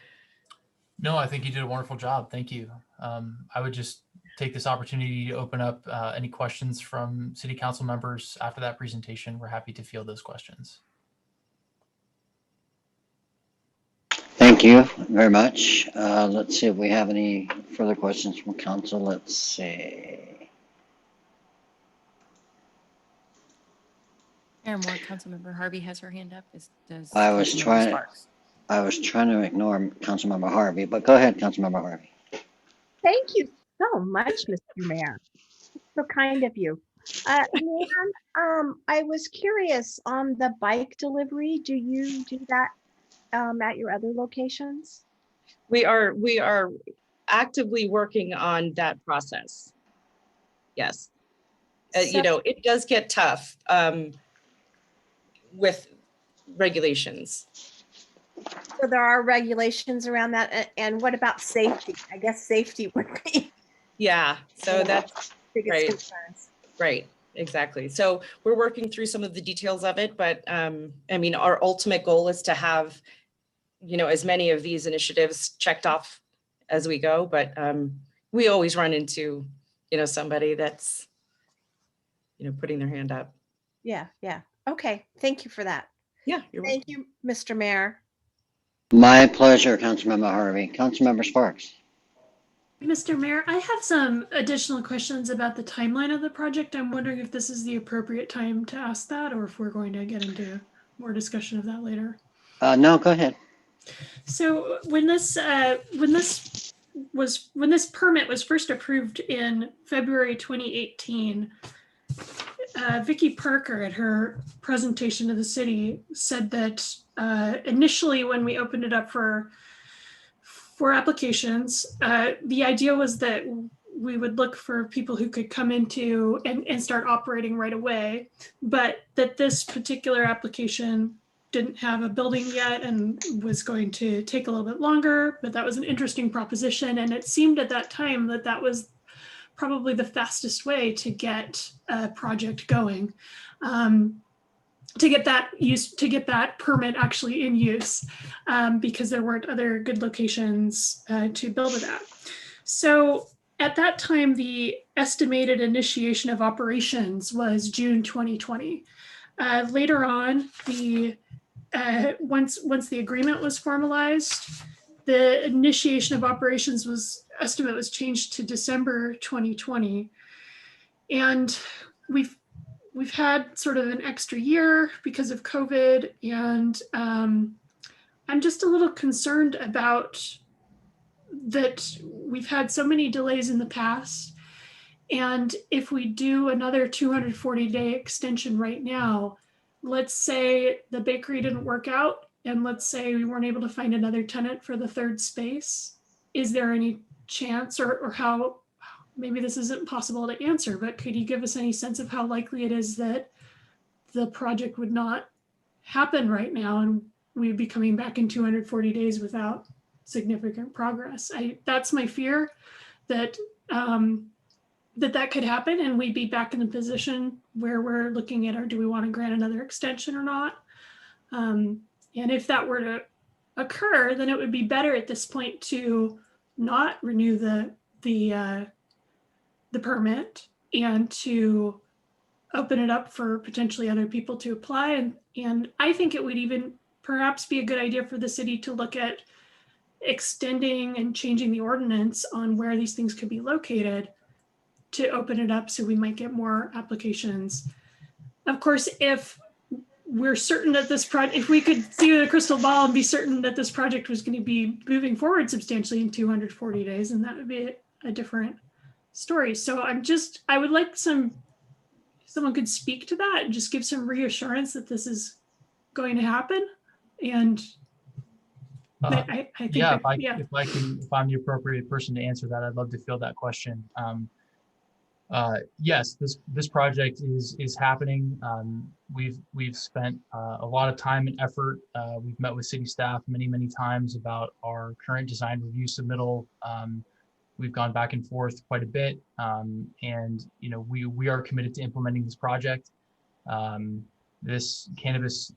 No, I think you did a wonderful job. Thank you. I would just take this opportunity to open up any questions from city council members after that presentation. We're happy to field those questions. Thank you very much. Let's see if we have any further questions from council. Let's see. Mayor Moore, Councilmember Harvey has her hand up. Does I was Councilmember Sparks? trying to ignore Councilmember Harvey, but go ahead, Councilmember Harvey. Thank you so much, Mr. Mayor. So kind of you. Nan, I was curious on the bike delivery. Do you do that at your other locations? We are actively working on that process. Yes. You know, it does get tough with regulations. So there are regulations around that. And what about safety? I guess safety would be. Yeah, so that's biggest right. concerns. Right, exactly. So we're working through some of the details of it, but I mean, our ultimate goal is to have, you know, as many of these initiatives checked off as we go, but we always run into, you know, somebody that's, you know, putting their hand up. Yeah, yeah. Okay, thank you for that. Yeah, you're Thank you, Mr. Mayor. My pleasure, Councilmember Harvey. Councilmember Sparks. Mr. Mayor, I have some additional questions about the timeline of the project. I'm wondering if this is the appropriate time to ask that, or if we're going to get into more discussion of that later. No, go ahead. So when this permit was first approved in February 2018, Vicky Parker at her presentation to the city said that initially when we opened it up for applications, the idea was that we would look for people who could come into and start operating right away, but that this particular application didn't have a building yet and was going to take a little bit longer, but that was an interesting proposition. And it seemed at that time that that was probably the fastest way to get a project going, to get that permit actually in use, because there weren't other good locations to build it at. So at that time, the estimated initiation of operations was June 2020. Later on, once the agreement was formalized, the initiation of operations estimate was changed to December 2020. And we've had sort of an extra year because of COVID, and I'm just a little concerned about that. We've had so many delays in the past, and if we do another 240-day extension right now, let's say the bakery didn't work out, and let's say we weren't able to find another tenant for the third space, is there any chance, or how, maybe this isn't possible to answer, but could you give us any sense of how likely it is that the project would not happen right now and we'd be coming back in 240 days without significant progress? That's my fear, that that could happen and we'd be back in the position where we're looking at, do we want to grant another extension or not? And if that were to occur, then it would be better at this point to not renew the permit and to open it up for potentially other people to apply. And I think it would even perhaps be a good idea for the city to look at extending and changing the ordinance on where these things could be located to open it up so we might get more applications. Of course, if we're certain that this project, if we could see with a crystal ball and be certain that this project was going to be moving forward substantially in 240 days, and that would be a different story. So I would like someone could speak to that and just give some reassurance that this is going to happen. And I think Yeah, that, if I'm the appropriate person to answer that, I'd love to field that question. Yes, this project is happening. We've spent a lot of time and effort. We've met with city staff many times about our current design review submittal. We've gone back and forth quite a bit, and we are committed to implementing this project. This cannabis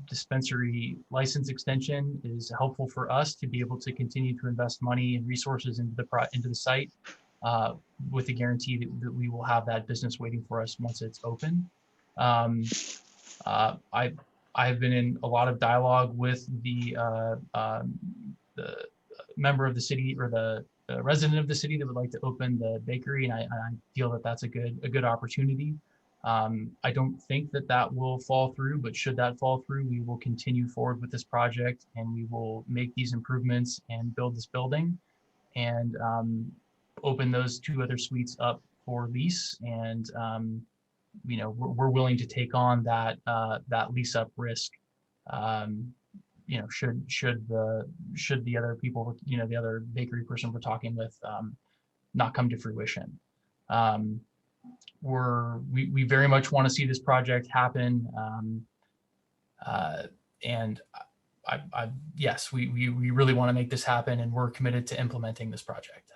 dispensary license extension is helpful for us to be able to continue to invest money and resources into the site, with the guarantee that we will have that business waiting for us once it's open. I've been in a lot of dialogue with the member of the city, or the resident of the city that would like to open the bakery, and I feel that that's a good opportunity. I don't think that will fall through, but should that fall through, we will continue forward with this project, and we will make these improvements and build this building, and open those 2 other suites up for lease. And we're willing to take on that lease up risk. Should the other people, the other bakery person we're talking with, not come to fruition. We very much want to see this project happen, and yes, we really want to make this happen, and we're committed to implementing this project.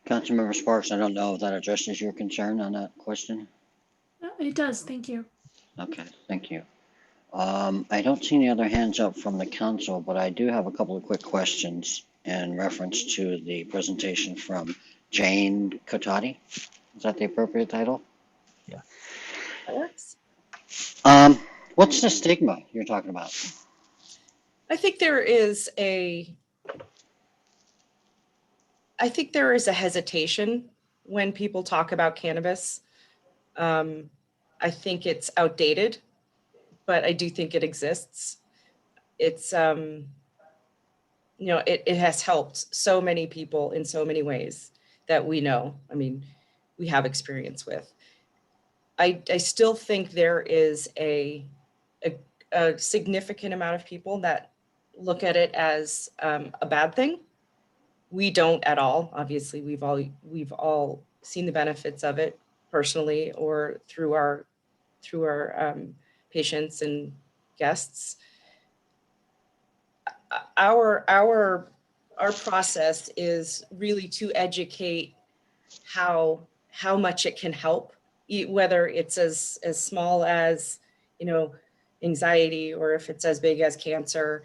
Councilmember Sparks, I don't know if that addresses your concern on that question. it does. Thank you. Okay, thank you. I don't see any other hands up from the council, but I do have a couple of quick questions in reference to the presentation from Jane Cotati. Is that the appropriate title? Yeah. That works. What's the stigma you're talking about? I think there is a hesitation when people talk about cannabis. I think it's outdated, but I do think it exists. It's, it has helped so many people in so many ways that we know. I mean, we have experience with. I still think there is a significant amount of people that look at it as a bad thing. We don't at all. Obviously, we've all seen the benefits of it personally or through our patients and guests. Our process is really to educate how much it can help, whether it's as small as anxiety, or if it's as big as cancer.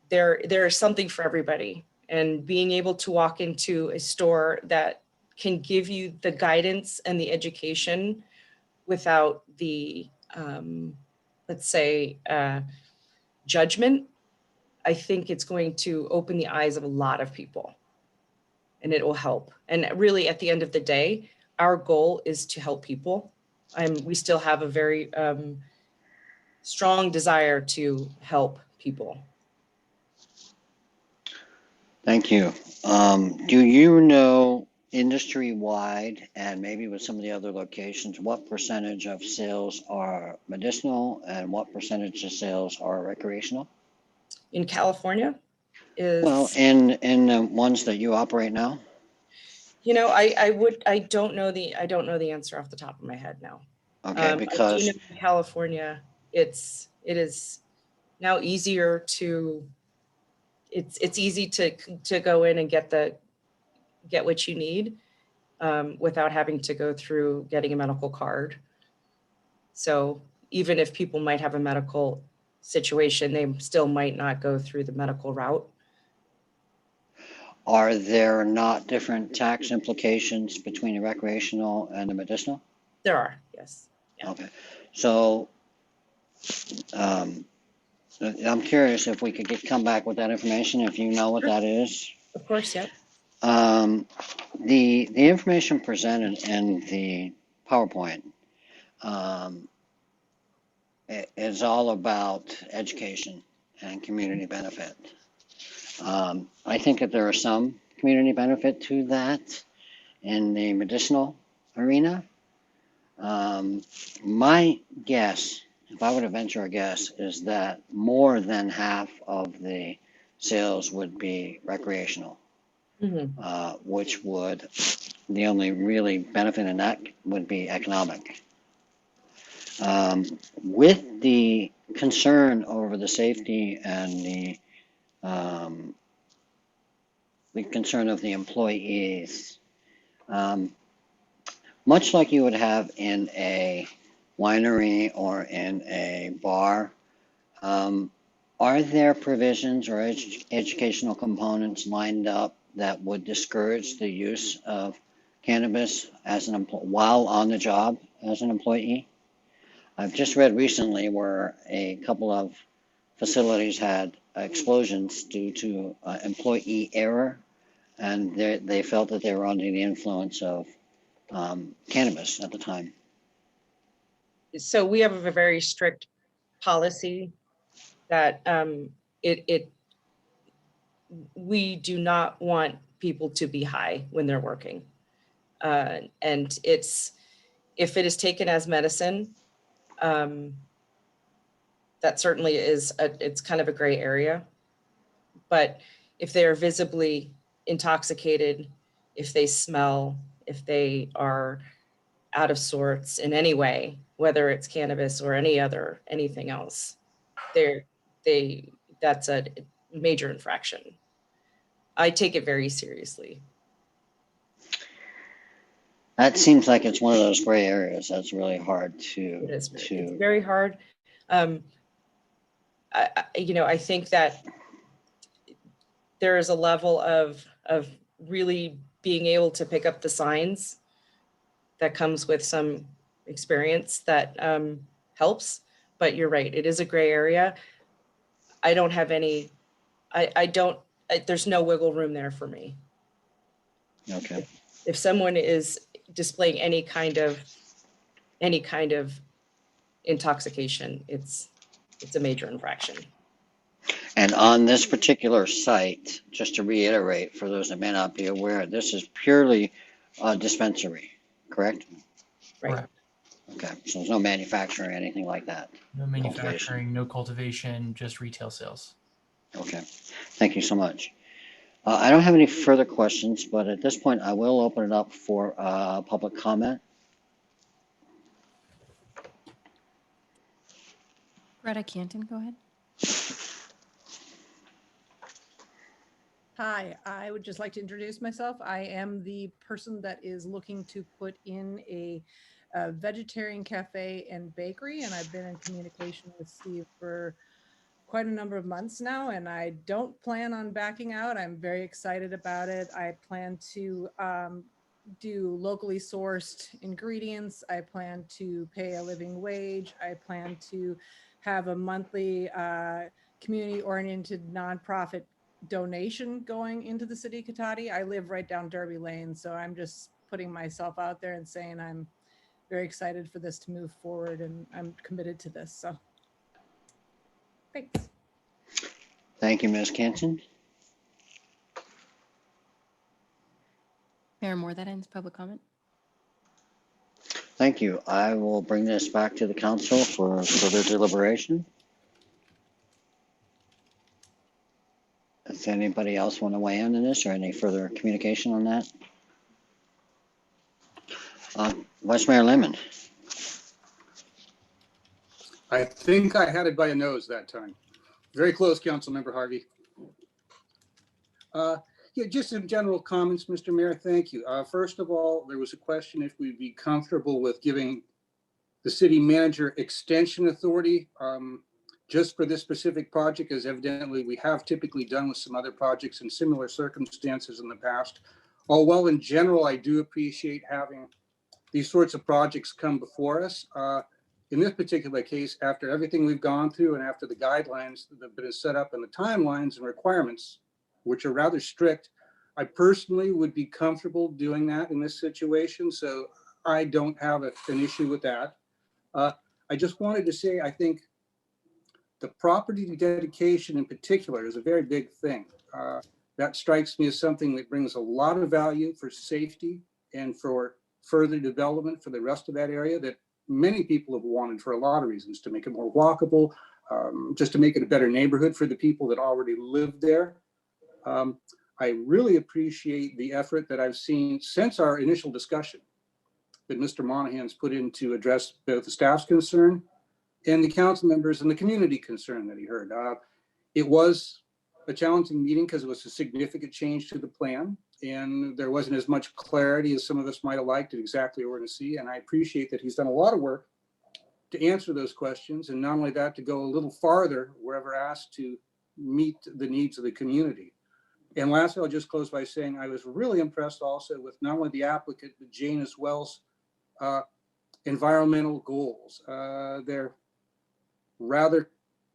There is something for everybody. And being able to walk into a store that can give you the guidance and the education without the, let's say, judgment, I think it's going to open the eyes of a lot of people, and it will help. And really, at the end of the day, our goal is to help people. We still have a very strong desire to help people. Thank you. Do you know industry-wide, and maybe with some of the other locations, what percentage of sales are medicinal and what percentage of sales are recreational? In California is... Well, in the ones that you operate now? I don't know the answer off the top of my head now. Okay, because in California, it is now easier to... It's easy to go in and get what you need without having to go through getting a medical card. So even if people might have a medical situation, they still might not go through the medical route. Are there not different tax implications between the recreational and the medicinal? There are, yes. Okay, so I'm curious if we could come back with that information, if you know what that is. Of course, yep. The information presented in the PowerPoint is all about education and community benefit. I think that there are some community benefit to that in the medicinal arena. My guess, if I were to venture a guess, is that more than half of the sales would be recreational, which would, the only really benefit in that would be economic. With the concern over the safety and the concern of the employees, much like you would have in a winery or in a bar, are there provisions or educational components lined up that would discourage the use of cannabis as an while on the job as an employee? I've just read recently where a couple of facilities had explosions due to employee error, and they felt that they were under the influence of cannabis at the time. So we have a very strict policy that we do not want people to be high when they're working. And if it is taken as medicine, that certainly is, it's kind of a gray area. But if they are visibly intoxicated, if they smell, if they are out of sorts in any way, whether it's cannabis or anything else, that's a major infraction. I take it very seriously. That seems like it's one of those gray areas that's really hard to. It's very hard. I think that there is a level of really being able to pick up the signs that comes with some experience that helps. But you're right, it is a gray area. I don't have any, there's no wiggle room there for me. Okay. If someone is displaying any kind of intoxication, it's a major infraction. And on this particular site, just to reiterate, for those that may not be aware, this is purely a dispensary, correct? Right. Okay, so there's no manufacturing or anything like that? No manufacturing, no cultivation, just retail sales. Okay, thank you so much. I don't have any further questions, but at this point, I will open it up for public comment. Greta Canton, go ahead. Hi, I would just like to introduce myself. I am the person that is looking to put in a vegetarian cafe and bakery, and I've been in communication with Steve for quite a number of months now, and I don't plan on backing out. I'm very excited about it. I plan to do locally sourced ingredients. I plan to pay a living wage. I plan to have a monthly community-oriented nonprofit donation going into the city of Cotati. I live right down Derby Lane, so I'm just putting myself out there and saying I'm very excited for this to move forward, and I'm committed to this. So thanks. Thank you, Ms. Canton. Mayor Moore, that ends public comment. Thank you. I will bring this back to the council for further deliberation. Does anybody else want to weigh in on this or any further communication on that? Vice Mayor Lemon. I think I had it by a nose that time. Very close, Councilmember Harvey. Yeah, just some general comments, Mr. Mayor. Thank you. First of all, there was a question if we'd be comfortable with giving the city manager extension authority. just for this specific project, as evidently we have typically done with some other projects in similar circumstances in the past. While in general, I do appreciate having these sorts of projects come before us. In this particular case, after everything we've gone through and after the guidelines that have been set up and the timelines and requirements, which are rather strict, I personally would be comfortable doing that in this situation. So I don't have an issue with that. I just wanted to say, I think the property dedication in particular is a very big thing. That strikes me as something that brings a lot of value for safety and for further development for the rest of that area that many people have wanted for a lot of reasons, to make it more walkable, just to make it a better neighborhood for the people that already live there. I really appreciate the effort that I've seen since our initial discussion that Mr. Monahan's put in to address both the staff's concern and the council members and the community concern that he heard. It was a challenging meeting because it was a significant change to the plan, and there wasn't as much clarity as some of us might have liked at exactly what we're going to see. And I appreciate that he's done a lot of work to answer those questions, and not only that, to go a little farther wherever asked to meet the needs of the community. And lastly, I'll just close by saying I was really impressed also with not only the applicant, but Jane as well's environmental goals. They're rather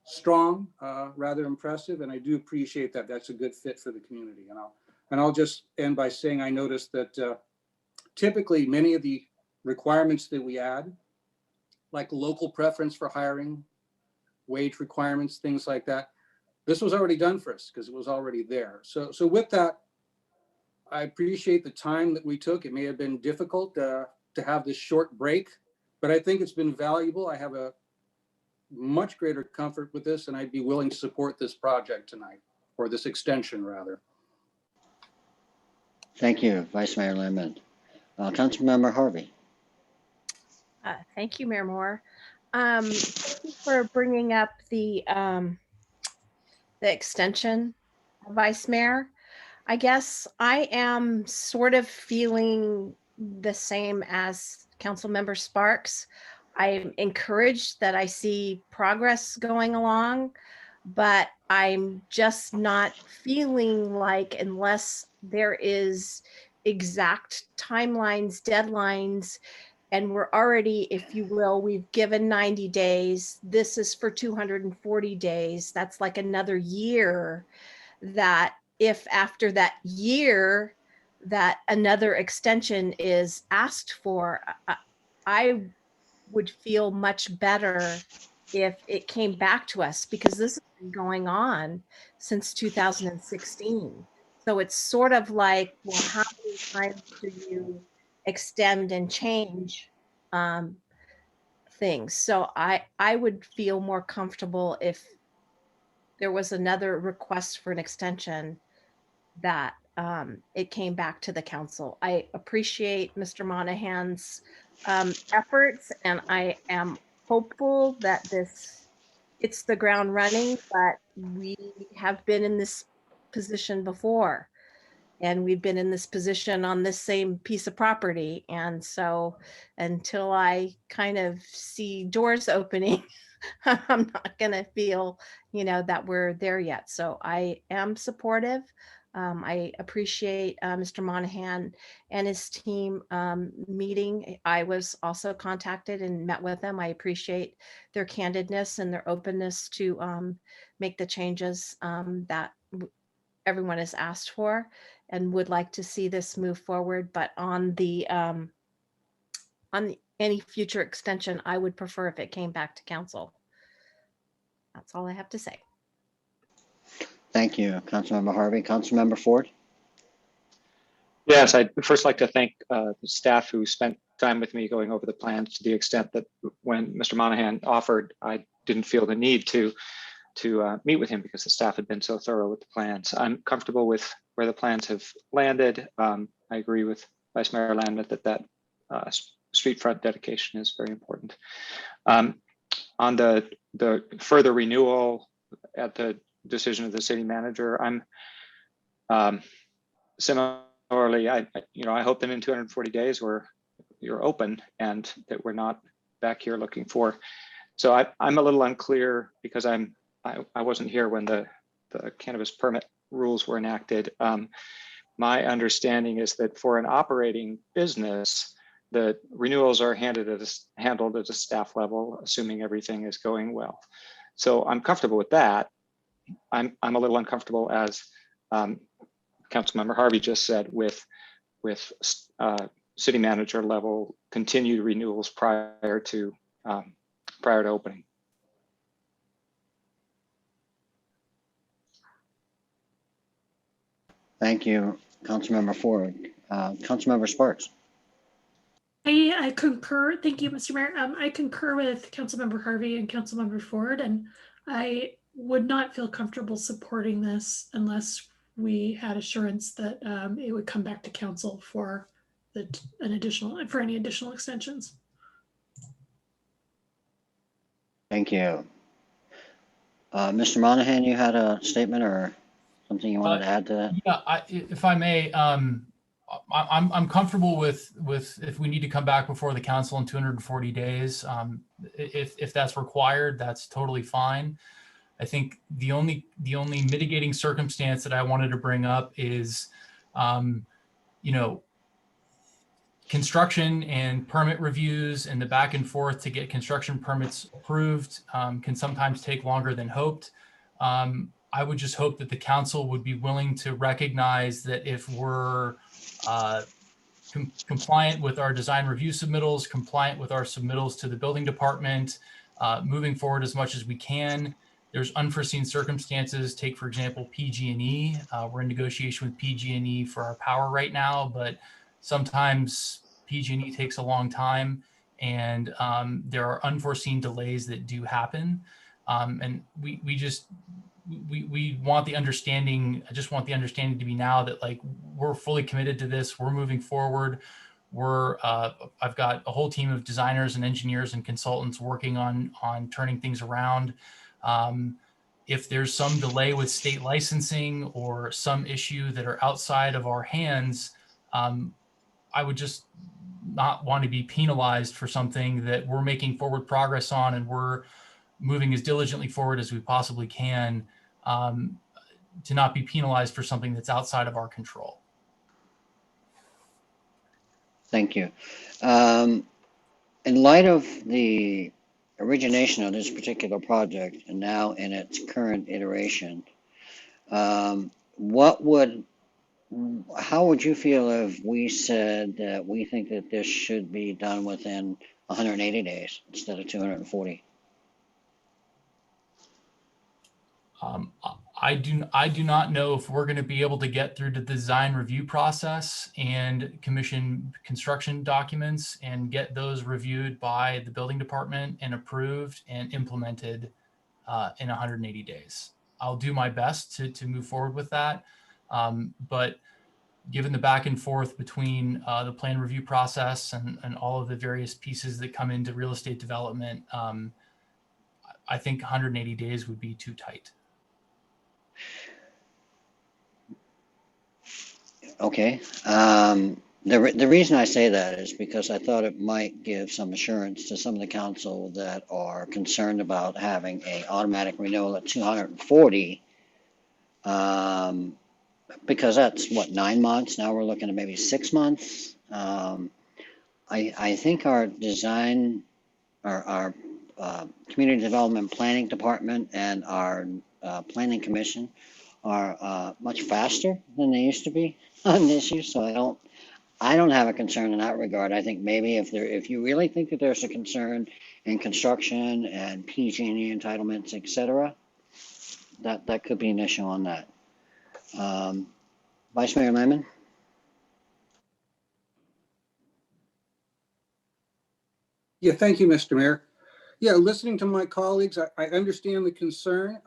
strong, rather impressive, and I do appreciate that. That's a good fit for the community. And I'll just end by saying I noticed that typically many of the requirements that we add, like local preference for hiring, wage requirements, things like that, this was already done for us because it was already there. So with that, I appreciate the time that we took. It may have been difficult to have this short break, but I think it's been valuable. I have a much greater comfort with this, and I'd be willing to support this project tonight, or this extension rather. Thank you, Vice Mayor Lamont. Councilmember Harvey. Thank you, Mayor Moore. Thank you for bringing up the extension, Vice Mayor. I guess I am sort of feeling the same as Councilmember Sparks. I'm encouraged that I see progress going along, but I'm just not feeling like, unless there is exact timelines, deadlines, and we're already, if you will, we've given 90 days. This is for 240 days. That's like another year, that if after that year that another extension is asked for, I would feel much better if it came back to us, because this has been going on since 2016. So it's sort of like, well, how many times do you extend and change things? So I would feel more comfortable if there was another request for an extension, that it came back to the council. I appreciate Mr. Monahan's efforts, and I am hopeful that this hits the ground running, but we have been in this position before, and we've been in this position on this same piece of property. And so until I kind of see doors opening, I'm not going to feel, that we're there yet. So I am supportive. I appreciate Mr. Monahan and his team meeting. I was also contacted and met with them. I appreciate their candidness and their openness to make the changes that everyone has asked for, and would like to see this move forward. But on any future extension, I would prefer if it came back to council. That's all I have to say. Thank you, Councilmember Harvey. Councilmember Ford. Yes, I'd first like to thank the staff who spent time with me going over the plans, to the extent that when Mr. Monahan offered, I didn't feel the need to meet with him because the staff had been so thorough with the plans. I'm comfortable with where the plans have landed. I agree with Vice Mayor Lamont that street front dedication is very important. On the further renewal at the decision of the city manager, I'm similarly, I hope that in 240 days you're open, and that we're not back here looking for So I'm a little unclear because I wasn't here when the cannabis permit rules were enacted. My understanding is that for an operating business, the renewals are handled at a staff level, assuming everything is going well. So I'm comfortable with that. I'm a little uncomfortable, as Councilmember Harvey just said, with city manager level continued renewals prior to opening. Thank you, Councilmember Ford. Councilmember Sparks. I concur. Thank you, Mr. Mayor. I concur with Councilmember Harvey and Councilmember Ford, and I would not feel comfortable supporting this unless we had assurance that it would come back to council for any additional extensions. Thank you. Mr. Monahan, you had a statement or something you wanted to add to that? Yeah, if I may, I'm comfortable with if we need to come back before the council in 240 days. If that's required, that's totally fine. I think the only mitigating circumstance that I wanted to bring up is, construction and permit reviews and the back and forth to get construction permits approved can sometimes take longer than hoped. I would just hope that the council would be willing to recognize that if we're compliant with our design review submittals, compliant with our submittals to the building department, moving forward as much as we can. There's unforeseen circumstances. Take, for example, PG&E. We're in negotiation with PG&E for our power right now, but sometimes PG&E takes a long time, and there are unforeseen delays that do happen. And we want the understanding. I just want the understanding to be now that like we're fully committed to this. We're moving forward. I've got a whole team of designers and engineers and consultants working on turning things around. If there's some delay with state licensing or some issue that are outside of our hands, I would just not want to be penalized for something that we're making forward progress on and we're moving as diligently forward as we possibly can, to not be penalized for something that's outside of our control. Thank you. In light of the origination of this particular project and now in its current iteration, how would you feel if we said that we think that this should be done within 180 days instead of 240? I do not know if we're going to be able to get through the design review process and commission construction documents and get those reviewed by the building department and approved and implemented in 180 days. I'll do my best to move forward with that. But given the back and forth between the plan review process and all of the various pieces that come into real estate development, I think 180 days would be too tight. Okay. The reason I say that is because I thought it might give some assurance to some of the council that are concerned about having a automatic renewal at 240, because that's what, 9 months. Now we're looking at maybe 6 months. I think our design, our community development planning department and our planning commission are much faster than they used to be on issue. So I don't have a concern in that regard. I think maybe if you really think that there's a concern in construction and PG&E entitlements, et cetera, that could be an issue on that. Vice Mayor Lemon? Yeah, thank you, Mr. Mayor. Yeah, listening to my colleagues, I understand the concern.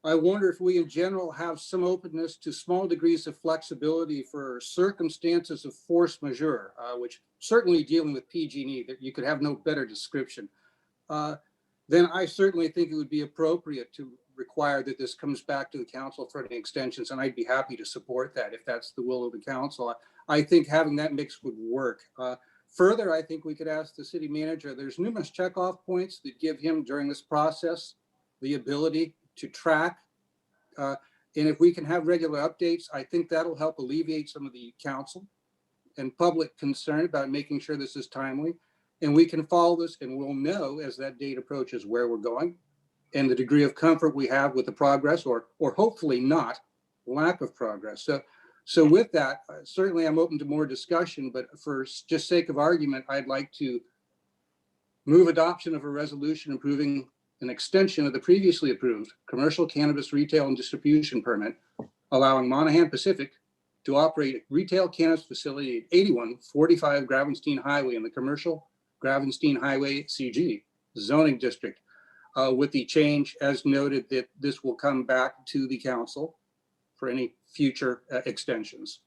I wonder if we in general have some openness to small degrees of flexibility for circumstances of force majeure, which certainly dealing with PG&E, that you could have no better description. Then I certainly think it would be appropriate to require that this comes back to the council for any extensions, and I'd be happy to support that if that's the will of the council. I think having that mix would work. Further, I think we could ask the city manager, there's numerous checkoff points that give him during this process the ability to track. And if we can have regular updates, I think that'll help alleviate some of the council and public concern about making sure this is timely. And we can follow this and we'll know as that date approaches where we're going and the degree of comfort we have with the progress or hopefully not lack of progress. So with that, certainly I'm open to more discussion, but for just sake of argument, I'd like to move adoption of a resolution approving an extension of the previously approved commercial cannabis retail and distribution permit, allowing Monahan Pacific to operate a retail cannabis facility at 8145 Gravenstein Highway in the commercial Gravenstein Highway CG zoning district, with the change as noted that this will come back to the council for any future extensions.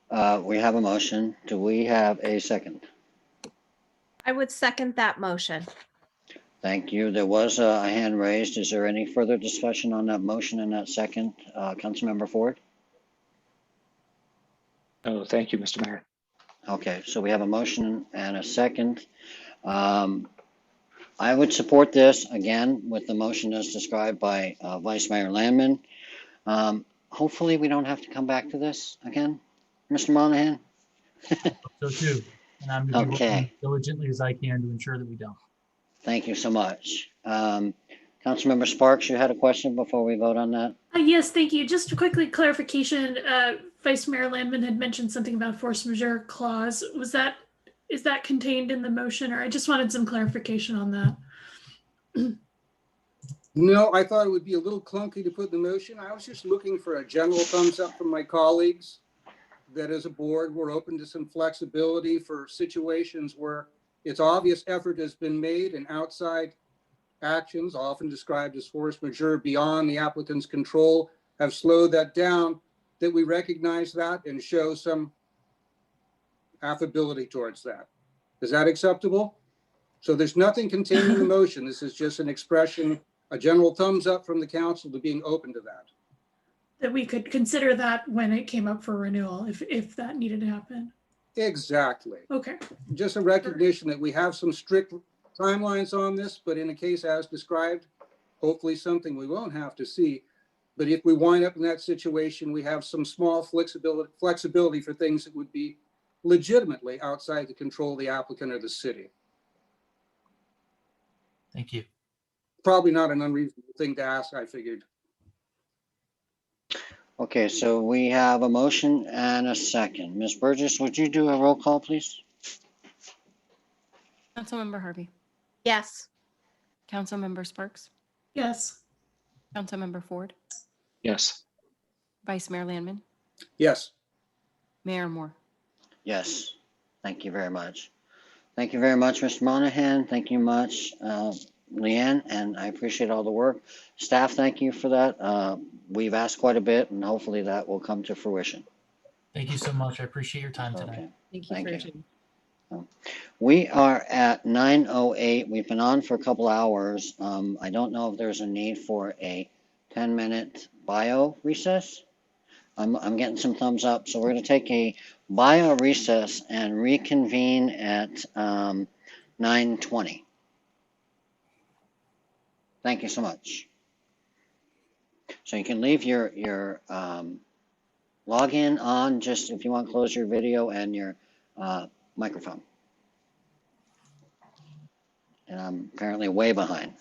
We have a motion. Do we have a second? I would second that motion. Thank you. There was a hand raised. Is there any further discussion on that motion and that second? Councilmember Ford? Oh, thank you, Mr. Mayor. Okay, so we have a motion and a second. I would support this again with the motion as described by Vice Mayor Landman. Hopefully we don't have to come back to this again, Mr. Monahan. So too, and I'm going to be Okay. working diligently as I can to ensure that we don't. Thank you so much. Councilmember Sparks, you had a question before we vote on that? Yes, thank you. Just a quickly clarification, Vice Mayor Landman had mentioned something about force majeure clause. Is that contained in the motion, or I just wanted some clarification on that? No, I thought it would be a little clunky to put in the motion. I was just looking for a general thumbs up from my colleagues that as a board, we're open to some flexibility for situations where it's obvious effort has been made and outside actions, often described as force majeure beyond the applicant's control, have slowed that down, that we recognize that and show some affability towards that. Is that acceptable? So there's nothing contained in the motion. This is just an expression, a general thumbs up from the council to being open to that. That we could consider that when it came up for renewal, if that needed to happen. Exactly. Okay. Just a recognition that we have some strict timelines on this, but in a case as described, hopefully something we won't have to see. But if we wind up in that situation, we have some small flexibility for things that would be legitimately outside the control of the applicant or the city. Thank you. Probably not an unreasonable thing to ask, I figured. Okay, so we have a motion and a second. Ms. Burgess, would you do a roll call, please? Councilmember Harvey, Yes. Councilmember Sparks, Yes. Councilmember Ford, Yes. Vice Mayor Landman, Yes. Mayor Moore. Yes. Thank you very much. Thank you very much, Mr. Monahan. Thank you much, Leanne, and I appreciate all the work. Staff, thank you for that. We've asked quite a bit, and hopefully that will come to fruition. Thank you so much. I appreciate your time tonight. Okay. Thank you Thank for you. your time. We are at 9:08. We've been on for a couple hours. I don't know if there's a need for a 10-minute bio recess. I'm getting some thumbs up, so we're going to take a bio recess and reconvene at 9:20. Thank you so much. So you can leave your login on, just if you want to close your video and your microphone. And I'm apparently way behind.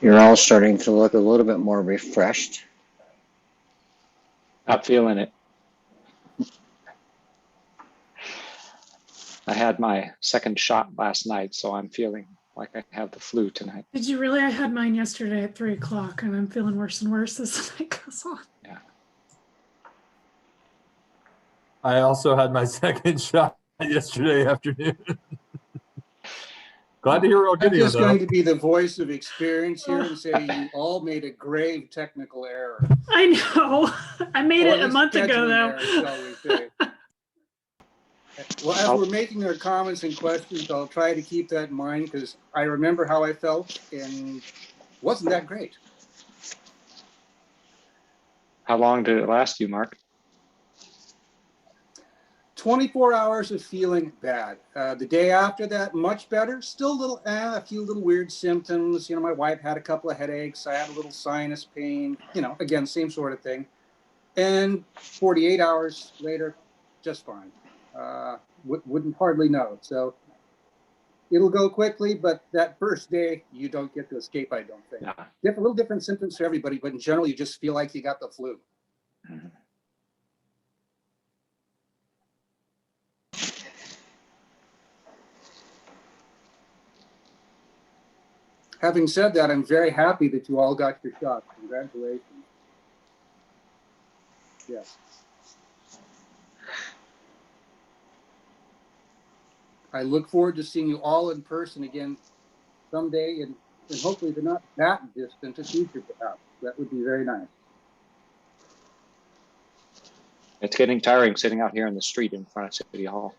You're all starting to look a little bit more refreshed. Not feeling it. I had my second shot last night, so I'm feeling like I have the flu tonight. Did you really? I had mine yesterday at 3 o'clock and I'm feeling worse and worse as the night goes on. Yeah. I also had my second shot yesterday afternoon. Glad to hear we're all I'm getting it just going though. to be the voice of experience here and say you all made a grave technical error. I know. I made Or it at a least month ago scheduling though. error, shall we say. Well, as we're making our comments and questions, I'll try to keep that in mind because I remember how I felt and wasn't that great. How long did it last you, Mark? 24 hours of feeling bad. The day after that, much better. Still a few little weird symptoms. You know, my wife had a couple of headaches. I had a little sinus pain. You know, again, same sort of thing. And 48 hours later, just fine. Wouldn't hardly know. So it'll go quickly, but that first day, you don't get to escape, I don't think. Yeah. Little different symptoms for everybody, but in general, you just feel like you got the flu. Mm-hmm. Having said that, I'm very happy that you all got your shots. Congratulations. Yes. I look forward to seeing you all in person again someday, and hopefully they're not that distant a future perhaps. That would be very nice. It's getting tiring sitting out here in the street in front of City Hall.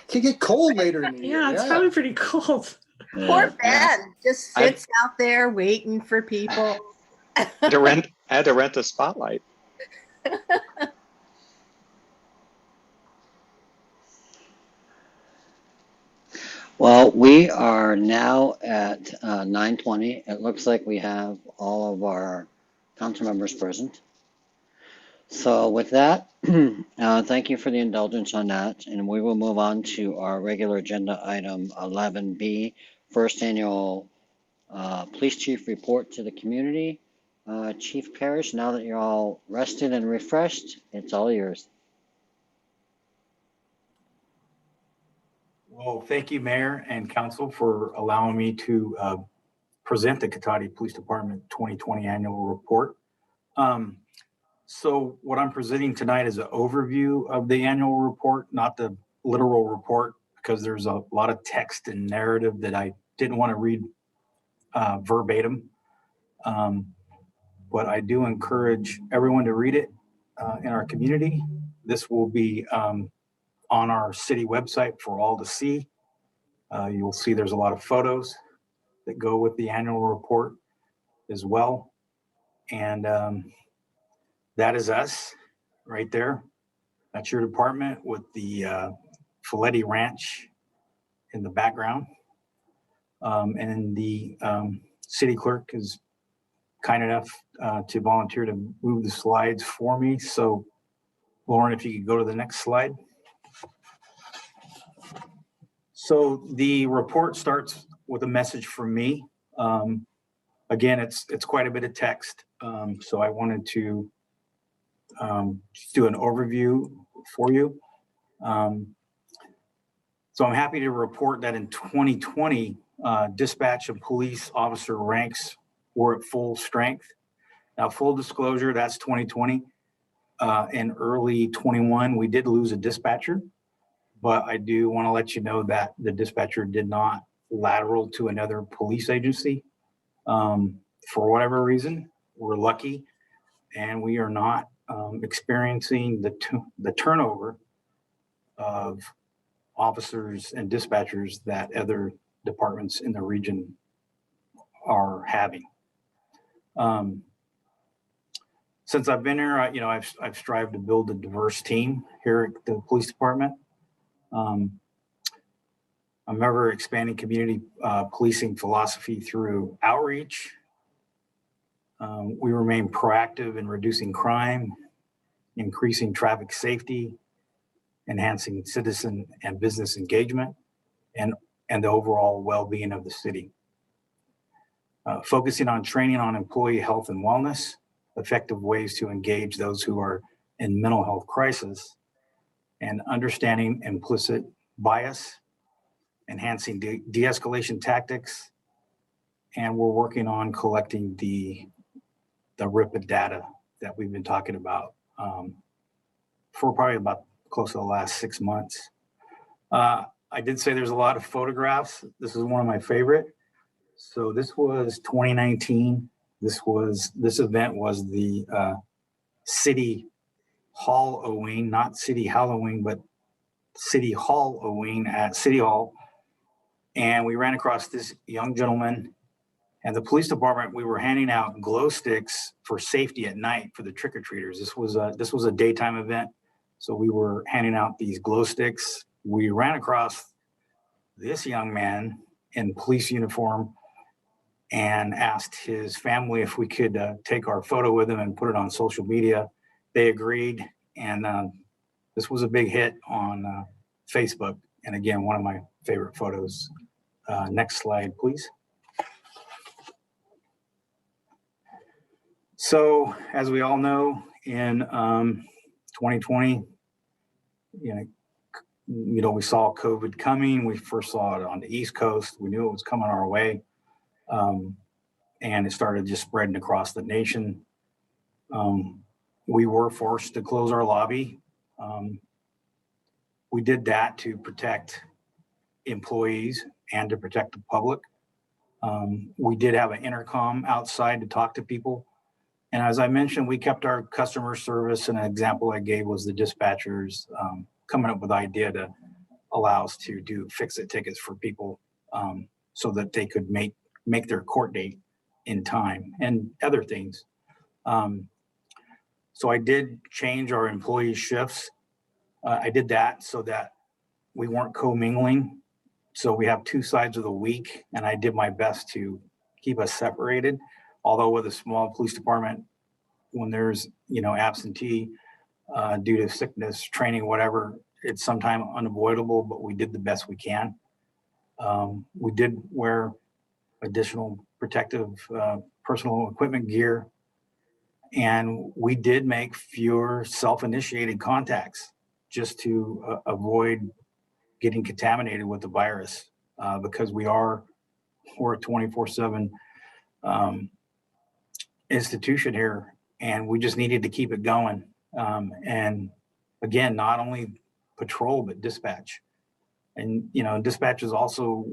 Can get cold later in the year. Yeah, it's probably pretty cold. Poor Ben just sits out there waiting for people. I had to rent a spotlight. Well, we are now at 9:20. It looks like we have all of our council members present. So with that, thank you for the indulgence on that, and we will move on to our regular agenda item 11B, first annual police chief report to the community. Chief Parrish, now that you're all rested and refreshed, it's all yours. Well, thank you, Mayor and Council, for allowing me to present the Cotati Police Department 2020 Annual Report. So what I'm presenting tonight is an overview of the annual report, not the literal report, because there's a lot of text and narrative that I didn't want to read verbatim. But I do encourage everyone to read it in our community. This will be on our city website for all to see. You'll see there's a lot of photos that go with the annual report as well. And that is us right there. That's your department with the Folletti Ranch in the background. And the city clerk is kind enough to volunteer to move the slides for me. So Lauren, if you could go to the next slide. So the report starts with a message from me. Again, it's quite a bit of text. So I wanted to just do an overview for you. So I'm happy to report that in 2020, dispatch and police officer ranks were at full strength. Now, full disclosure, that's 2020. In early 21, we did lose a dispatcher, but I do want to let you know that the dispatcher did not lateral to another police agency. For whatever reason, we're lucky and we are not experiencing the turnover of officers and dispatchers that other departments in the region are having. Since I've been here, I've strived to build a diverse team here at the police department. I'm ever expanding community policing philosophy through outreach. We remain proactive in reducing crime, increasing traffic safety, enhancing citizen and business engagement, and and the overall well-being of the city. Focusing on training on employee health and wellness, effective ways to engage those who are in mental health crisis, and understanding implicit bias, enhancing de-escalation tactics, and we're working on collecting the RIPA data that we've been talking about for probably about close to the last 6 months. I did say there's a lot of photographs. This is one of my favorite. So this was 2019. This event was the City Hall-owing, not City Halloween, but City Hall-owing at City Hall. And we ran across this young gentleman, and the police department, we were handing out glow sticks for safety at night for the trick-or-treaters. This was a daytime event. So we were handing out these glow sticks. We ran across this young man in police uniform and asked his family if we could take our photo with him and put it on social media. They agreed, and this was a big hit on Facebook. And again, one of my favorite photos. Next slide, please. So as we all know, in 2020, we saw COVID coming. We first saw it on the East Coast. We knew it was coming our way. And it started just spreading across the nation. We were forced to close our lobby. We did that to protect employees and to protect the public. We did have an intercom outside to talk to people. And as I mentioned, we kept our customer service. And an example I gave was the dispatchers coming up with the idea to allow us to do fix-it tickets for people so that they could make their court date in time and other things. So I did change our employee shifts. I did that so that we weren't commingling. So we have 2 sides of the week, and I did my best to keep us separated. Although with a small police department, when there's absentee due to sickness, training, whatever, it's sometimes unavoidable, but we did the best we can. We did wear additional protective personal equipment gear, and we did make fewer self-initiated contacts just to avoid getting contaminated with the virus because we're a 24/7 institution here, and we just needed to keep it going. And again, not only patrol, but dispatch. And, dispatch is also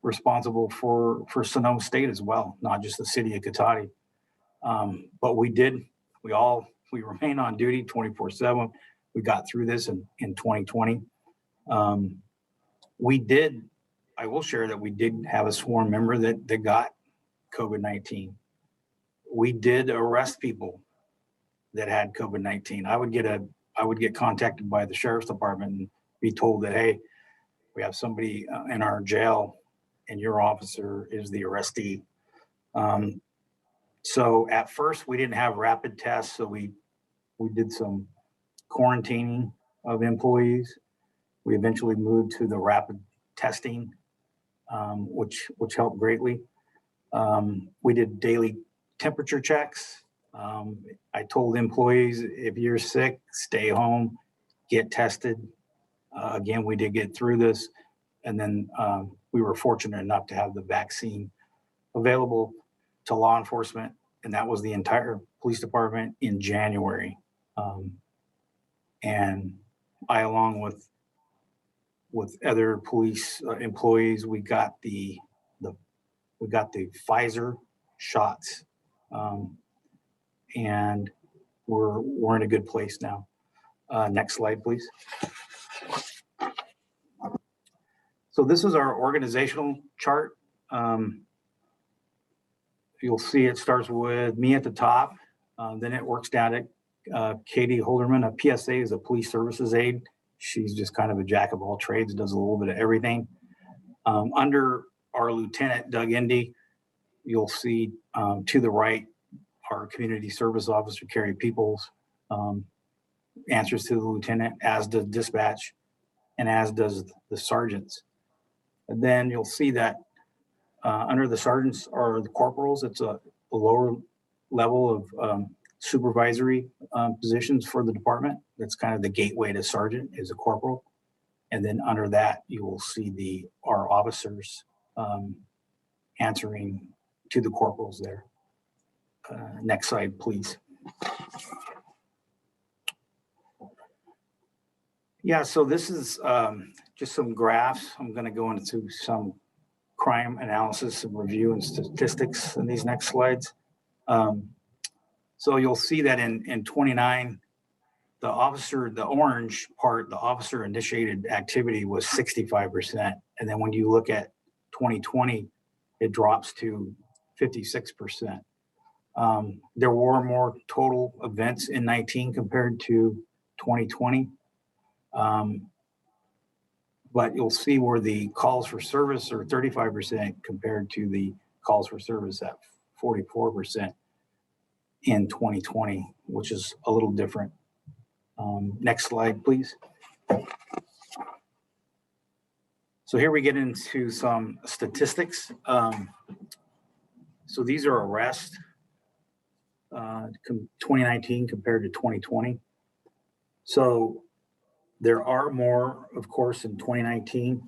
responsible for Sonoma State as well, not just the city of Cotati. But we remain on duty 24/7. We got through this in 2020. I will share that we did have a sworn member that got COVID-19. We did arrest people that had COVID-19. I would get contacted by the sheriff's department and be told that, hey, we have somebody in our jail and your officer is the arrestee. So at first we didn't have rapid tests. So we did some quarantining of employees. We eventually moved to the rapid testing, which helped greatly. We did daily temperature checks. I told employees, if you're sick, stay home, get tested. Again, we did get through this. And then we were fortunate enough to have the vaccine available to law enforcement. And that was the entire police department in January. And I, along with other police employees, we got the Pfizer shots, and we're in a good place now. Next slide, please. So this is our organizational chart. You'll see it starts with me at the top, then it works down at Katie Holderman. A PSA is a police services aide. She's just kind of a jack of all trades, does a little bit of everything. Under our lieutenant, Doug Indy, you'll see to the right, our community service officer, Carrie Peoples, answers to the lieutenant, as does dispatch, and as does the sergeants. And then you'll see that under the sergeants are the corporals. It's a lower level of supervisory positions for the department. That's kind of the gateway to sergeant is a corporal. And then under that, you will see our officers answering to the corporals there. Next slide, please. Yeah, so this is just some graphs. I'm going to go into some crime analysis and review and statistics in these next slides. So you'll see that in 29, the orange part, the officer initiated activity was 65%. And then when you look at 2020, it drops to 56%. There were more total events in 19 compared to 2020. But you'll see where the calls for service are 35% compared to the calls for service at 44% in 2020, which is a little different. Next slide, please. So here we get into some statistics. So these are arrests, 2019 compared to 2020. So there are more, of course, in 2019.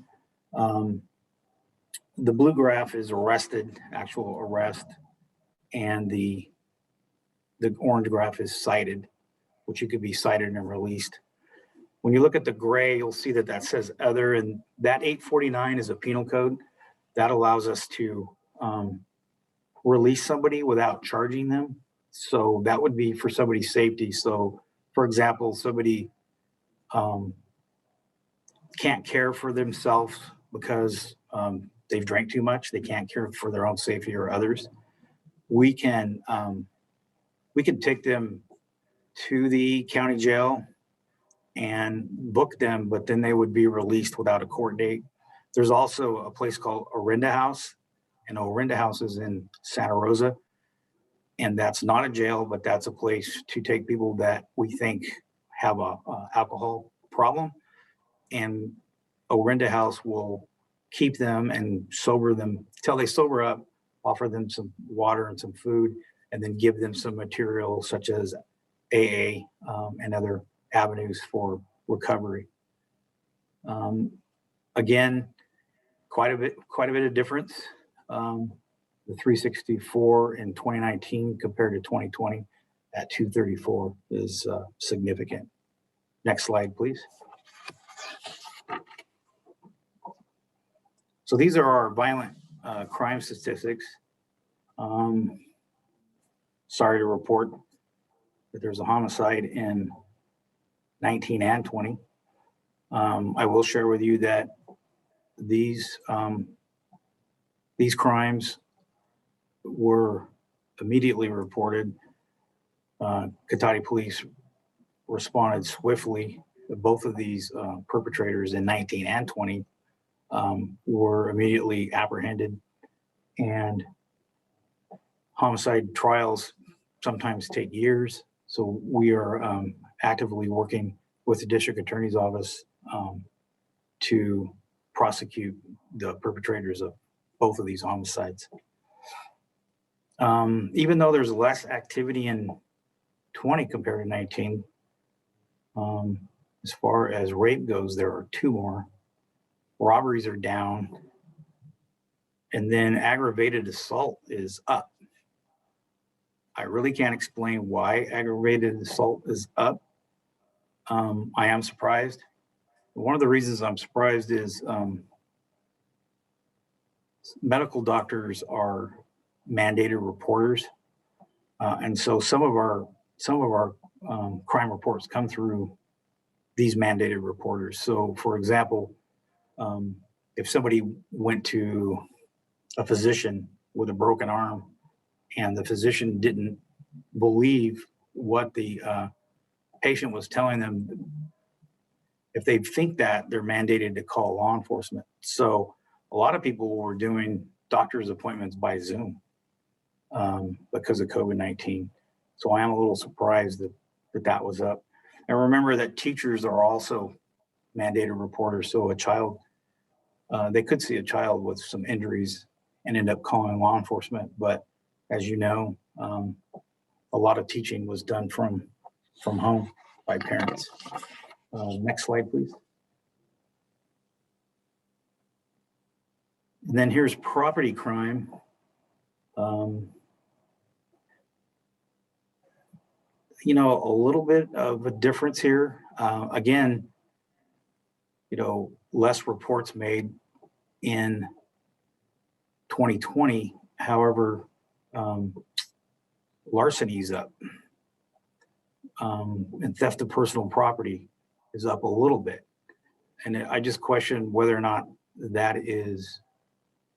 The blue graph is arrested, actual arrest, and the orange graph is cited, which you could be cited and released. When you look at the gray, you'll see that says other, and that 849 is a penal code. That allows us to release somebody without charging them. So that would be for somebody's safety. So for example, somebody can't care for themselves because they've drank too much. They can't care for their own safety or others. We can take them to the county jail and book them, but then they would be released without a court date. There's also a place called Orinda House, and Orinda House is in Santa Rosa. And that's not a jail, but that's a place to take people that we think have a alcohol problem. And Orinda House will keep them and sober them till they sober up, offer them some water and some food, and then give them some material such as AA and other avenues for recovery. Again, quite a bit of difference. The 364 in 2019 compared to 2020 at 234 is significant. Next slide, please. So these are our violent crime statistics. Sorry to report that there's a homicide in 19 and 20. I will share with you that these crimes were immediately reported. Cotati police responded swiftly. Both of these perpetrators in 19 and 20 were immediately apprehended, and homicide trials sometimes take years. So we are actively working with the district attorney's office to prosecute the perpetrators of both of these homicides. Even though there's less activity in 20 compared to 19, as far as rape goes, there are 2 more. Robberies are down. And then aggravated assault is up. I really can't explain why aggravated assault is up. I am surprised. One of the reasons I'm surprised is medical doctors are mandated reporters. And so some of our crime reports come through these mandated reporters. So for example, if somebody went to a physician with a broken arm and the physician didn't believe what the patient was telling them, if they think that, they're mandated to call law enforcement. So a lot of people were doing doctor's appointments by Zoom because of COVID-19. So I am a little surprised that was up. And remember that teachers are also mandated reporters. So a child They could see a child with some injuries and end up calling law enforcement. But as you know, a lot of teaching was done from home by parents. Next slide, please. And then here's property crime. You know, a little bit of a difference here. Again, you know, less reports made in 2020. However, larceny is up. And theft of personal property is up a little bit. And I just question whether or not that is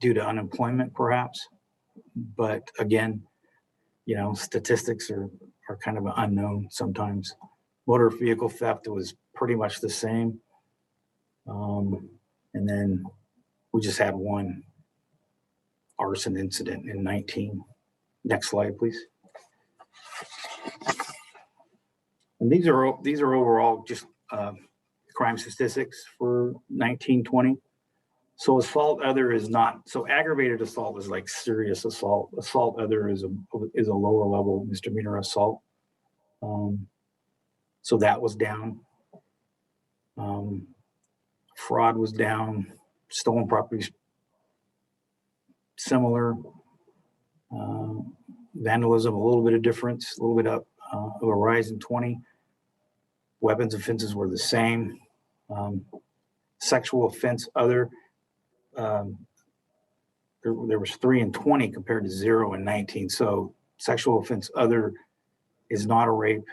due to unemployment, perhaps. But again, you know, statistics are kind of unknown sometimes. Motor vehicle theft was pretty much the same. And then we just had one arson incident in 19. Next slide, please. And these are overall just crime statistics for 1920. So assault other is not, so aggravated assault is like serious assault. Assault other is a lower level misdemeanor assault. So that was down. Fraud was down. Stolen properties similar. Vandalism, a little bit of difference, a little bit up of a rise in 20. Weapons offenses were the same. Sexual offense other, there was 3 in 20 compared to 0 in 19. So sexual offense other is not a rape.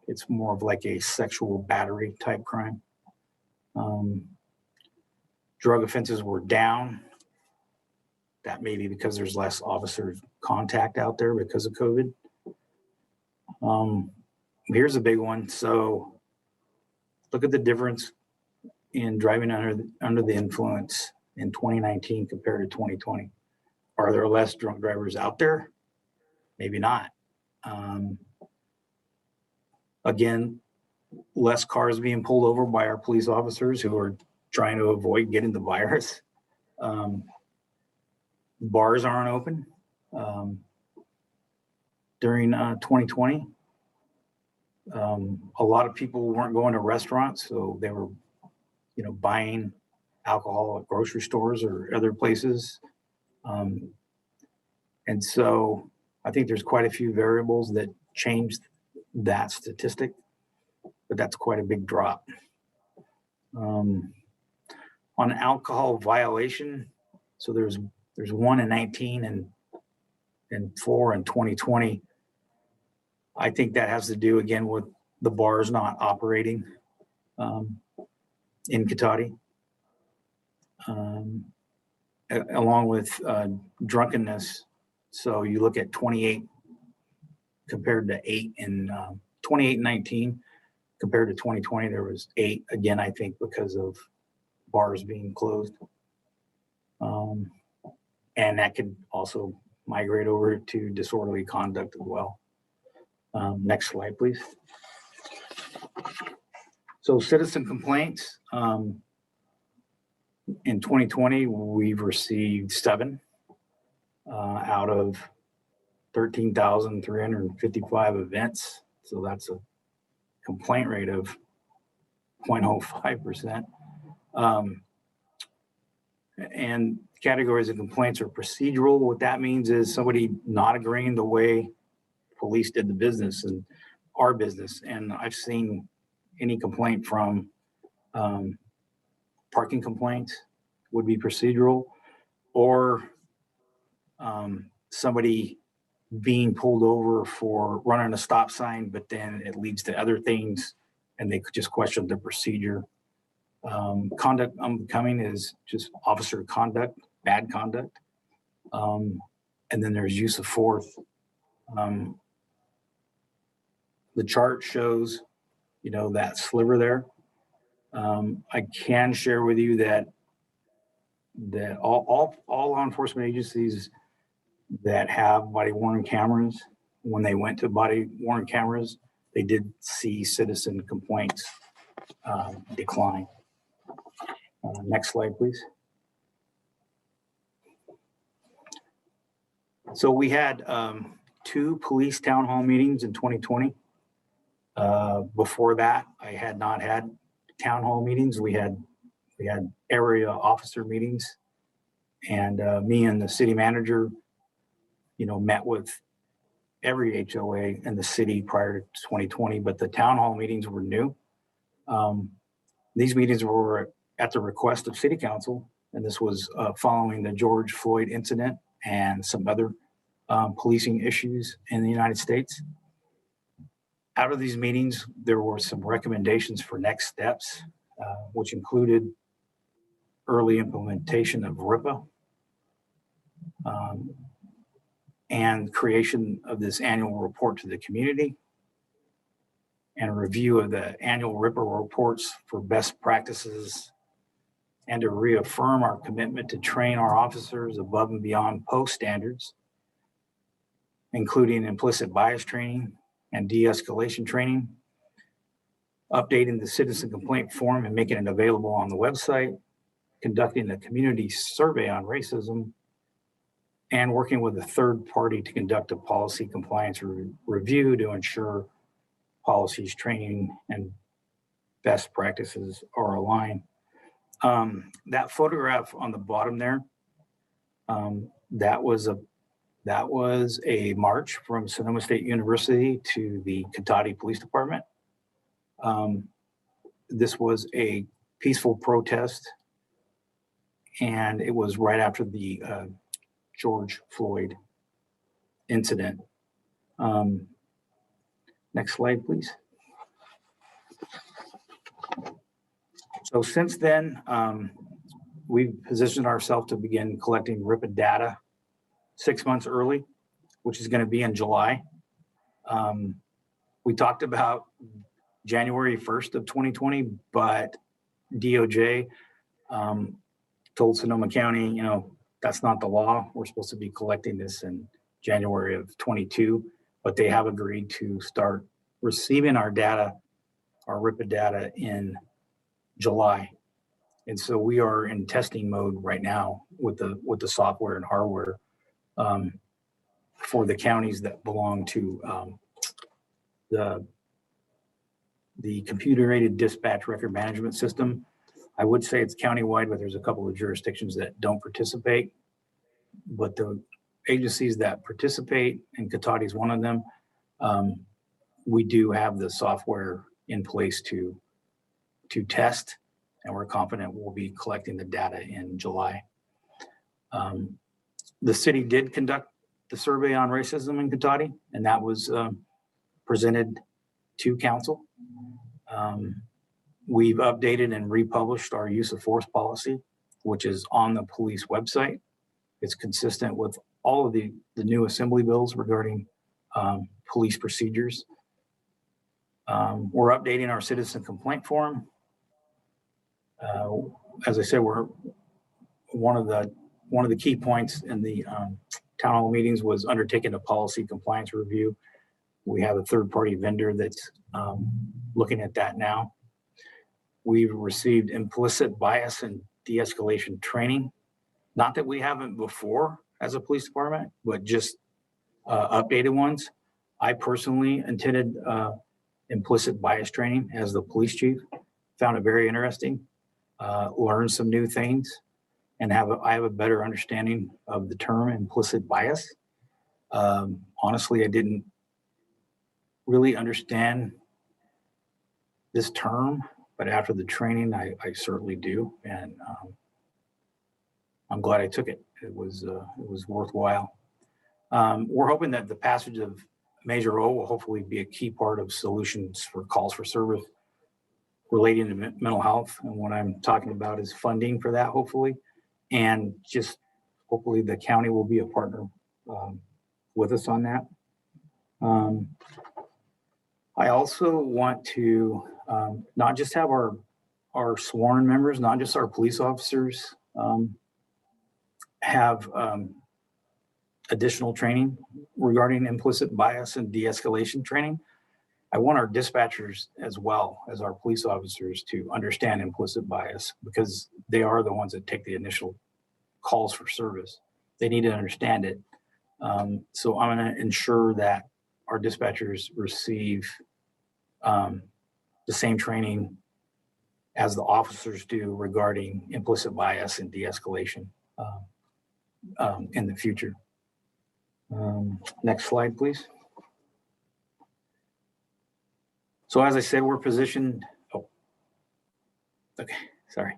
It's more of like a sexual battery type crime. Drug offenses were down. That may be because there's less officer contact out there because of COVID. Here's a big one. So look at the difference in driving under the influence in 2019 compared to 2020. Are there less drunk drivers out there? Maybe not. Again, less cars being pulled over by our police officers who are trying to avoid getting the virus. Bars aren't open. During 2020, a lot of people weren't going to restaurants, so they were, you know, buying alcohol at grocery stores or other places. And so I think there's quite a few variables that changed that statistic, but that's quite a big drop. On alcohol violation, so there's 1 in 19 and 4 in 2020. I think that has to do again with the bars not operating in Cotati, along with drunkenness. So you look at 28 compared to 8 in 28 and 19 compared to 2020, there was 8 again, I think because of bars being closed. And that could also migrate over to disorderly conduct as well. Next slide, please. So citizen complaints. In 2020, we've received 7 out of 13,355 events. So that's a complaint rate of 0.05%. And categories of complaints are procedural. What that means is somebody not agreeing the way police did the business and our business. And I've seen any complaint from parking complaints would be procedural, or somebody being pulled over for running a stop sign, but then it leads to other things and they could just question the procedure. Conduct unbecoming is just officer conduct, bad conduct. And then there's use of force. The chart shows, you know, that sliver there. I can share with you that all law enforcement agencies that have body worn cameras, when they went to body worn cameras, they did see citizen complaints decline. Next slide, please. So we had 2 police town hall meetings in 2020. Before that, I had not had town hall meetings. We had area officer meetings, and me and the city manager, met with every HOA in the city prior to 2020, but the town hall meetings were new. These meetings were at the request of city council, and this was following the George Floyd incident and some other policing issues in the United States. Out of these meetings, there were some recommendations for next steps, which included early implementation of RIPA, and creation of this annual report to the community, and a review of the annual RIPA reports for best practices, and to reaffirm our commitment to train our officers above and beyond post standards, including implicit bias training and de-escalation training, updating the citizen complaint form and making it available on the website, conducting a community survey on racism, and working with a third party to conduct a policy compliance review to ensure policies, training, and best practices are aligned. That photograph on the bottom there, that was a march from Sonoma State University to the Cotati Police Department. This was a peaceful protest, and it was right after the George Floyd incident. Next slide, please. So since then, we've positioned ourselves to begin collecting RIPA data 6 months early, which is going to be in July. We talked about January 1st of 2020, but DOJ told Sonoma County, that's not the law. We're supposed to be collecting this in January of 22, but they have agreed to start receiving our data, our RIPA data, in July. And so we are in testing mode right now with the software and hardware for the counties that belong to the computer-aided dispatch record management system. I would say it's countywide, but there's a couple of jurisdictions that don't participate. But the agencies that participate, and Cotati is one of them, we do have the software in place to test, and we're confident we'll be collecting the data in July. The city did conduct the survey on racism in Cotati, and that was presented to council. We've updated and republished our use of force policy, which is on the police website. It's consistent with all of the new assembly bills regarding police procedures. We're updating our citizen complaint form. As I said, we're one of the key points in the town hall meetings was undertaking a policy compliance review. We have a third-party vendor that's looking at that now. We've received implicit bias and de-escalation training. Not that we haven't before as a police department, but just updated ones. I personally attended implicit bias training as the police chief. Found it very interesting. Learned some new things, and I have a better understanding of the term implicit bias. Honestly, I didn't really understand this term, but after the training, I certainly do, and I'm glad I took it. It was worthwhile. We're hoping that the passage of Measure O will hopefully be a key part of solutions for calls for service relating to mental health. And what I'm talking about is funding for that, hopefully. And just hopefully the county will be a partner with us on that. I also want to not just have our sworn members, not just our police officers, have additional training regarding implicit bias and de-escalation training. I want our dispatchers as well as our police officers to understand implicit bias, because they are the ones that take the initial calls for service. They need to understand it. So I'm going to ensure that our dispatchers receive the same training as the officers do regarding implicit bias and de-escalation in the future. Next slide, please. So as I said, we're positioned. Oh, okay, sorry.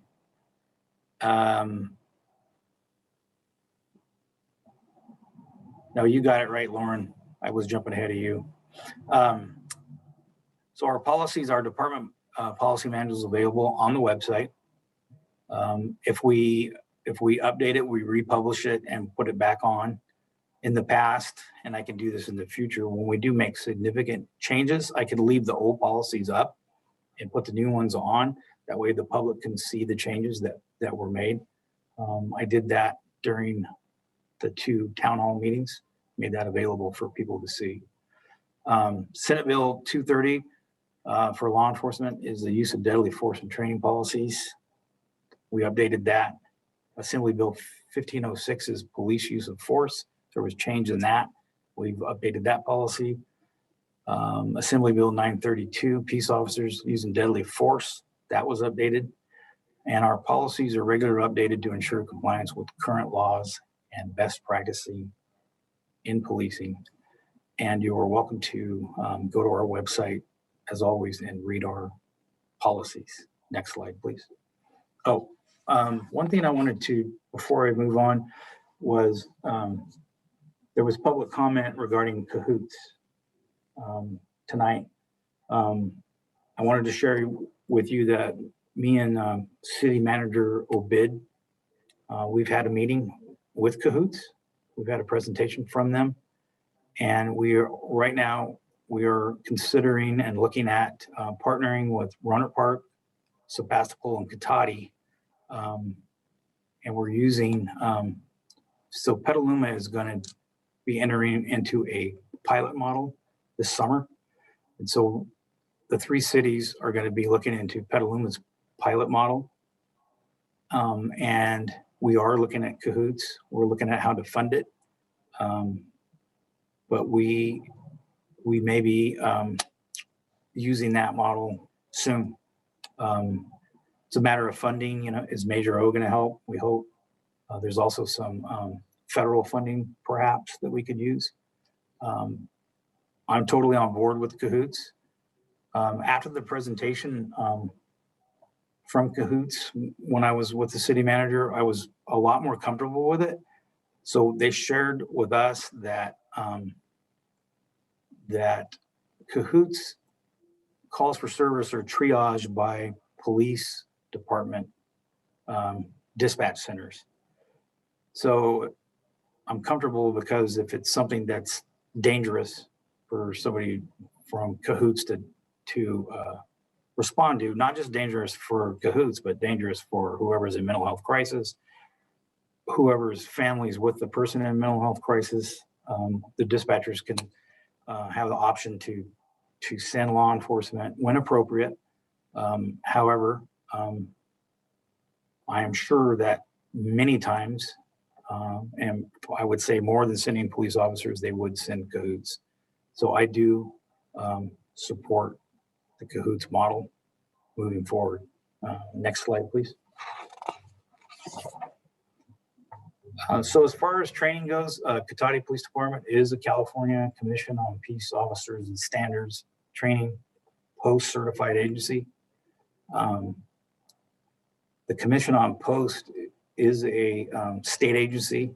No, you got it right, Lauren. I was jumping ahead of you. So our policies, our department policy manual is available on the website. If we update it, we republish it and put it back on. In the past, and I can do this in the future, when we do make significant changes, I can leave the old policies up and put the new ones on. That way the public can see the changes that were made. I did that during the 2 town hall meetings, made that available for people to see. Senate Bill 230 for law enforcement is the use of deadly force and training policies. We updated that. Assembly Bill 1506 is police use of force. There was change in that. We've updated that policy. Assembly Bill 932, peace officers using deadly force, that was updated. And our policies are regularly updated to ensure compliance with current laws and best practicing in policing. And you are welcome to go to our website, as always, and read our policies. Next slide, please. Oh, one thing I wanted to, before I move on, was there was public comment regarding Cahoots tonight. I wanted to share with you that me and City Manager Obid, we've had a meeting with Cahoots. We've had a presentation from them. And right now, we are considering and looking at partnering with Rohnert Park, Sebastopol, and Cotati. And we're using, so Petaluma is going to be entering into a pilot model this summer. And so the 3 cities are going to be looking into Petaluma's pilot model. And we are looking at Cahoots. We're looking at how to fund it. But we may be using that model soon. It's a matter of funding, is Major O going to help? We hope. There's also some federal funding perhaps that we could use. I'm totally on board with Cahoots. After the presentation from Cahoots, when I was with the city manager, I was a lot more comfortable with it. So they shared with us that that Cahoots calls for service are triaged by police department dispatch centers. So I'm comfortable because if it's something that's dangerous for somebody from Cahoots to respond to, not just dangerous for Cahoots, but dangerous for whoever's in mental health crisis, whoever's families with the person in mental health crisis, the dispatchers can have the option to send law enforcement when appropriate. However, I am sure that many times, and I would say more than sending police officers, they would send Cahoots. So I do support the Cahoots model moving forward. Next slide, please. So as far as training goes, Cotati Police Department is a California Commission on Peace Officers and Standards Training post-certified agency. The Commission on Post is a state agency,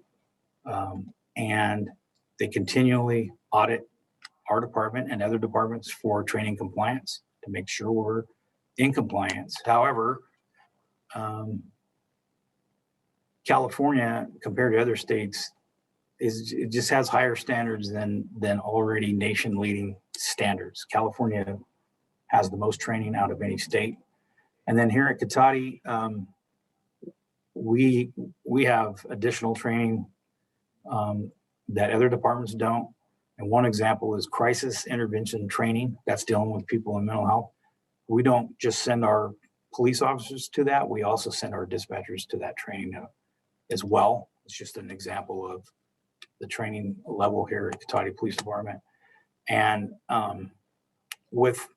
and they continually audit our department and other departments for training compliance to make sure we're in compliance. However, California, compared to other states, it just has higher standards than already nation-leading standards. California has the most training out of any state. And then here at Cotati, we have additional training that other departments don't. And one example is crisis intervention training. That's dealing with people in mental health. We don't just send our police officers to that. We also send our dispatchers to that training as well. It's just an example of the training level here at Cotati Police Department. And with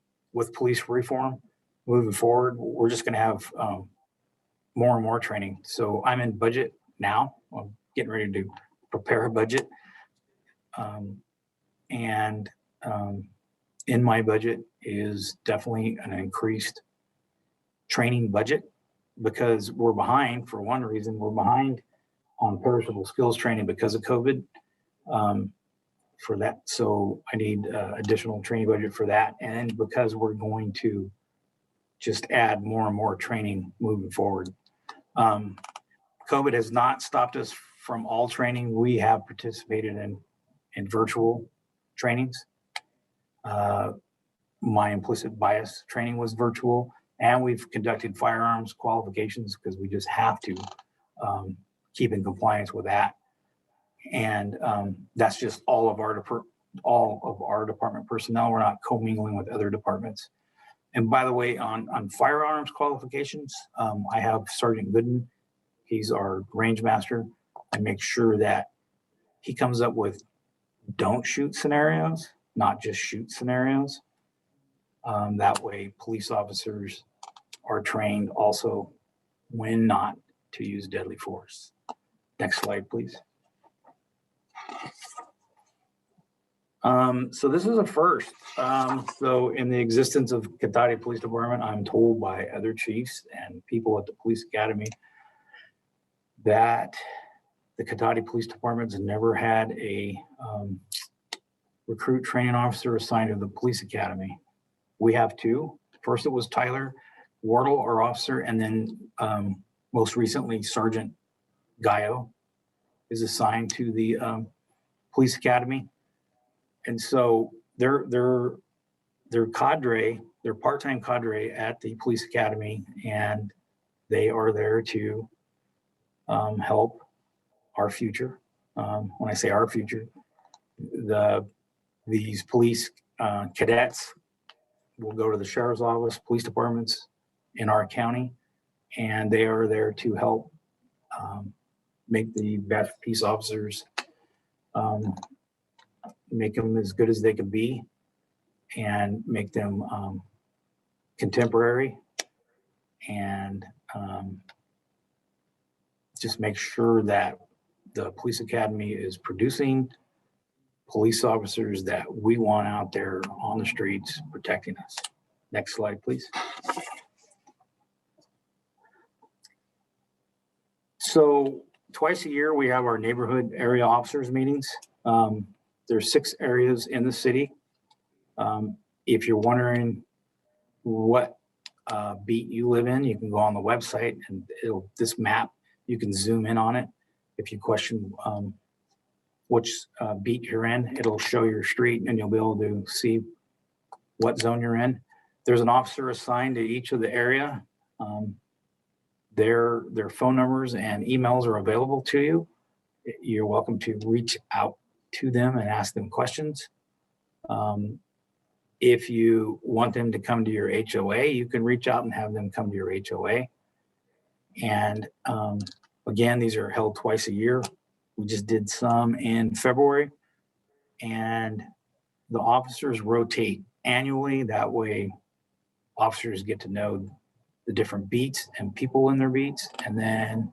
police reform moving forward, we're just going to have more and more training. So I'm in budget now. I'm getting ready to prepare a budget. In my budget is definitely an increased training budget, because we're behind. For one reason, we're behind on perishable skills training because of COVID. For that, so I need additional training budget for that, and because we're going to just add more and more training moving forward. COVID has not stopped us from all training. We have participated in virtual trainings. My implicit bias training was virtual, and we've conducted firearms qualifications because we just have to keep in compliance with that. And that's just all of our department personnel. We're not commingling with other departments. And by the way, on firearms qualifications, I have Sergeant Gooden. He's our range master. I make sure that he comes up with don't shoot scenarios, not just shoot scenarios. That way police officers are trained also when not to use deadly force. Next slide, please. So this is a first. So in the existence of Cotati Police Department, I'm told by other chiefs and people at the police academy that the Cotati Police Department has never had a recruit training officer assigned to the police academy. We have two. First, it was Tyler Wardle, our officer, and then most recently, Sergeant Gaio is assigned to the police academy. And so their cadre, their part-time cadre at the police academy, and they are there to help our future. When I say our future, these police cadets will go to the sheriff's office, police departments in our county, and they are there to help make the best peace officers, make them as good as they can be, and make them contemporary, and just make sure that the police academy is producing police officers that we want out there on the streets protecting us. Next slide, please. So twice a year, we have our neighborhood area officers meetings. There's 6 areas in the city. If you're wondering what beat you live in, you can go on the website and this map, you can zoom in on it. If you question which beat you're in, it'll show your street and you'll be able to see what zone you're in. There's an officer assigned to each of the area. Their phone numbers and emails are available to you. You're welcome to reach out to them and ask them questions. If you want them to come to your HOA, you can reach out and have them come to your HOA. And again, these are held twice a year. We just did some in February, and the officers rotate annually. That way officers get to know the different beats and people in their beats, and then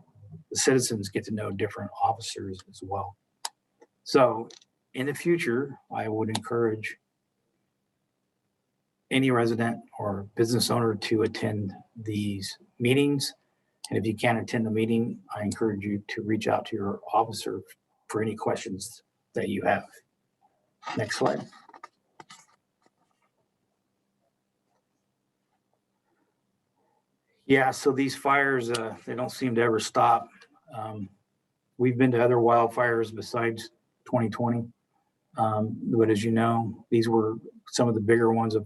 the citizens get to know different officers as well. So in the future, I would encourage any resident or business owner to attend these meetings. And if you can't attend the meeting, I encourage you to reach out to your officer for any questions that you have. Next slide. Yeah, so these fires, they don't seem to ever stop. We've been to other wildfires besides 2020. But as you know, these were some of the bigger ones of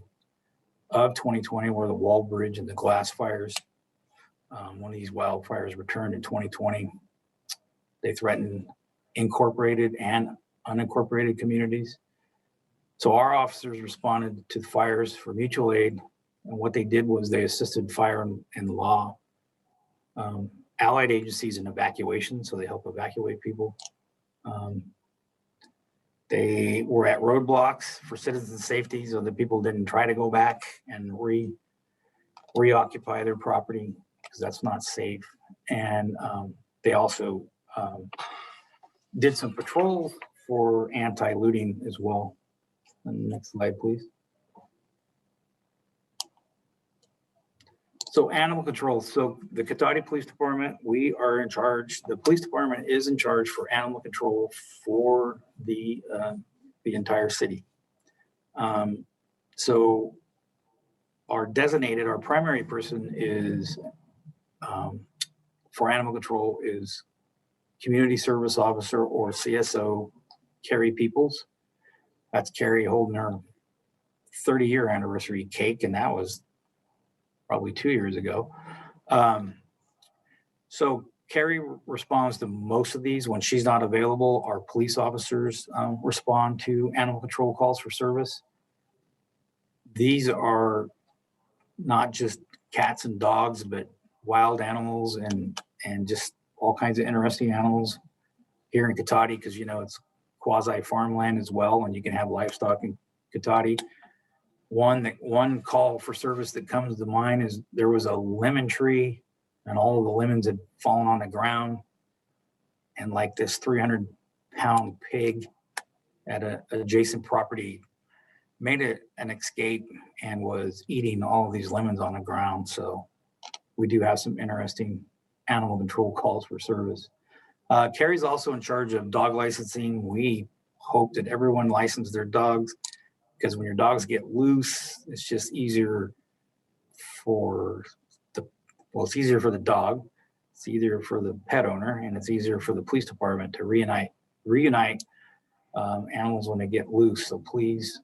2020 were the Wall Bridge and the glass fires. When these wildfires returned in 2020, they threatened incorporated and unincorporated communities. So our officers responded to the fires for mutual aid. And what they did was they assisted fire and law, allied agencies in evacuation. So they help evacuate people. They were at roadblocks for citizen safety, so that people didn't try to go back and reoccupy their property, because that's not safe. And they also did some patrols for anti-looting as well. And next slide, please. So animal control. So the Cotati Police Department, we are in charge. The police department is in charge for animal control for the entire city. So our primary person is for animal control is Community Service Officer, or CSO, Carrie Peoples. That's Carrie holding her 30-year anniversary cake, and that was probably 2 years ago. So Carrie responds to most of these. When she's not available, our police officers respond to animal control calls for service. These are not just cats and dogs, but wild animals and just all kinds of interesting animals here in Cotati, because it's quasi farmland as well, and you can have livestock in Cotati. One call for service that comes to mind is there was a lemon tree and all of the lemons had fallen on the ground, and like this 300-pound pig at an adjacent property made an escape and was eating all of these lemons on the ground. So we do have some interesting animal control calls for service. Carrie's also in charge of dog licensing. We hope that everyone licenses their dogs, because when your dogs get loose, it's just easier for it's easier for the dog, it's easier for the pet owner, and it's easier for the police department to reunite animals when they get loose. So please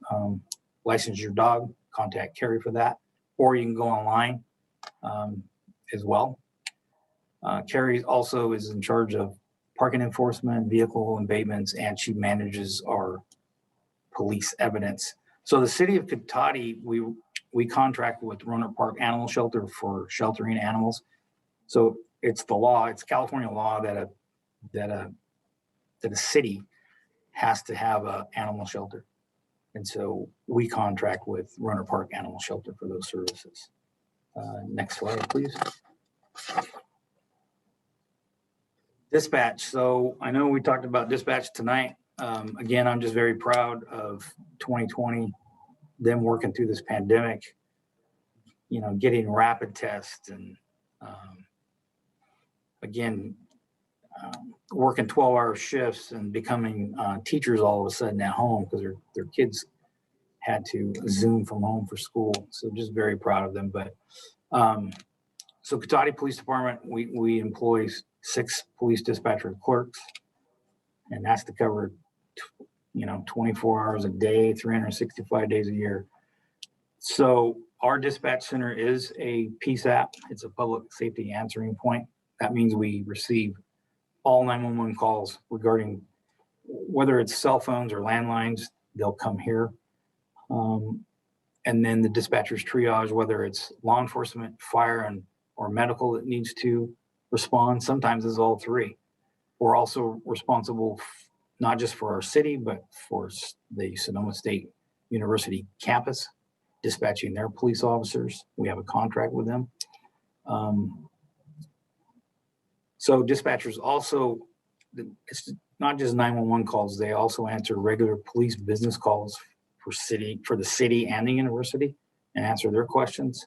license your dog, contact Carrie for that, or you can go online as well. Carrie also is in charge of parking enforcement, vehicle abatements, and she manages our police evidence. So the city of Cotati, we contract with Roanoke Park Animal Shelter for sheltering animals. So it's the law, it's California law that a city has to have an animal shelter. And so we contract with Roanoke Park Animal Shelter for those services. Next slide, please. Dispatch. So I know we talked about dispatch tonight. Again, I'm just very proud of 2020, them working through this pandemic, getting rapid tests and working 12-hour shifts and becoming teachers all of a sudden at home because their kids had to Zoom from home for school. So just very proud of them. But so Cotati Police Department, we employ 6 police dispatcher clerks, and that's to cover 24 hours a day, 365 days a year. So our dispatch center is a PSAP. It's a public safety answering point. That means we receive all 911 calls regarding whether it's cell phones or landlines, they'll come here. And then the dispatchers triage, whether it's law enforcement, fire, or medical that needs to respond. Sometimes it's all 3. We're also responsible not just for our city, but for the Sonoma State University campus, dispatching their police officers. We have a contract with them. So dispatchers also, it's not just 911 calls, they also answer regular police business calls for the city and the university and answer their questions.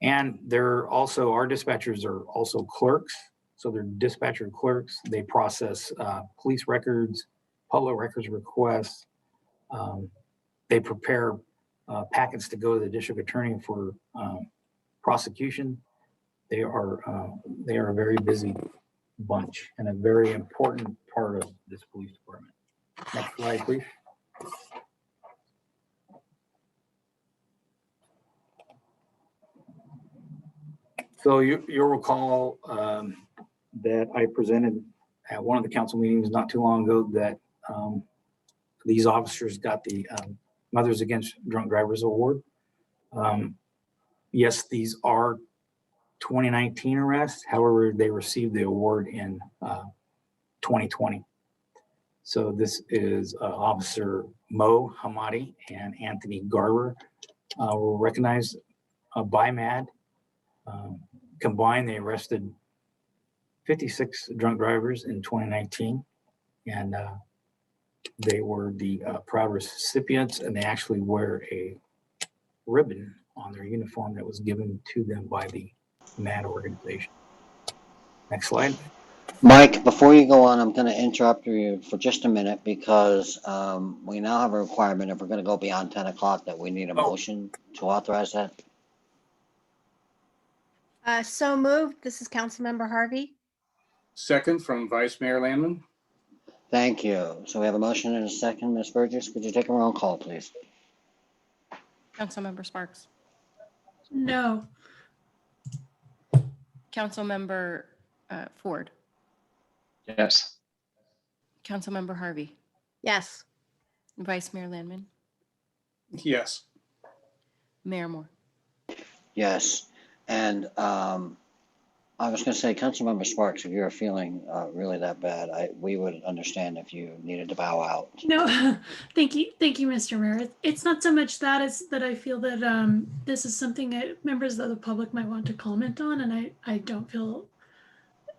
And our dispatchers are also clerks. So they're dispatcher clerks. They process police records, public records requests. They prepare packets to go to the district attorney for prosecution. They are a very busy bunch and a very important part of this police department. Next slide, please. So you'll recall that I presented at one of the council meetings not too long ago that these officers got the Mothers Against Drunk Drivers Award. Yes, these are 2019 arrests. However, they received the award in 2020. So this is Officer Mo Hamadi and Anthony Garber were recognized by MAD. Combined, they arrested 56 drunk drivers in 2019, and they were the proud recipients, and they actually wear a ribbon on their uniform that was given to them by the MAD organization. Next slide. Mike, before you go on, I'm going to interrupt you for just a minute because we now have a requirement if we're going to go beyond 10 o'clock that we need a motion to authorize that. So moved. This is Councilmember Harvey. Second from Vice Mayor Landman. Thank you. So we have a motion and a second. Ms. Burgess, could you take a roll call, please? Councilmember Sparks. No. Councilmember Ford. Yes. Councilmember Harvey. Yes. Vice Mayor Landman. Yes. Mayor Moore. Yes. And I was going to say, Councilmember Sparks, if you're feeling really that bad, we would understand if you needed to bow out. No, thank you, Mr. Mayor. It's not so much that, it's that I feel that this is something that members of the public might want to comment on, and I don't feel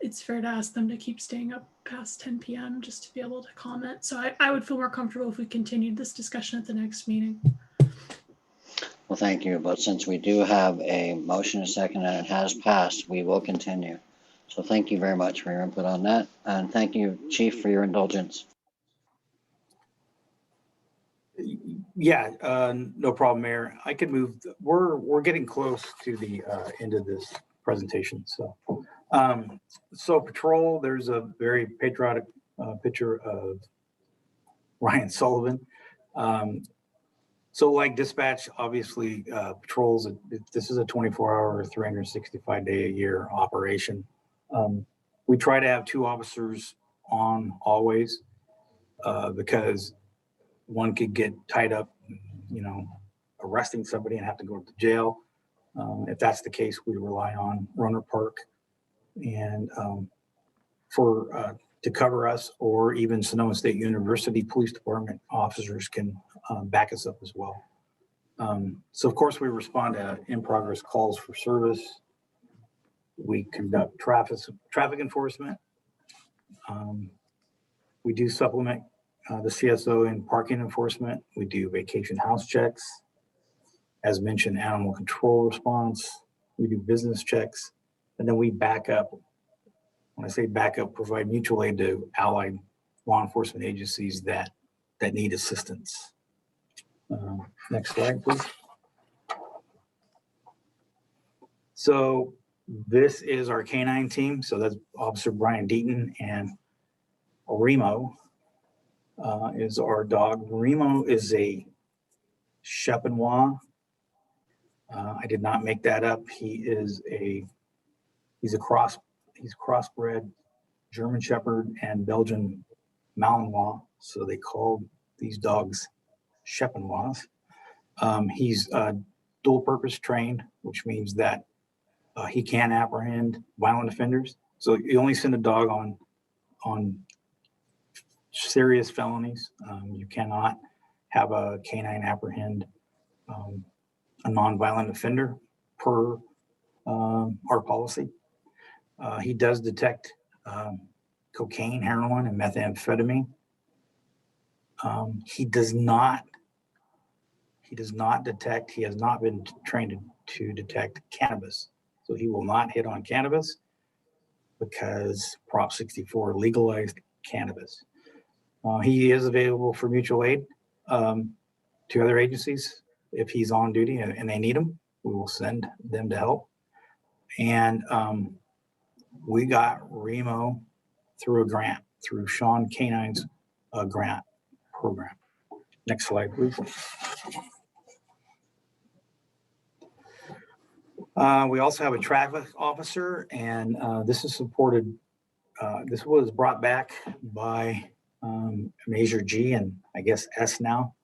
it's fair to ask them to keep staying up past 10 p.m. just to be able to comment. So I would feel more comfortable if we continued this discussion at the next meeting. Well, thank you. But since we do have a motion, a second, and it has passed, we will continue. So thank you very much for your input on that. And thank you, Chief, for your indulgence. Yeah, no problem, Mayor. I can move. We're getting close to the end of this presentation. So patrol, there's a very patriotic picture of Ryan Sullivan. So like dispatch, obviously patrols, this is a 24-hour, 365-day-a-year operation. We try to have 2 officers on always because one could get tied up, arresting somebody and have to go to jail. If that's the case, we rely on Runner Park and to cover us, or even Sonoma State University Police Department officers can back us up as well. So of course we respond to in-progress calls for service. We conduct traffic enforcement. We do supplement the CSO in parking enforcement. We do vacation house checks. As mentioned, animal control response. We do business checks. And then we back up. When I say back up, provide mutual aid to allied law enforcement agencies that need assistance. Next slide, please. So this is our canine team. So that's Officer Brian Deaton, and Remo is our dog. Remo is a Champenois. I did not make that up. He's crossbred German Shepherd and Belgian Malinois. So they call these dogs Champenois. He's dual purpose trained, which means that he can apprehend violent offenders. So you only send a dog on serious felonies. You cannot have a canine apprehend a non-violent offender per our policy. He does detect cocaine, heroin, and methamphetamine. He does not detect, he has not been trained to detect cannabis. So he will not hit on cannabis because Prop 64 legalized cannabis. He is available for mutual aid to other agencies. If he's on duty and they need him, we will send them to help. And we got Remo through a grant, through Sean Canine's grant program. Next slide, please. We also have a traffic officer, and this is supported, this was brought back by Major G and I guess S now.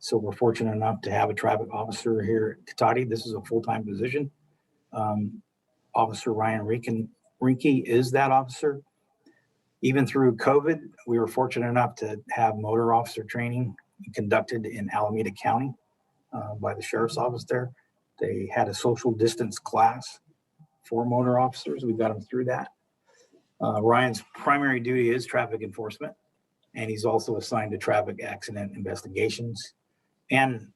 So we're fortunate enough to have a traffic officer here at Cotati. This is a full-time position. Officer Ryan Rinke is that officer. Even through COVID, we were fortunate enough to have motor officer training conducted in Alameda County by the sheriff's office there. They had a social distance class for motor officers. We got them through that. Ryan's primary duty is traffic enforcement, and he's also assigned to traffic accident investigations. And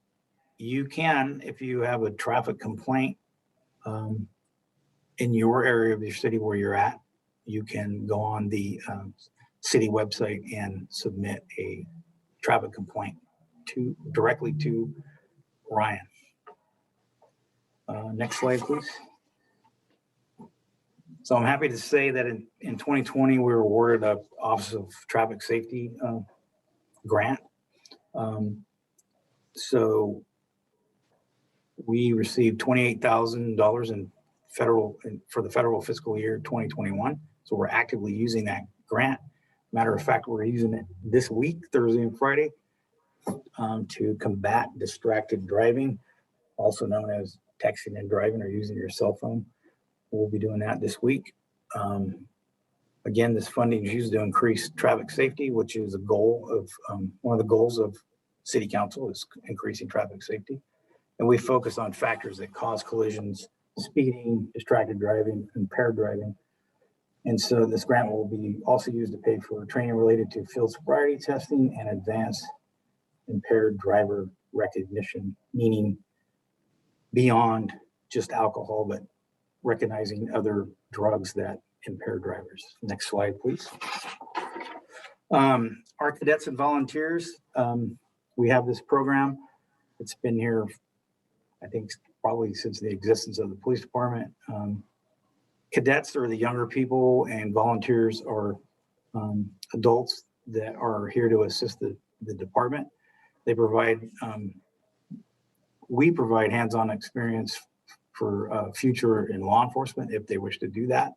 you can, if you have a traffic complaint in your area of your city where you're at, you can go on the city website and submit a traffic complaint directly to Ryan. Next slide, please. So I'm happy to say that in 2020, we were awarded a Office of Traffic Safety grant. So we received $28,000 for the federal fiscal year 2021. So we're actively using that grant. Matter of fact, we're using it this week, Thursday and Friday, to combat distracted driving, also known as texting and driving or using your cell phone. We'll be doing that this week. Again, this funding is used to increase traffic safety, which is a goal of one of the goals of City Council is increasing traffic safety. And we focus on factors that cause collisions, speeding, distracted driving, impaired driving. And so this grant will be also used to pay for training related to field sobriety testing and advanced impaired driver recognition, meaning beyond just alcohol, but recognizing other drugs that impair drivers. Next slide, please. Our cadets and volunteers, we have this program. It's been here, I think, probably since the existence of the police department. Cadets are the younger people, and volunteers are adults that are here to assist the department. They provide, we provide hands-on experience for future in law enforcement if they wish to do that.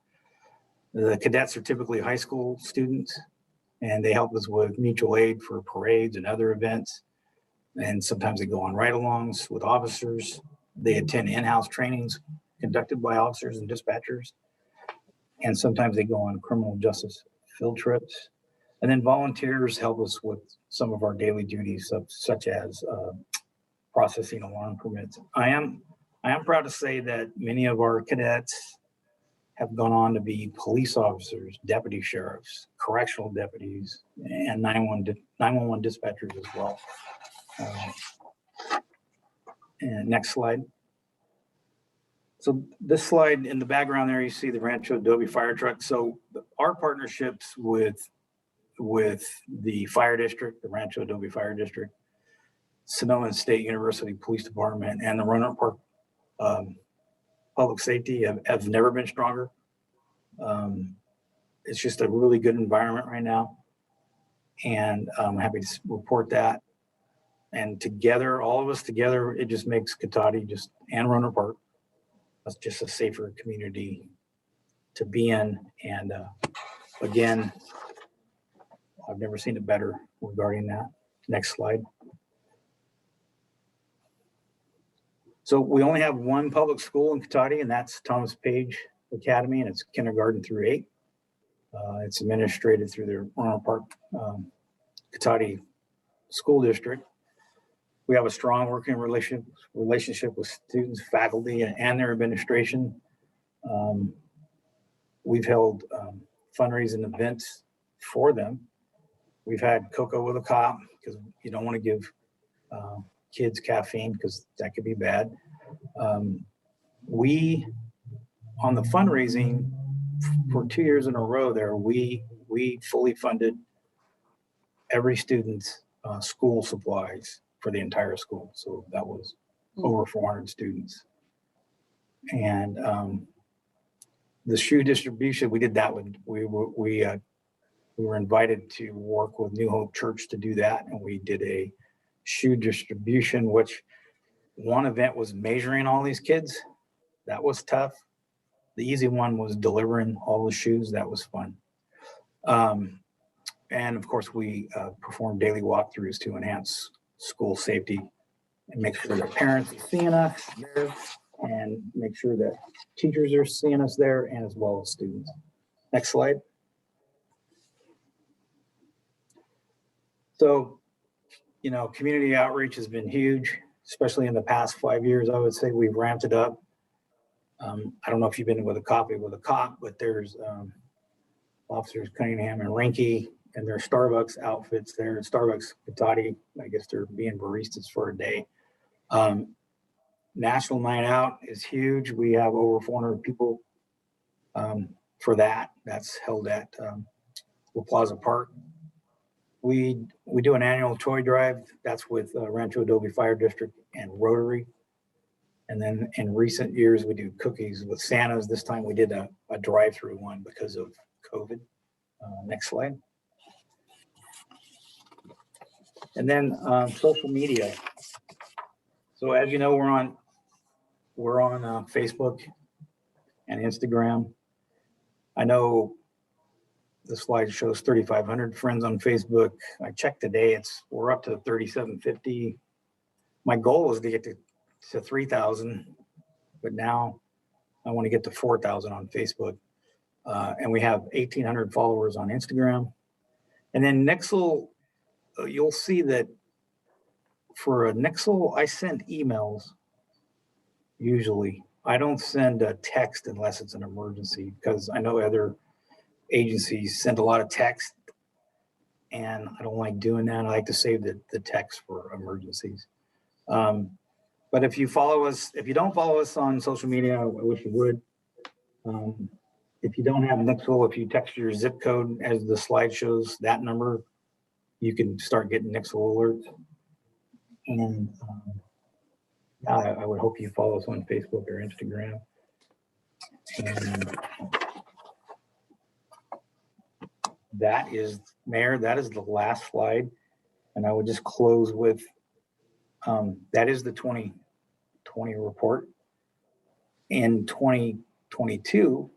The cadets are typically high school students, and they help us with mutual aid for parades and other events. And sometimes they go on ride-alongs with officers. They attend in-house trainings conducted by officers and dispatchers. And sometimes they go on criminal justice field trips. And then volunteers help us with some of our daily duties, such as processing alarm permits. I am proud to say that many of our cadets have gone on to be police officers, deputy sheriffs, correctional deputies, and 911 dispatchers as well. And next slide. So this slide in the background there, you see the Rancho Adobe fire truck. So our partnerships with the fire district, the Rancho Adobe Fire District, Sonoma State University Police Department, and the Roanoke Park Public Safety have never been stronger. It's just a really good environment right now. And I'm happy to report that. And together, all of us together, it just makes Cotati and Roanoke Park just a safer community to be in. And again, I've never seen it better regarding that. Next slide. So we only have one public school in Cotati, and that's Thomas Page Academy, and it's kindergarten through 8. It's administrated through the Roanoke Park Cotati School District. We have a strong working relationship with students, faculty, and their administration. We've held fundraising events for them. We've had Cocoa with a Cop, because you don't want to give kids caffeine because that could be bad. We, on the fundraising for 2 years in a row there, we fully funded every student's school supplies for the entire school. So that was over 400 students. And the shoe distribution, we did that with, we were invited to work with New Hope Church to do that. And we did a shoe distribution, which one event was measuring all these kids. That was tough. The easy one was delivering all the shoes. That was fun. And of course, we performed daily walkthroughs to enhance school safety and make sure that parents are seeing us there, and make sure that teachers are seeing us there, and as well as students. Next slide. So, you know, community outreach has been huge, especially in the past 5 years. I would say we've ramped it up. I don't know if you've been with a cop, but there's Officers Cunningham and Rinky and their Starbucks outfits there. Starbucks Patati, I guess they're being baristas for a day. National Night Out is huge. We have over 400 people for that. That's held at La Plaza Park. We do an annual toy drive. That's with Rancho Adobe Fire District and Rotary. And then in recent years, we do cookies with Santas. This time we did a drive-through one because of COVID. Next slide. And then social media. So as you know, we're on Facebook and Instagram. I know the slide shows 3,500 friends on Facebook. I checked today, we're up to 3,750. My goal was to get to 3,000, but now I want to get to 4,000 on Facebook. And we have 1,800 followers on Instagram. And then Nixle, you'll see that for a Nixle, I send emails usually. I don't send a text unless it's an emergency, because I know other agencies send a lot of text and I don't like doing that. I like to save the text for emergencies. But if you follow us, if you don't follow us on social media, I wish you would. If you don't have Nixle, if you text your zip code as the slide shows, that number, you can start getting Nixle alerts. And I would hope you follow us on Facebook or Instagram. And that is, Mayor, that is the last slide. And I would just close with, that is the 2020 report. In 2022,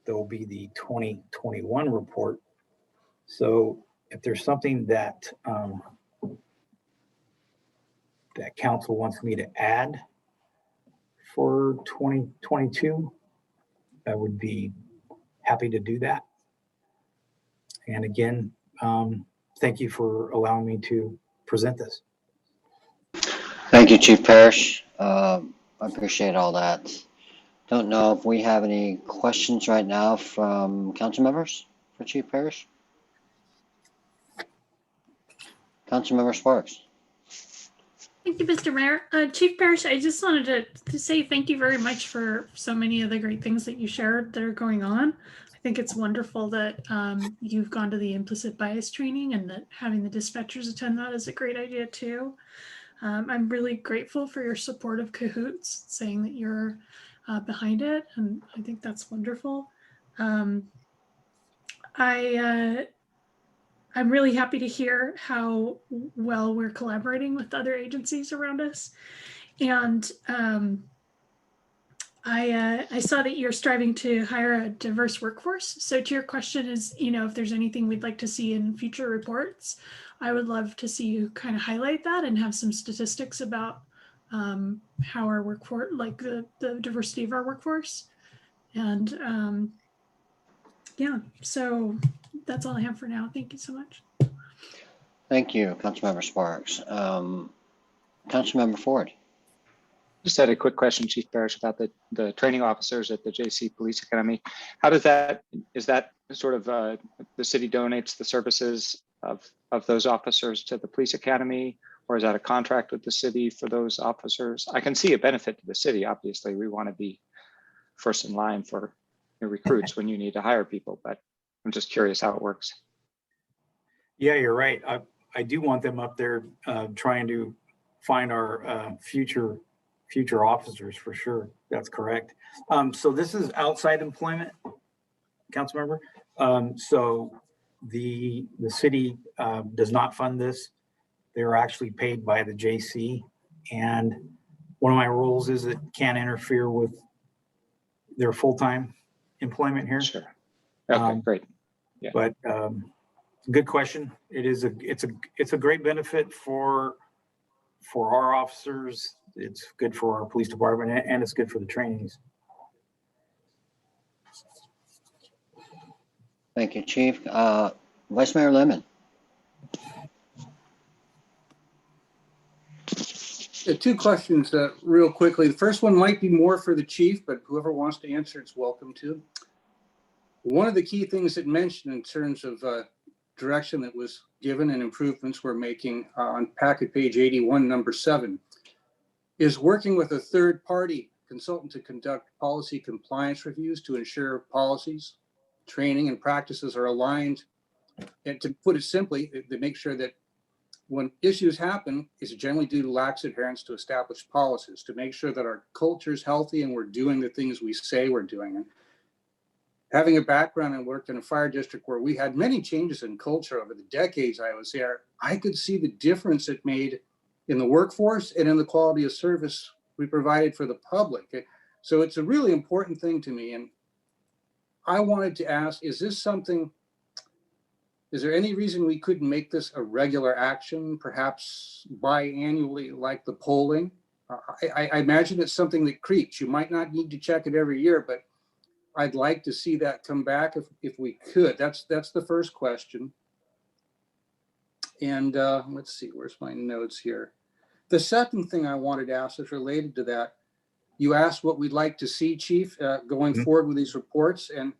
there will be the 2021 report. So if there's something that that council wants me to add for 2022, I would be happy to do that. And again, thank you for allowing me to present this. Thank you, Chief Parrish. I appreciate all that. Don't know if we have any questions right now from council members for Chief Parrish. Councilmember Sparks. Thank you, Mr. Mayor. Chief Parrish, I just wanted to say thank you very much for so many of the great things that you shared that are going on. I think it's wonderful that you've gone to the implicit bias training, and that having the dispatchers attend that is a great idea too. I'm really grateful for your support of Cahoots, saying that you're behind it, and I think that's wonderful. I'm really happy to hear how well we're collaborating with other agencies around us. And I saw that you're striving to hire a diverse workforce. So to your question is, if there's anything we'd like to see in future reports, I would love to see you kind of highlight that and have some statistics about how our workforce, like the diversity of our workforce. And yeah, so that's all I have for now. Thank you so much. Thank you, Councilmember Sparks. Councilmember Ford. Just had a quick question, Chief Parrish, about the training officers at the JC Police Academy. How does that, is that sort of the city donates the services of those officers to the police academy, or is that a contract with the city for those officers? I can see a benefit to the city. Obviously, we want to be first in line for your recruits when you need to hire people, but I'm just curious how it works. Yeah, you're right. I do want them up there trying to find our future officers for sure. That's correct. So this is outside employment, council member. So the city does not fund this. They're actually paid by the JC. And one of my rules is it can't interfere with their full-time employment here. Sure. Okay, great. Yeah. But good question. It's a great benefit for our officers. It's good for our police department, and it's good for the trainees. Thank you, Chief. Vice Mayor Lemon. Two questions real quickly. The first one might be more for the chief, but whoever wants to answer it's welcome to. One of the key things it mentioned in terms of direction that was given and improvements we're making on packet page 81, number 7, is working with a third party consultant to conduct policy compliance reviews to ensure policies, training, and practices are aligned. And to put it simply, to make sure that when issues happen, it's generally due to lax adherence to established policies, to make sure that our culture is healthy and we're doing the things we say we're doing. And having a background and worked in a fire district where we had many changes in culture over the decades I was there, I could see the difference it made in the workforce and in the quality of service we provided for the public. So it's a really important thing to me. And I wanted to ask, is there any reason we couldn't make this a regular action, perhaps biannually like the polling? I imagine it's something that creeps. You might not need to check it every year, but I'd like to see that come back if we could. That's the first question. And let's see, where's my notes here? The second thing I wanted to ask is related to that. You asked what we'd like to see, Chief, going forward with these reports. And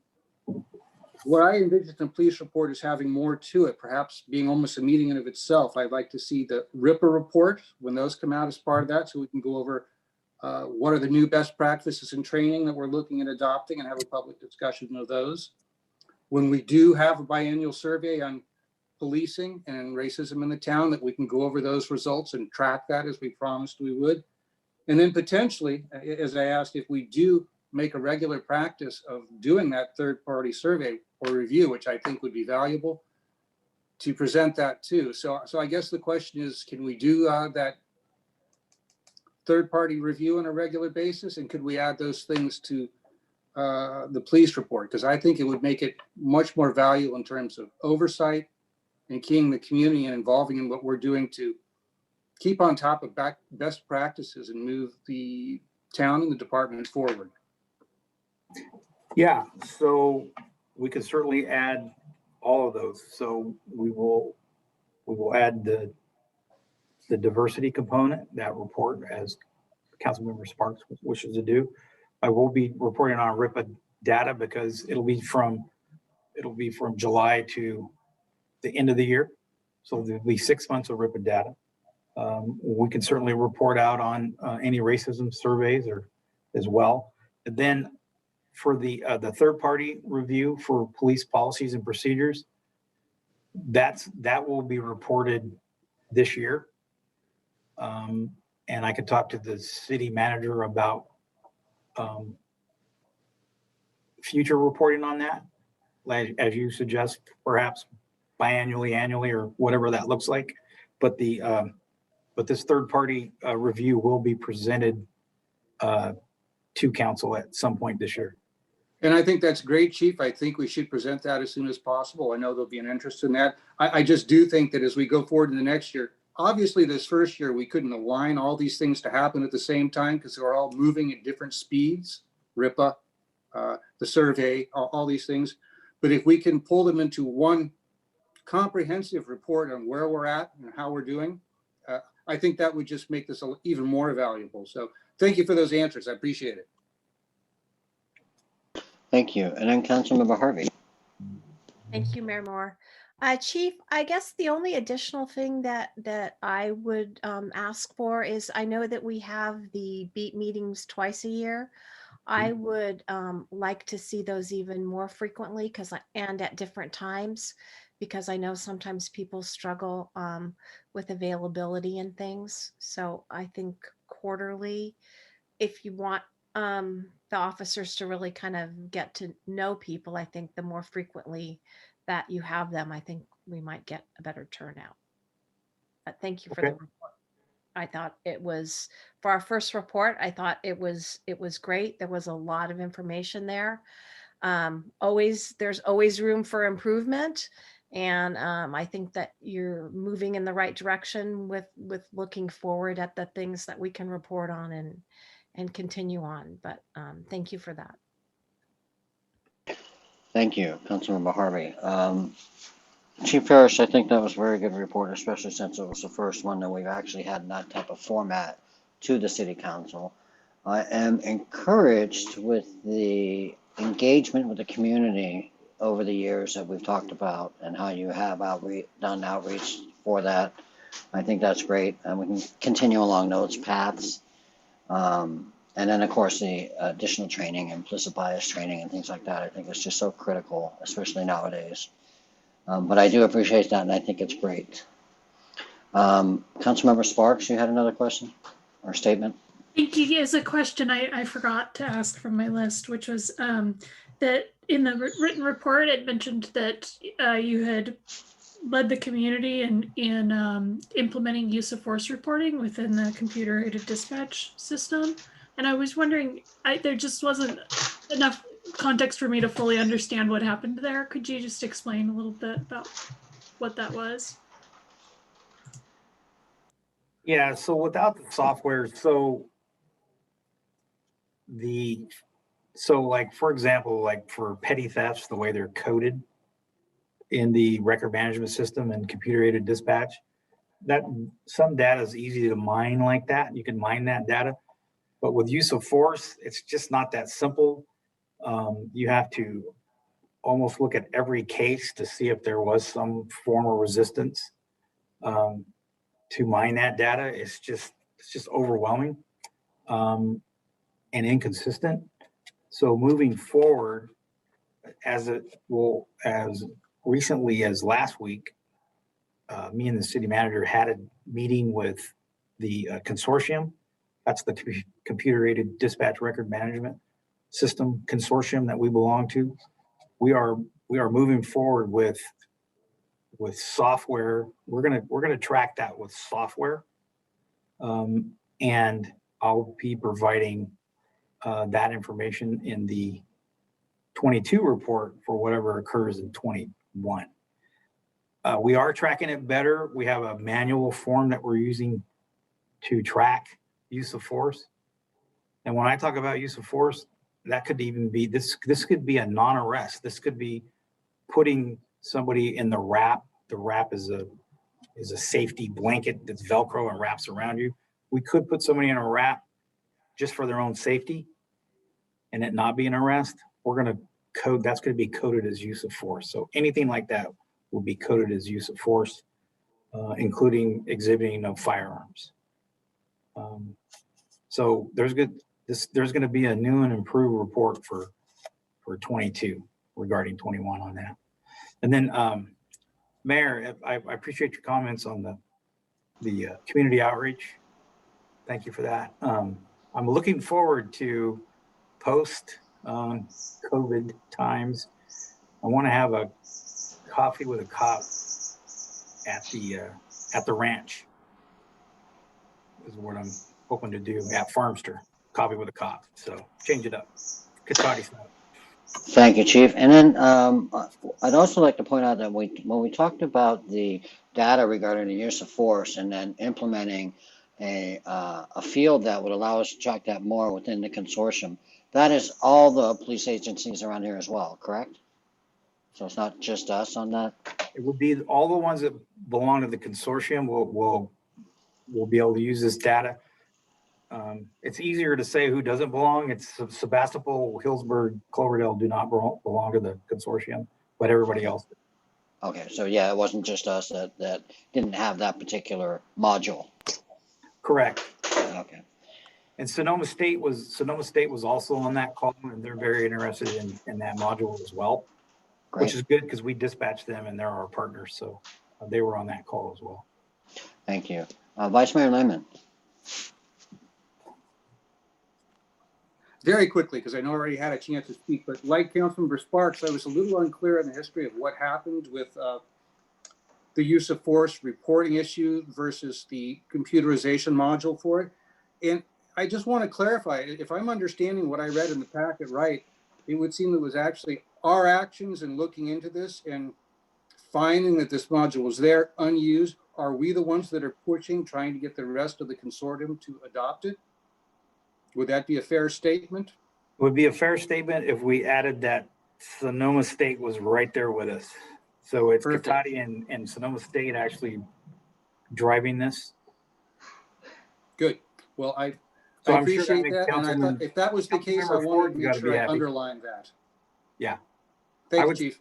what I envision the police report is having more to it, perhaps being almost a meeting in of itself. I'd like to see the RIPA report when those come out as part of that, so we can go over what are the new best practices and training that we're looking at adopting and have a public discussion of those. When we do have a biannual survey on policing and racism in the town, that we can go over those results and track that as we promised we would. And then potentially, as I asked, if we do make a regular practice of doing that third-party survey or review, which I think would be valuable, to present that too. So I guess the question is, can we do that third-party review on a regular basis? And could we add those things to the police report? Because I think it would make it much more valuable in terms of oversight and keying the community and involving in what we're doing to keep on top of best practices and move the town and the department forward. Yeah, so we could certainly add all of those. So we will add the diversity component, that report, as Councilmember Sparks wishes to do. I will be reporting on RIPA data because it'll be from July to the end of the year. So there'll be 6 months of RIPA data. We can certainly report out on any racism surveys or as well. And then for the third party review for police policies and procedures, that will be reported this year. And I could talk to the city manager about future reporting on that, like, as you suggest, perhaps biannually, annually, or whatever that looks like. But this third party review will be presented to council at some point this year. And I think that's great, Chief. I think we should present that as soon as possible. I know there'll be an interest in that. I just do think that as we go forward in the next year, obviously this first year, we couldn't align all these things to happen at the same time because they're all moving at different speeds, RIPA, the survey, all these things. But if we can pull them into one comprehensive report on where we're at and how we're doing, I think that would just make this even more valuable. So thank you for those answers. I appreciate it. Thank you. And then Councilmember Harvey. Thank you, Mayor Moore. Chief, I guess the only additional thing that I would ask for is, I know that we have the beat meetings twice a year. I would like to see those even more frequently and at different times, because I know sometimes people struggle with availability and things. So I think quarterly, if you want the officers to really kind of get to know people, I think the more frequently that you have them, I think we might get a better turnout. But thank you for the report. I thought it was, for our first report, I thought it was great. There was a lot of information there. There's always room for improvement. And I think that you're moving in the right direction with looking forward at the things that we can report on and continue on. But thank you for that. Thank you, Councilmember Harvey. Chief Parrish, I think that was a very good report, especially since it was the first one that we've actually had in that type of format to the city council. I am encouraged with the engagement with the community over the years that we've talked about and how you have done outreach for that. I think that's great, and we can continue along those paths. And then, of course, the additional training, implicit bias training, and things like that. I think it's just so critical, especially nowadays. But I do appreciate that, and I think it's great. Councilmember Sparks, you had another question or statement? Thank you. As a question I forgot to ask from my list, which was that in the written report, it mentioned that you had led the community in implementing use of force reporting within the computer-aided dispatch system. And I was wondering, there just wasn't enough context for me to fully understand what happened there. Could you just explain a little bit about what that was? Yeah, so without the software, like, for example, like for petty thefts, the way they're coded in the record management system and computer-aided dispatch, that some data is easy to mine like that. You can mine that data. But with use of force, it's just not that simple. You have to almost look at every case to see if there was some form of resistance to mine that data. It's just overwhelming and inconsistent. So moving forward, as recently as last week, me and the city manager had a meeting with the consortium. That's the computer-aided dispatch record management system consortium that we belong to. We are moving forward with software. We're gonna track that with software, and I'll be providing that information in the 22 report for whatever occurs in 21. We are tracking it better. We have a manual form that we're using to track use of force. And when I talk about use of force, that could even be, this could be a non-arrest. This could be putting somebody in the wrap. The wrap is a safety blanket that's Velcro and wraps around you. We could put somebody in a wrap just for their own safety and it not be an arrest. We're gonna code, that's gonna be coded as use of force. So anything like that will be coded as use of force, including exhibiting of firearms. So there's going to be a new and improved report for 22 regarding 21 on that. And then, Mayor, I appreciate your comments on the community outreach. Thank you for that. I'm looking forward to post COVID times. I want to have a coffee with a cop at the ranch. Is what I'm hoping to do at Farmster. Coffee with a cop. So change it up. Katati style. Thank you, Chief. And then I'd also like to point out that when we talked about the data regarding the use of force and then implementing a field that would allow us to track that more within the consortium, that is all the police agencies around here as well, correct? So it's not just us on that? It would be all the ones that belong to the consortium will be able to use this data. It's easier to say who doesn't belong. It's Sebastopol, Hillsburg, Cloverdale do not belong to the consortium, but everybody else did. Okay, so yeah, it wasn't just us that didn't have that particular module. Correct. Okay. And Sonoma State was also on that call, and they're very interested in that module as well. Great. Which is good because we dispatch them and they're our partners. So they were on that call as well. Thank you. Vice Mayor Layman. Very quickly, because I know I already had a chance to speak, but like Councilmember Sparks, I was a little unclear on the history of what happened with the use of force reporting issue versus the computerization module for it. And I just want to clarify, if I'm understanding what I read in the packet right, it would seem it was actually our actions in looking into this and finding that this module was there unused. Are we the ones that are pushing, trying to get the rest of the consortium to adopt it? Would that be a fair statement? It would be a fair statement if we added that Sonoma State was right there with us. So it's Perfect. Cotati and Sonoma State actually driving this. Good. Well, So I I'm sure that appreciate makes that. And I thought Councilman- if that was the case, I Councilmember wanted Ford to make gotta be sure I happy. underlined that. Yeah. Thank I you, would- Chief.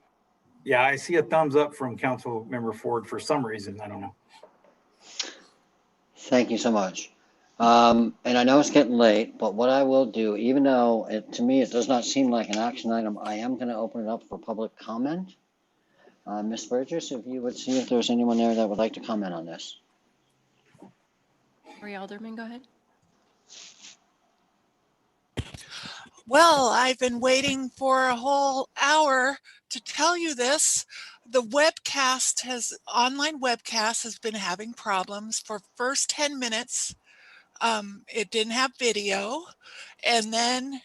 Yeah, I see a thumbs up from Councilmember Ford for some reason. I don't know. Thank you so much. And I know it's getting late, but what I will do, even though to me it does not seem like an action item, I am going to open it up for public comment. Ms. Burgess, if you would see if there's anyone there that would like to comment on this. Lori Alderman, go ahead. Well, I've been waiting for a whole hour to tell you this. The online webcast has been having problems for first 10 minutes. It didn't have video. And then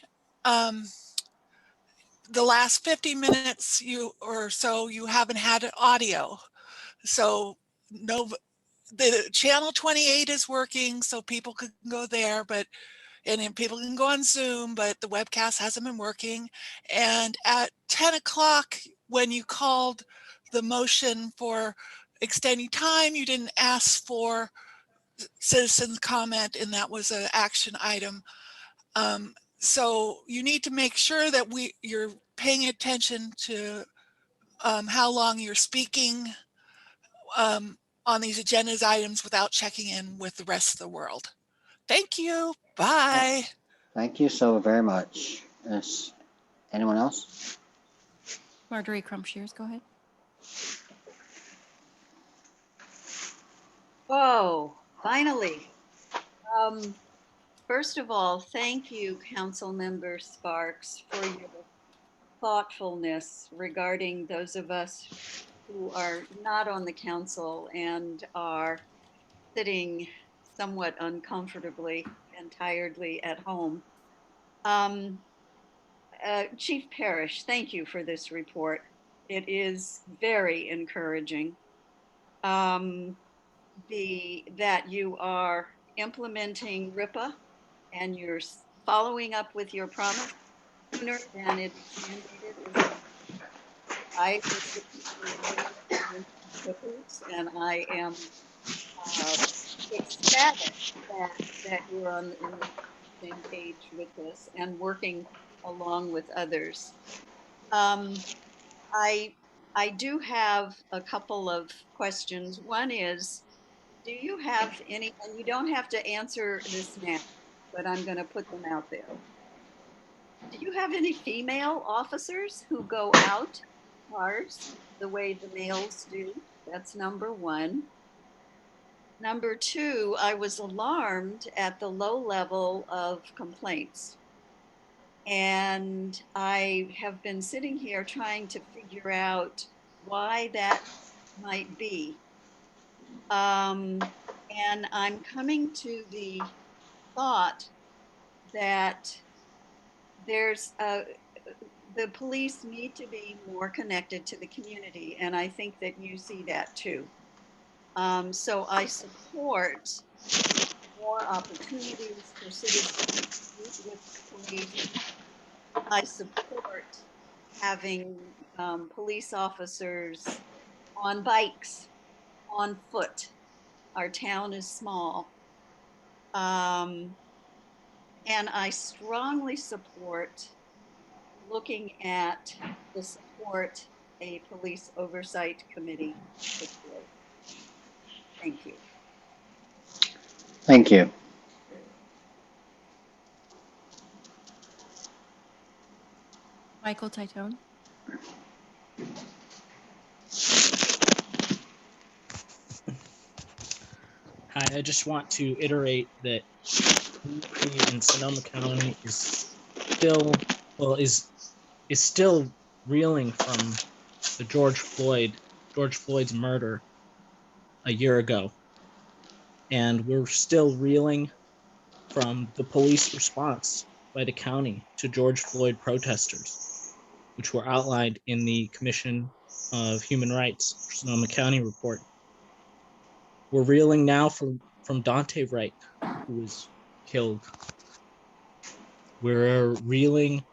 the last 50 minutes you haven't had audio. So the channel 28 is working, so people could go there, and then people can go on Zoom, but the webcast hasn't been working. And at 10 o'clock, when you called the motion for extending time, you didn't ask for citizens comment, and that was an action item. So you need to make sure that you're paying attention to how long you're speaking on these agenda items without checking in with the rest of the world. Thank you. Bye. Thank you so very much. Is anyone else? Marjorie Crumpshears, go ahead. Oh, finally. First of all, thank you, Councilmember Sparks, for your thoughtfulness regarding those of us who are not on the council and are sitting somewhat uncomfortably and tiredly at home. Chief Parrish, thank you for this report. It is very encouraging that you are implementing RIPA and you're following up with your promise sooner than it's mandated. I and I am ecstatic that you're on the same page with this and working along with others. I do have a couple of questions. One is, do you have any, and you don't have to answer this now, but I'm going to put them out there. Do you have any female officers who go out in cars the way the males do? That's number one. Number two, I was alarmed at the low level of complaints. And I have been sitting here trying to figure out why that might be. And I'm coming to the thought that there's the police need to be more connected to the community, and I think that you see that too. So I support more opportunities for citizens to meet with the police. I support having police officers on bikes, on foot. Our town is small. And I strongly support looking at the support a police oversight committee. Thank you. Thank you. Michael Titone. Hi, I just want to iterate that in Sonoma County is still reeling from the George Floyd's murder a year ago. And we're still reeling from the police response by the county to George Floyd protesters, which were outlined in the Commission of Human Rights Sonoma County report. We're reeling now from Dante Wright, who was killed. We're reeling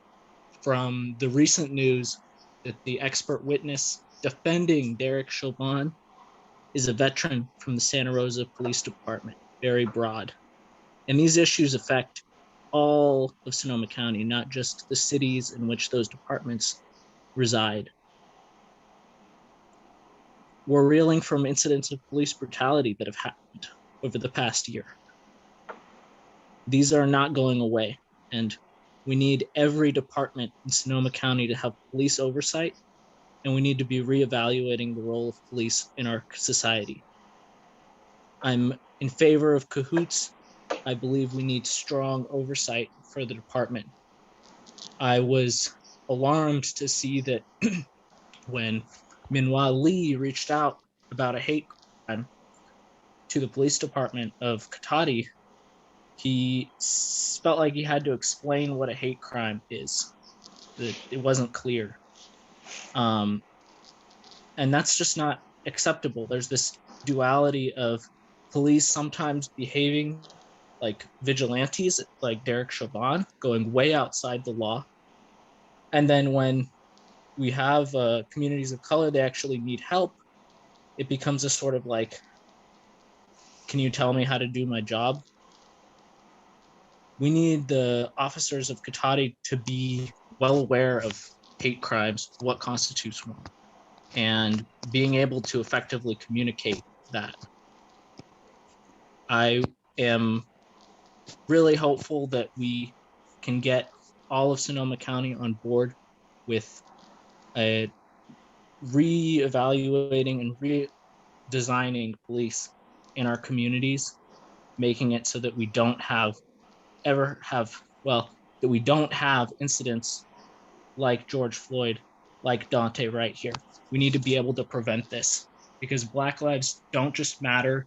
from the recent news that the expert witness defending Derek Chauvin is a veteran from the Santa Rosa Police Department, very broad. And these issues affect all of Sonoma County, not just the cities in which those departments reside. We're reeling from incidents of police brutality that have happened over the past year. These are not going away, and we need every department in Sonoma County to have police oversight, and we need to be reevaluating the role of police in our society. I'm in favor of cahoots. I believe we need strong oversight for the department. I was alarmed to see that when Minhwa Lee reached out about a hate crime to the police department of Katati, he felt like he had to explain what a hate crime is. That it wasn't clear. And that's just not acceptable. There's this duality of police sometimes behaving like vigilantes, like Derek Chauvin, going way outside the law. And then when we have communities of color, they actually need help, it becomes a sort of like, can you tell me how to do my job? We need the officers of Katati to be well aware of hate crimes, what constitutes one, and being able to effectively communicate that. I am really hopeful that we can get all of Sonoma County on board with a re-evaluating and redesigning police in our communities, making it so that we don't have that we don't have incidents like George Floyd, like Dante right here. We need to be able to prevent this, because Black lives don't just matter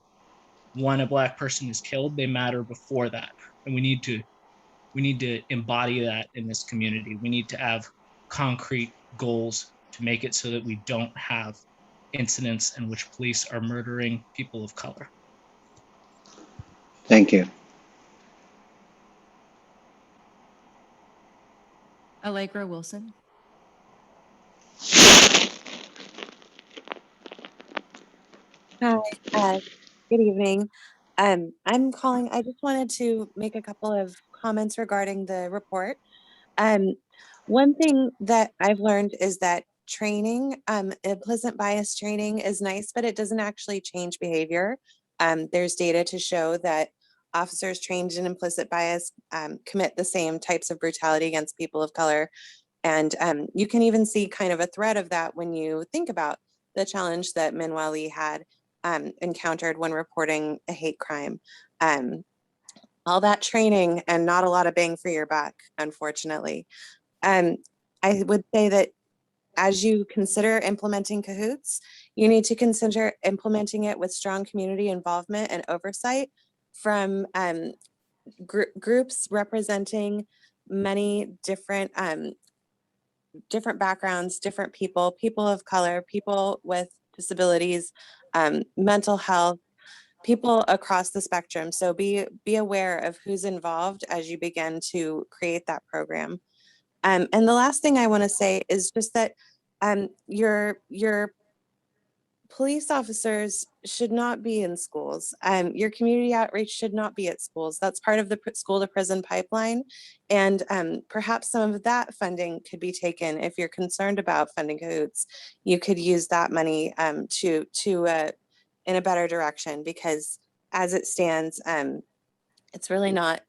when a Black person is killed, they matter before that. And we need to embody that in this community. We need to have concrete goals to make it so that we don't have incidents in which police are murdering people of color. Thank you. Allegra Wilson. Hi, good evening. I'm calling, I just wanted to make a couple of comments regarding the report. One thing that I've learned is that training, implicit bias training is nice, but it doesn't actually change behavior. There's data to show that officers trained in implicit bias commit the same types of brutality against people of color. And you can even see kind of a thread of that when you think about the challenge that Minhwa Lee had encountered when reporting a hate crime. All that training and not a lot of bang for your buck, unfortunately. I would say that as you consider implementing cahoots, you need to consider implementing it with strong community involvement and oversight from groups representing many different backgrounds, different people of color, people with disabilities, mental health, people across the spectrum. So be aware of who's involved as you begin to create that program. And the last thing I want to say is just that your police officers should not be in schools. Your community outreach should not be at schools. That's part of the school to prison pipeline. And perhaps some of that funding could be taken. If you're concerned about funding cahoots, you could use that money in a better direction, because as it stands, it's really not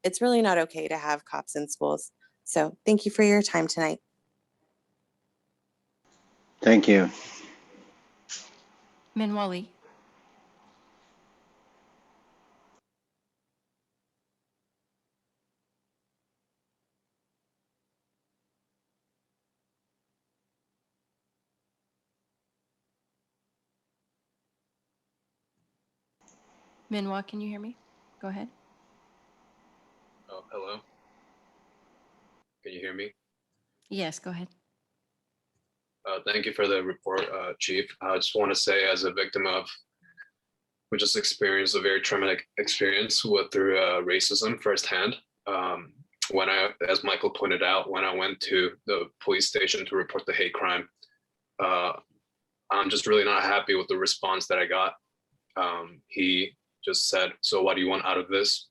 okay to have cops in schools. So thank you for your time tonight. Thank you. Minhwa Lee. Minhwa, can you hear me? Go ahead. Oh, hello. Can you hear me? Yes, go ahead. Thank you for the report, Chief. I just want to say, as a victim who just experienced a very traumatic experience through racism firsthand. As Michael pointed out, when I went to the police station to report the hate crime, I'm just really not happy with the response that I got. He just said, "So what do you want out of this?"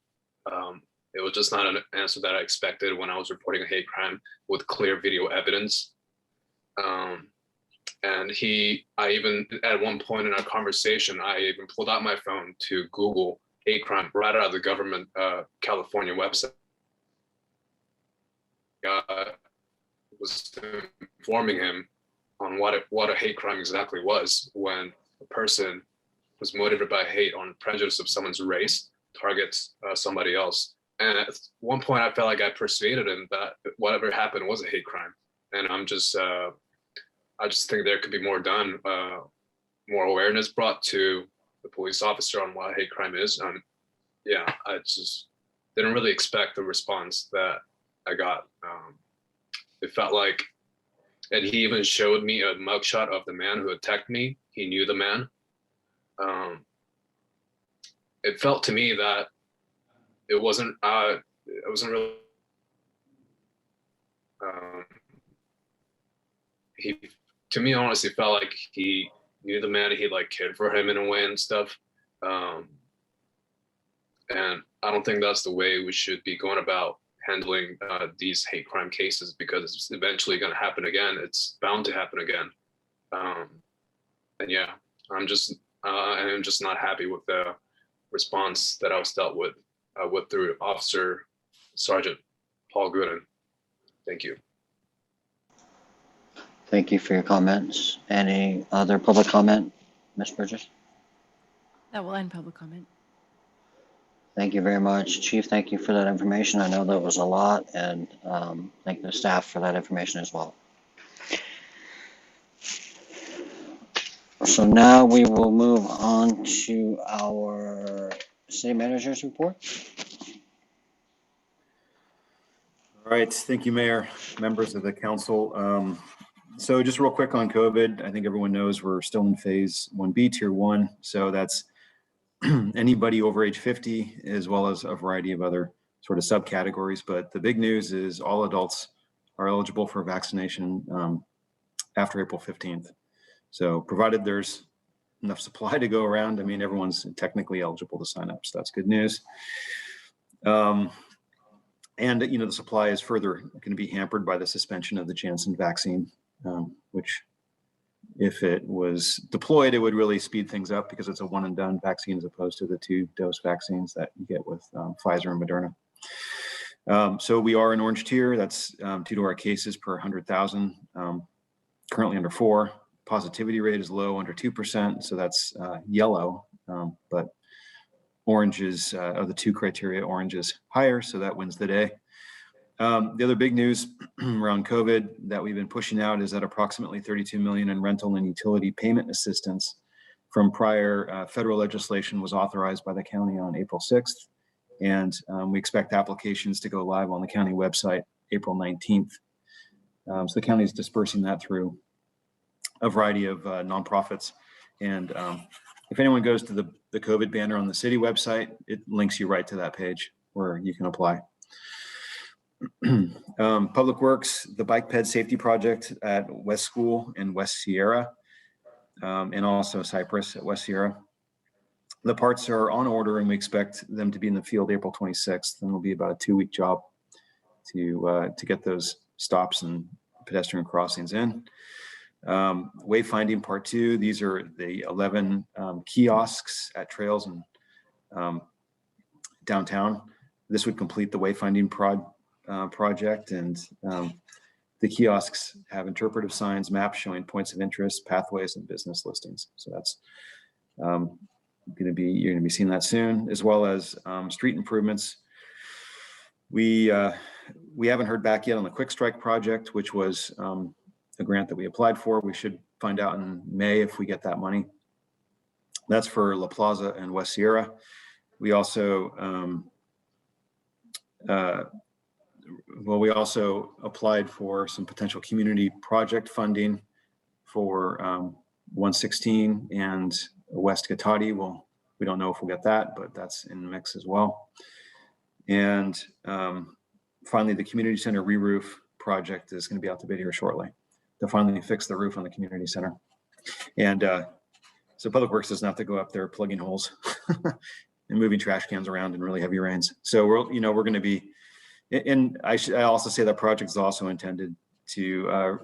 It was just not an answer that I expected when I was reporting a hate crime with clear video evidence. And I even, at one point in our conversation, I even pulled out my phone to Google hate crime right out of the government California website. Was informing him on what a hate crime exactly was when a person was motivated by hate on prejudice of someone's race targets somebody else. And at one point, I felt like I persuaded him that whatever happened was a hate crime. And I just think there could be more done, more awareness brought to the police officer on what a hate crime is. Yeah, I just didn't really expect the response that I got. It felt like, and he even showed me a mugshot of the man who attacked me. He knew the man. It felt to me that it wasn't really, to me, honestly, felt like he knew the man. He like cared for him in a way and stuff. And I don't think that's the way we should be going about handling these hate crime cases, because it's eventually going to happen again. It's bound to happen again. And yeah, I'm just not happy with the response that I was dealt with through Officer Sergeant Paul Gooden. Thank you. Thank you for your comments. Any other public comment, Ms. Burgess? That will end public comment. Thank you very much. Chief, thank you for that information. I know that was a lot, and thank the staff for that information as well. So now we will move on to our city manager's report. All right, thank you, Mayor, members of the council. So just real quick on COVID, I think everyone knows we're still in phase 1B, tier 1. So that's anybody over age 50, as well as a variety of other sort of subcategories. But the big news is all adults are eligible for vaccination after April 15th. So provided there's enough supply to go around, I mean, everyone's technically eligible to sign up. So that's good news. And, you know, the supply is further going to be hampered by the suspension of the Janssen vaccine, which, if it was deployed, it would really speed things up because it's a one and done vaccine as opposed to the 2-dose vaccines that you get with Pfizer and Moderna. So we are in orange tier. That's due to our cases per 100,000, currently under 4. Positivity rate is low, under 2%. So that's yellow, but orange is, of the two criteria, orange is higher. So that wins the day. The other big news around COVID that we've been pushing out is that approximately $32 million in rental and utility payment assistance from prior federal legislation was authorized by the county on April 6th. And we expect applications to go live on the county website April 19th. So the county is dispersing that through a variety of nonprofits. And if anyone goes to the COVID banner on the city website, it links you right to that page where you can apply. Public Works, the bike ped safety project at West School and West Sierra, and also Cypress at West Sierra. The parts are on order and we expect them to be in the field April 26th, and it'll be about a 2-week job to get those stops and pedestrian crossings in. Wayfinding part 2, these are the 11 kiosks at trails and downtown. This would complete the wayfinding project, and the kiosks have interpretive signs, maps showing points of interest, pathways, and business listings. So that's you're going to be seeing that soon, as well as street improvements. We haven't heard back yet on the Quick Strike project, which was a grant that we applied for. We should find out in May if we get that money. That's for La Plaza and West Sierra. We also we also applied for some potential community project funding for 116 and West Cotati. Well, we don't know if we'll get that, but that's in the mix as well. And finally, the community center re-roof project is going to be out to bid here shortly to finally fix the roof on the community center. And so Public Works doesn't have to go up there plugging holes and moving trash cans around in really heavy rains. So we're going to be, and I also say that project is also intended to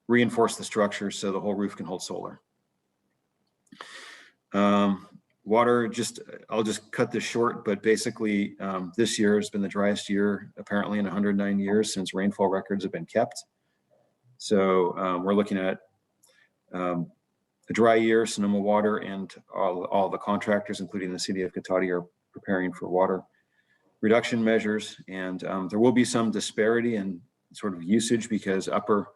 reinforce the structure so the whole roof can hold solar. Water, I'll just cut this short, but basically this year has been the driest year apparently in 109 years since rainfall records have been kept. So we're looking at a dry year. Sonoma Water and all the contractors, including the city of Cotati, are preparing for water reduction measures. And there will be some disparity in sort of usage because Upper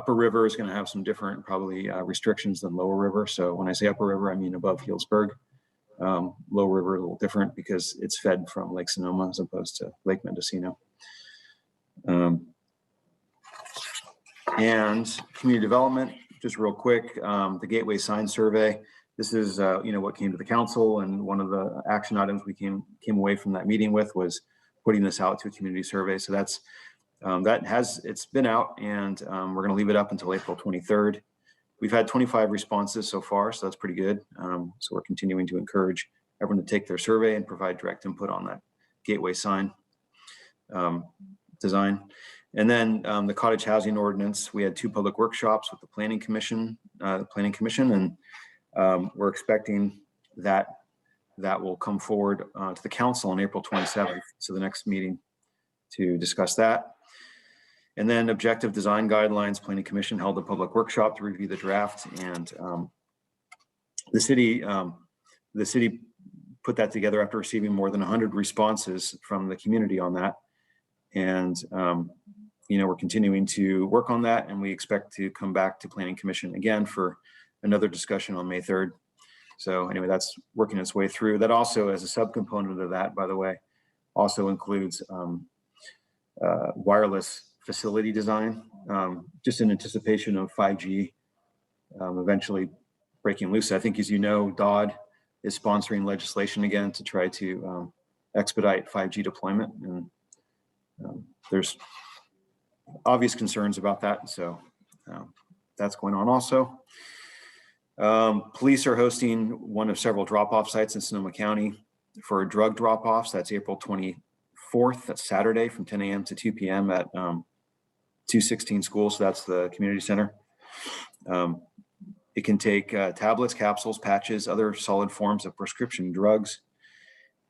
River is going to have some different probably restrictions than Lower River. So when I say Upper River, I mean above Healdsburg. Lower River a little different because it's fed from Lake Sonoma as opposed to Lake Mendocino. And community development, just real quick, the Gateway Sign Survey. This is what came to the council, and one of the action items we came away from that meeting with was putting this out to a community survey. So that's it's been out, and we're going to leave it up until April 23rd. We've had 25 responses so far, so that's pretty good. So we're continuing to encourage everyone to take their survey and provide direct input on that gateway sign design. And then the cottage housing ordinance, we had 2 public workshops with the Planning Commission, and we're expecting that will come forward to the council on April 27th, so the next meeting to discuss that. And then objective design guidelines, Planning Commission held a public workshop to review the draft, and the city put that together after receiving more than 100 responses from the community on that. And we're continuing to work on that, and we expect to come back to Planning Commission again for another discussion on May 3rd. So anyway, that's working its way through. That also, as a subcomponent of that, by the way, also includes wireless facility design, just in anticipation of 5G eventually breaking loose. I think, as you know, DOD is sponsoring legislation again to try to expedite 5G deployment, and there's obvious concerns about that. So that's going on also. Police are hosting one of several drop-off sites in Sonoma County for drug drop-offs. That's April 24th, that's Saturday, from 10 a.m. to 2 p.m. at 216 schools. So that's the community center. It can take tablets, capsules, patches, other solid forms of prescription drugs.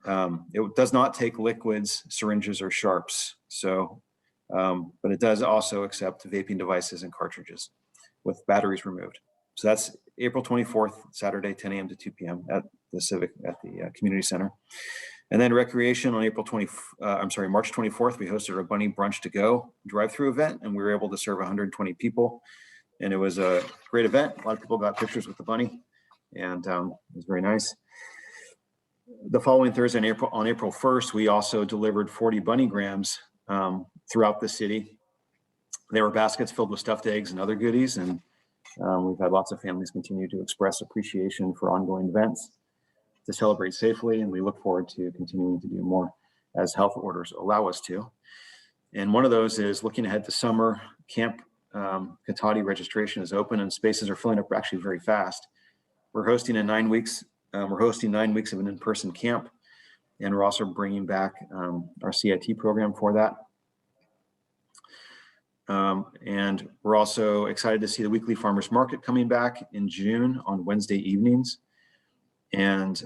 It does not take liquids, syringes, or sharps. So, but it does also accept vaping devices and cartridges with batteries removed. So that's April 24th, Saturday, 10 a.m. to 2 p.m. at the community center. And then recreation on March 24th, we hosted our Bunny Brunch to Go drive-through event, and we were able to serve 120 people. And it was a great event. A lot of people got pictures with the bunny, and it was very nice. The following Thursday on April 1st, we also delivered 40 bunnygrams throughout the city. There were baskets filled with stuffed eggs and other goodies, and we've had lots of families continue to express appreciation for ongoing events to celebrate safely, and we look forward to continuing to do more as health orders allow us to. And one of those is looking ahead to summer. Camp Cotati registration is open, and spaces are filling up actually very fast. We're hosting 9 weeks. We're hosting 9 weeks of an in-person camp, and we're also bringing back our CIT program for that. And we're also excited to see the weekly farmers market coming back in June on Wednesday evenings. And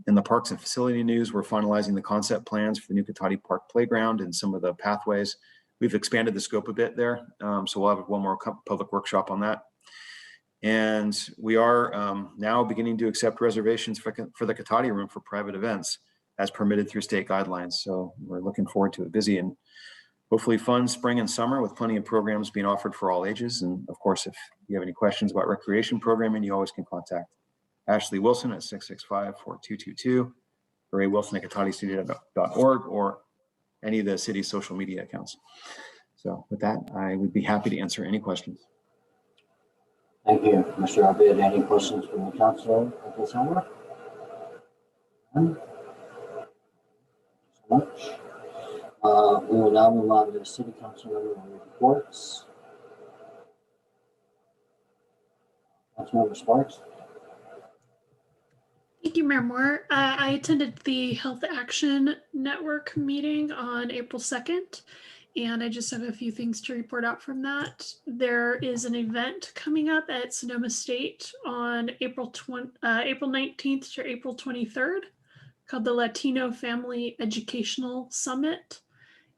in the parks and facility news, we're finalizing the concept plans for the new Cotati Park playground and some of the pathways. We've expanded the scope a bit there, so we'll have one more public workshop on that. And we are now beginning to accept reservations for the Cotati room for private events as permitted through state guidelines. So we're looking forward to a busy and hopefully fun spring and summer with plenty of programs being offered for all ages. And of course, if you have any questions about recreation programming, you always can contact Ashley Wilson at 665-4222 or awilson@cotatistudio.org or any of the city's social media accounts. So with that, I would be happy to answer any questions. Thank you, Mr. Abid. Any questions from the council at this hour? None? Thank you so much. We will now move on to the city council member reports. Councilmember Sparks. Thank you, Mayor Moore. I attended the Health Action Network meeting on April 2nd, and I just have a few things to report out from that. There is an event coming up at Sonoma State on April 19th to April 23rd called the Latino Family Educational Summit.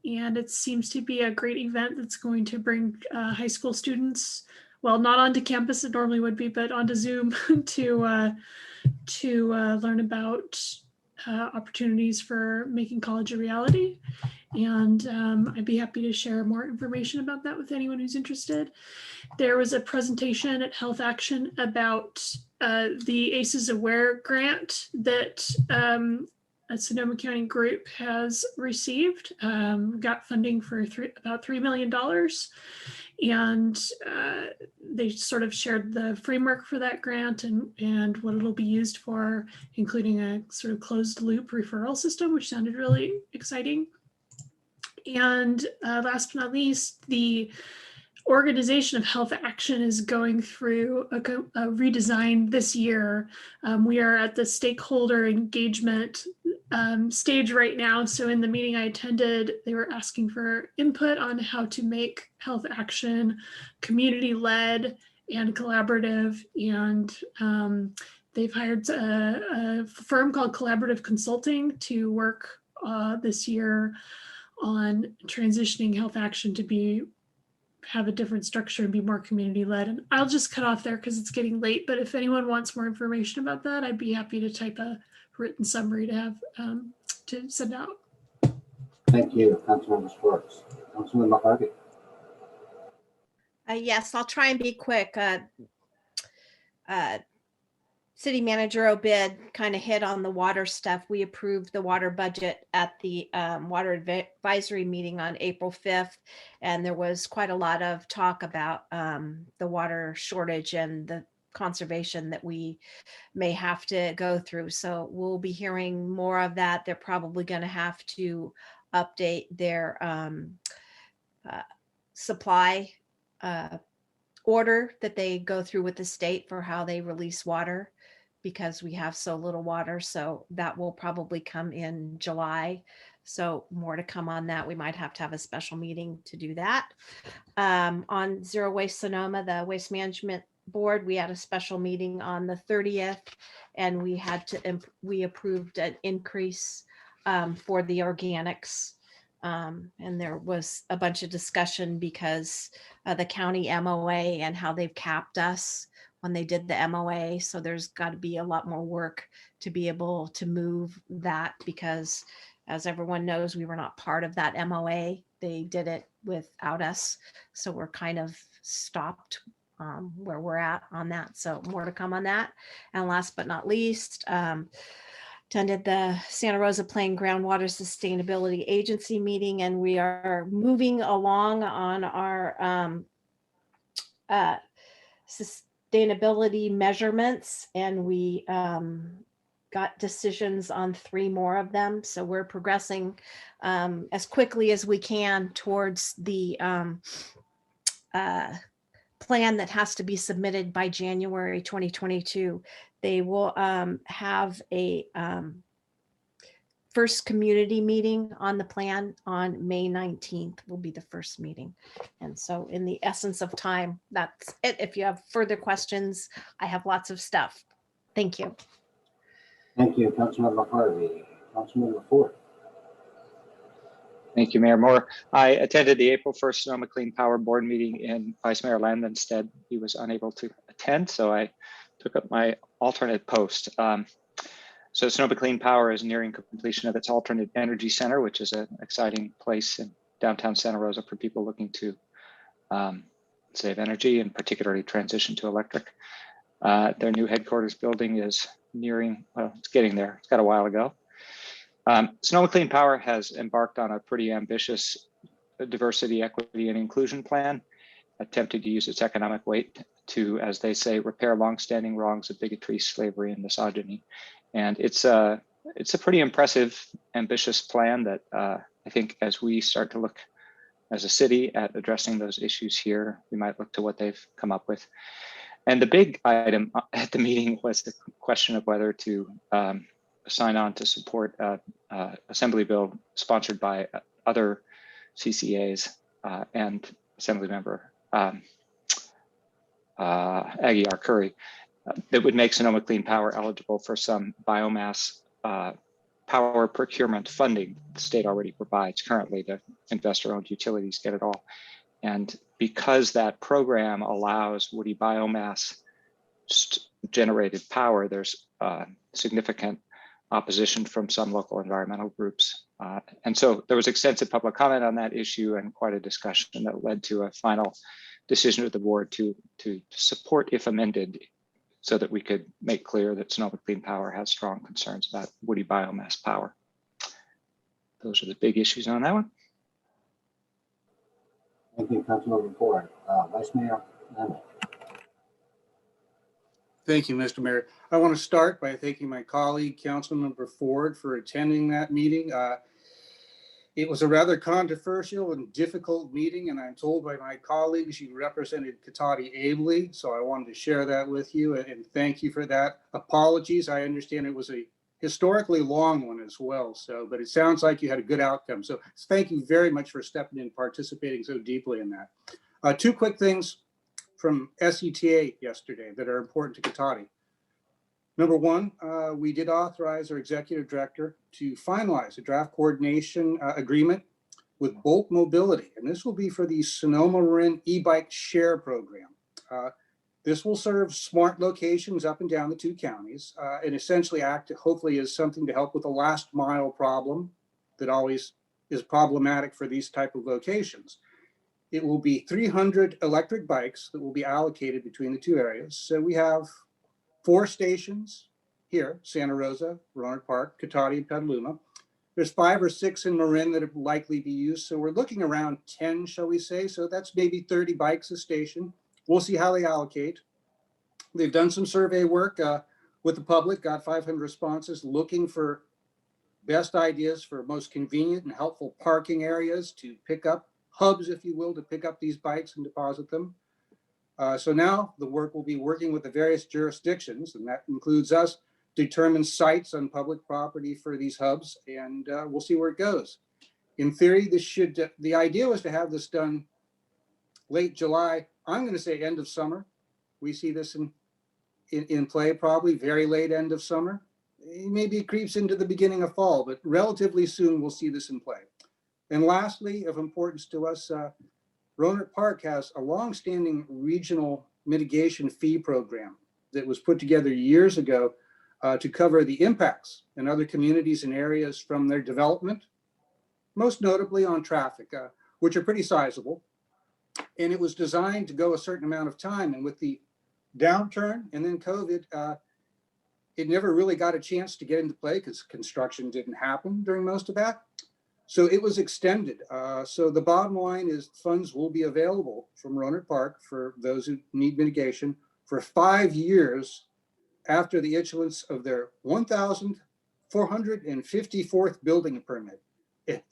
And it seems to be a great event that's going to bring high school students, well, not onto campus it normally would be, but onto Zoom to learn about opportunities for making college a reality. And I'd be happy to share more information about that with anyone who's interested. There was a presentation at Health Action about the ACEs Aware grant that a Sonoma County group has received. Got funding for about $3 million. And they sort of shared the framework for that grant and what it'll be used for, including a sort of closed loop referral system, which sounded really exciting. And last but not least, the Organization of Health Action is going through a redesign this year. We are at the stakeholder engagement stage right now. So in the meeting I attended, they were asking for input on how to make Health Action community-led and collaborative. And they've hired a firm called Collaborative Consulting to work this year on transitioning Health Action to have a different structure and be more community-led. And I'll just cut off there because it's getting late, but if anyone wants more information about that, I'd be happy to type a written summary to have to send out. Thank you, Councilmember Sparks. Councilmember Harvey. Yes, I'll try and be quick. City Manager Obid kind of hit on the water stuff. We approved the water budget at the Water Advisory meeting on April 5th, and there was quite a lot of talk about the water shortage and the conservation that we may have to go through. So we'll be hearing more of that. They're probably going to have to update their supply order that they go through with the state for how they release water, because we have so little water. So that will probably come in July. So more to come on that. We might have to have a special meeting to do that. On Zero Waste Sonoma, the Waste Management Board, we had a special meeting on the 30th, and we approved an increase for the organics. And there was a bunch of discussion because the county MOA and how they've capped us when they did the MOA. So there's got to be a lot more work to be able to move that, because as everyone knows, we were not part of that MOA. They did it without us. So we're kind of stopped where we're at on that. So more to come on that. And last but not least, attended the Santa Rosa Plain Groundwater Sustainability Agency meeting, and we are moving along on our sustainability measurements, and we got decisions on 3 more of them. So we're progressing as quickly as we can towards the plan that has to be submitted by January 2022. They will have a first community meeting on the plan on May 19th will be the first meeting. And so in the essence of time, that's it. If you have further questions, I have lots of stuff. Thank you. Thank you, Councilmember Harvey. Councilmember Ford. Thank you, Mayor Moore. I attended the April 1st Sonoma Clean Power Board meeting, and Vice Mayor Landman he was unable to attend, so I took up my alternate post. So Sonoma Clean Power is nearing completion of its alternate energy center, which is an exciting place in downtown Santa Rosa for people looking to save energy and particularly transition to electric. Their new headquarters building is nearing, well, it's getting there. It's got a while ago. Sonoma Clean Power has embarked on a pretty ambitious diversity, equity, and inclusion plan, attempting to use its economic weight to, as they say, repair longstanding wrongs of bigotry, slavery, and misogyny. And it's a pretty impressive, ambitious plan that I think as we start to look as a city at addressing those issues here, we might look to what they've come up with. And the big item at the meeting was the question of whether to sign on to support Assembly bill sponsored by other CCAs and Assemblymember Aguiar Curry that would make Sonoma Clean Power eligible for some biomass power procurement funding the state already provides. Currently, the investor-owned utilities get it all. And because that program allows woody biomass generated power, there's significant opposition from some local environmental groups. And so there was extensive public comment on that issue and quite a discussion that led to a final decision of the board to support, if amended, so that we could make clear that Sonoma Clean Power has strong concerns about woody biomass power. Those are the big issues on that one. Thank you, Councilmember Ford. Vice Mayor Lemon. Thank you, Mr. Mayor. I want to start by thanking my colleague, Councilmember Ford, for attending that meeting. It was a rather controversial and difficult meeting, and I'm told by my colleagues you represented Cotati ably, so I wanted to share that with you and thank you for that. Apologies, I understand it was a historically long one as well, but it sounds like you had a good outcome. So thank you very much for stepping in and participating so deeply in that. Two quick things from SETA yesterday that are important to Cotati. Number one, we did authorize our executive director to finalize a draft coordination agreement with Bolt Mobility, and this will be for the Sonoma Marin e-bike share program. This will serve smart locations up and down the two counties and essentially act hopefully as something to help with the last mile problem that always is problematic for these type of locations. It will be 300 electric bikes that will be allocated between the two areas. So we have 4 stations here, Santa Rosa, Rohnert Park, Cotati, and Petaluma. There's 5 or 6 in Marin that will likely be used. So we're looking around 10, shall we say. So that's maybe 30 bikes a station. We'll see how they allocate. They've done some survey work with the public, got 500 responses looking for best ideas for most convenient and helpful parking areas to pick up, hubs, if you will, to pick up these bikes and deposit them. So now the work will be working with the various jurisdictions, and that includes us, determine sites on public property for these hubs, and we'll see where it goes. In theory, the idea was to have this done late July. I'm going to say end of summer. We see this in play probably very late end of summer. Maybe it creeps into the beginning of fall, but relatively soon we'll see this in play. And lastly, of importance to us, Rohnert Park has a long-standing regional mitigation fee program that was put together years ago to cover the impacts in other communities and areas from their development, most notably on traffic, which are pretty sizable. And it was designed to go a certain amount of time. And with the downturn and then COVID, it never really got a chance to get into play because construction didn't happen during most of that. So it was extended. So the bottom line is funds will be available from Rohnert Park for those who need mitigation for 5 years after the issuance of their 1,454th building permit.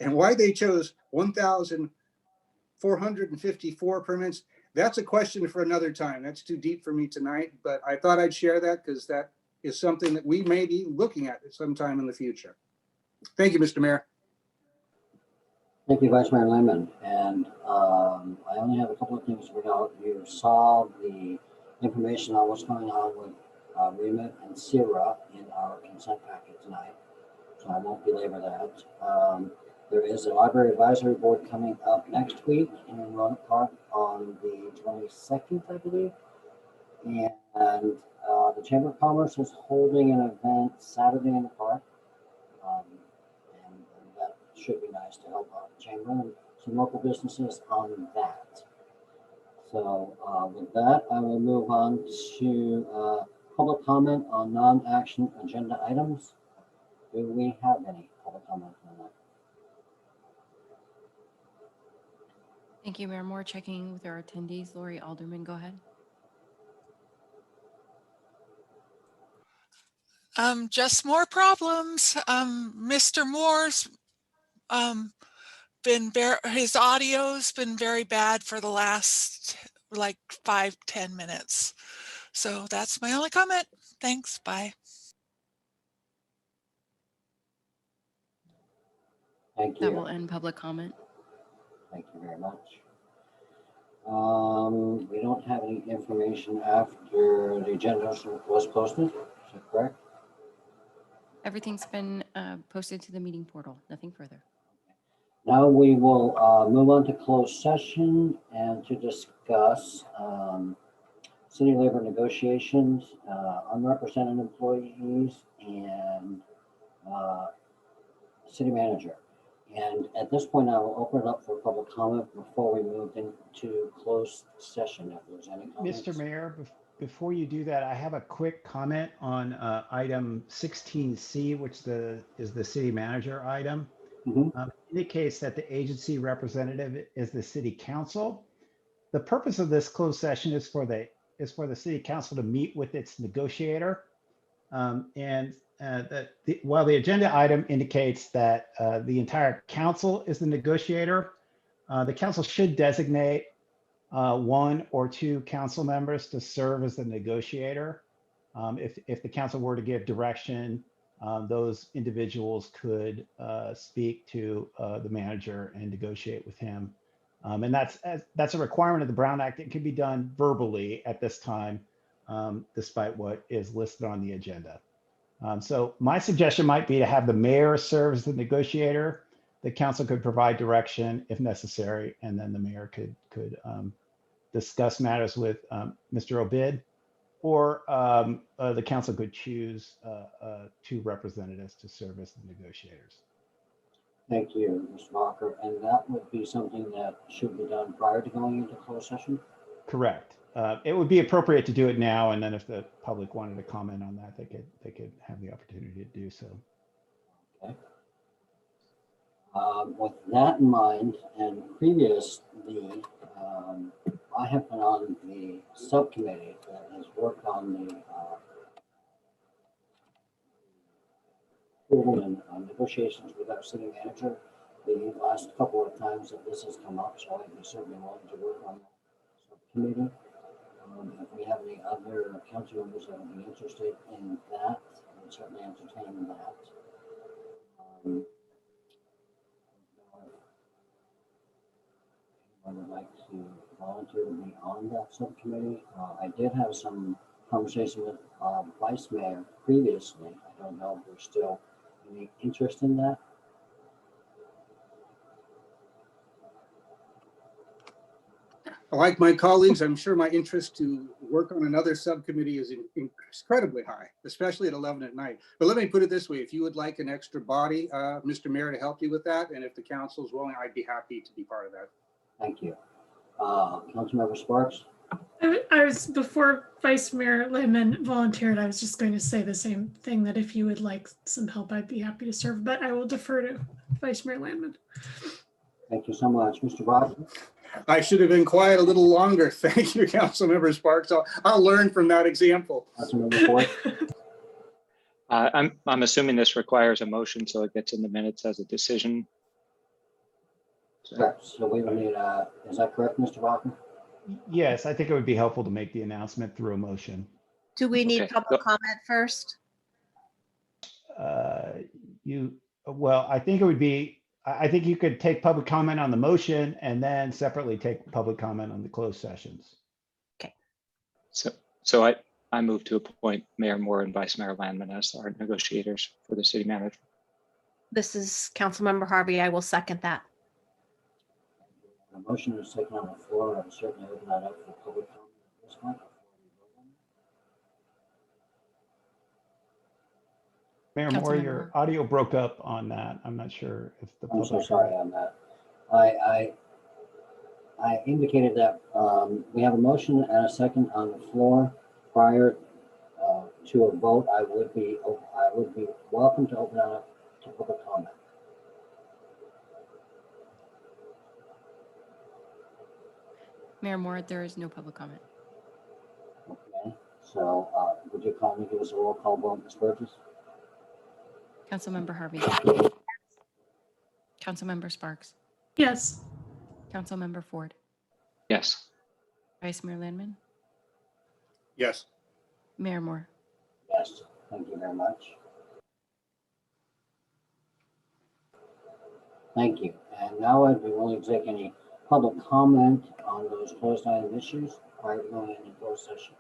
And why they chose 1,454 permits, that's a question for another time. That's too deep for me tonight, but I thought I'd share that because that is something that we may be looking at sometime in the future. Thank you, Mr. Mayor. Thank you, Vice Mayor Lemon. And I only have a couple of things to bring out. You saw the information on what's going on with REMIT and CIRA in our consent packet tonight, so I won't belabor that. There is a library advisory board coming up next week in Rohnert Park on the 22nd, I believe. And the Chamber of Commerce is holding an event Saturday in the park. And that should be nice to help out the Chamber and some local businesses on that. So with that, I will move on to public comment on non-action agenda items. Do we have any public comment on that? Thank you, Mayor Moore. Checking with our attendees. Lori Alderman, go ahead. Just more problems. Mr. Moore's his audio's been very bad for the last like 5-10 minutes. So that's my only comment. Thanks. Bye. Thank That you. will end public comment. Thank you very much. We don't have any information after the agenda was posted. Is that correct? Everything's been posted to the meeting portal. Nothing further. Now we will move on to closed session and to discuss city labor negotiations, unrepresented employees, and city manager. And at this point, I will open it up for public comment before we move into closed session. If there's any comments. Mr. Mayor, before you do that, I have a quick comment on item 16C, which is the city manager item. Indicates that the agency representative is the city council. The purpose of this closed session is for the city council to meet with its negotiator. While the agenda item indicates that the entire council is the negotiator, the council should designate one or two council members to serve as the negotiator. If the council were to give direction, those individuals could speak to the manager and negotiate with him. And that's a requirement of the Brown Act. It can be done verbally at this time, despite what is listed on the agenda. So my suggestion might be to have the mayor serve as the negotiator. The council could provide direction if necessary, and then the mayor could discuss matters with Mr. Obid, or the council could choose two representatives to serve as the negotiators. Thank you, Mr. Walker. And that would be something that should be done prior to going into closed session? Correct. It would be appropriate to do it now, and then if the public wanted to comment on that, they could have the opportunity to do so. Okay. With that in mind, and previously, I have been on the subcommittee that has worked on the approval and negotiations with our city manager. The last couple of times that this has come up, so I'd be certainly willing to work on that subcommittee. If we have any other council members that would be interested in that, I would certainly entertain that. I would like to volunteer to be on that subcommittee. I did have some conversation with Vice Mayor previously. I don't know if there's still any interest in that. Like my colleagues, I'm sure my interest to work on another subcommittee is incredibly high, especially at 11 at night. But let me put it this way, if you would like an extra body, Mr. Mayor, to help you with that, and if the council is willing, I'd be happy to be part of that. Thank you. Councilmember Sparks? I was, before Vice Mayor Landman volunteered, I was just going to say the same thing, that if you would like some help, I'd be happy to serve, but I will defer to Vice Mayor Landman. Thank you so much. Mr. Boston? I should have been quiet a little longer. Thank you, Councilmember Sparks. I'll learn from that example. Councilmember Ford? I'm assuming this requires a motion, so it gets in the minutes as a decision. Correct. So we will need, is that correct, Mr. Walker? Yes, I think it would be helpful to make the announcement through a motion. Do we need Okay. public comment first? Well, I think it would be, I think you could take public comment on the motion and then separately take public comment on the closed sessions. So I move to appoint Mayor Moore and Vice Mayor Landman as our negotiators for the city manager. This is Councilmember Harvey. I will second that. The motion is taken on the floor. I will certainly open that up for public comment at this point. Mayor Moore, your audio broke up on that. I'm not sure if the I'm so public. sorry on that. I indicated that we have a motion and a second on the floor. Prior to a vote, I would be welcome to open that up to public comment. Mayor Moore, there is no public comment. Okay, so would you kindly give us a roll call vote, Ms. Burgess? Councilmember Harvey. Councilmember Sparks. Yes. Councilmember Ford. Yes. Vice Mayor Landman. Yes. Mayor Moore. Yes, thank you very much. Thank you. And now I'd be willing to take any public comment on those closed item issues prior to going into closed session.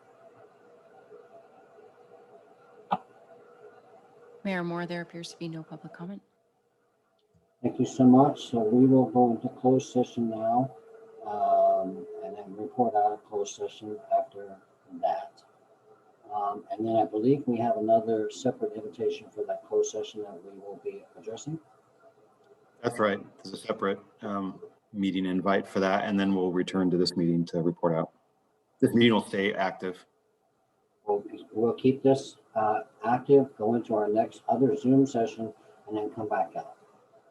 Mayor Moore, there appears to be no public comment. Thank you so much. So we will go into closed session now, and then report out of closed session after that. And then I believe we have another separate invitation for that closed session that we will be addressing. That's right. There's a separate meeting invite for that, and then we'll return to this meeting to report out. This meeting will stay active. We'll keep this active, go into our next other Zoom session, and then come back out.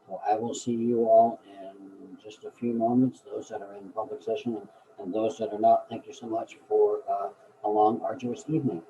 So I will see you all in just a few moments, those that are in public session and those that are not. Thank you so much for a long, arduous evening.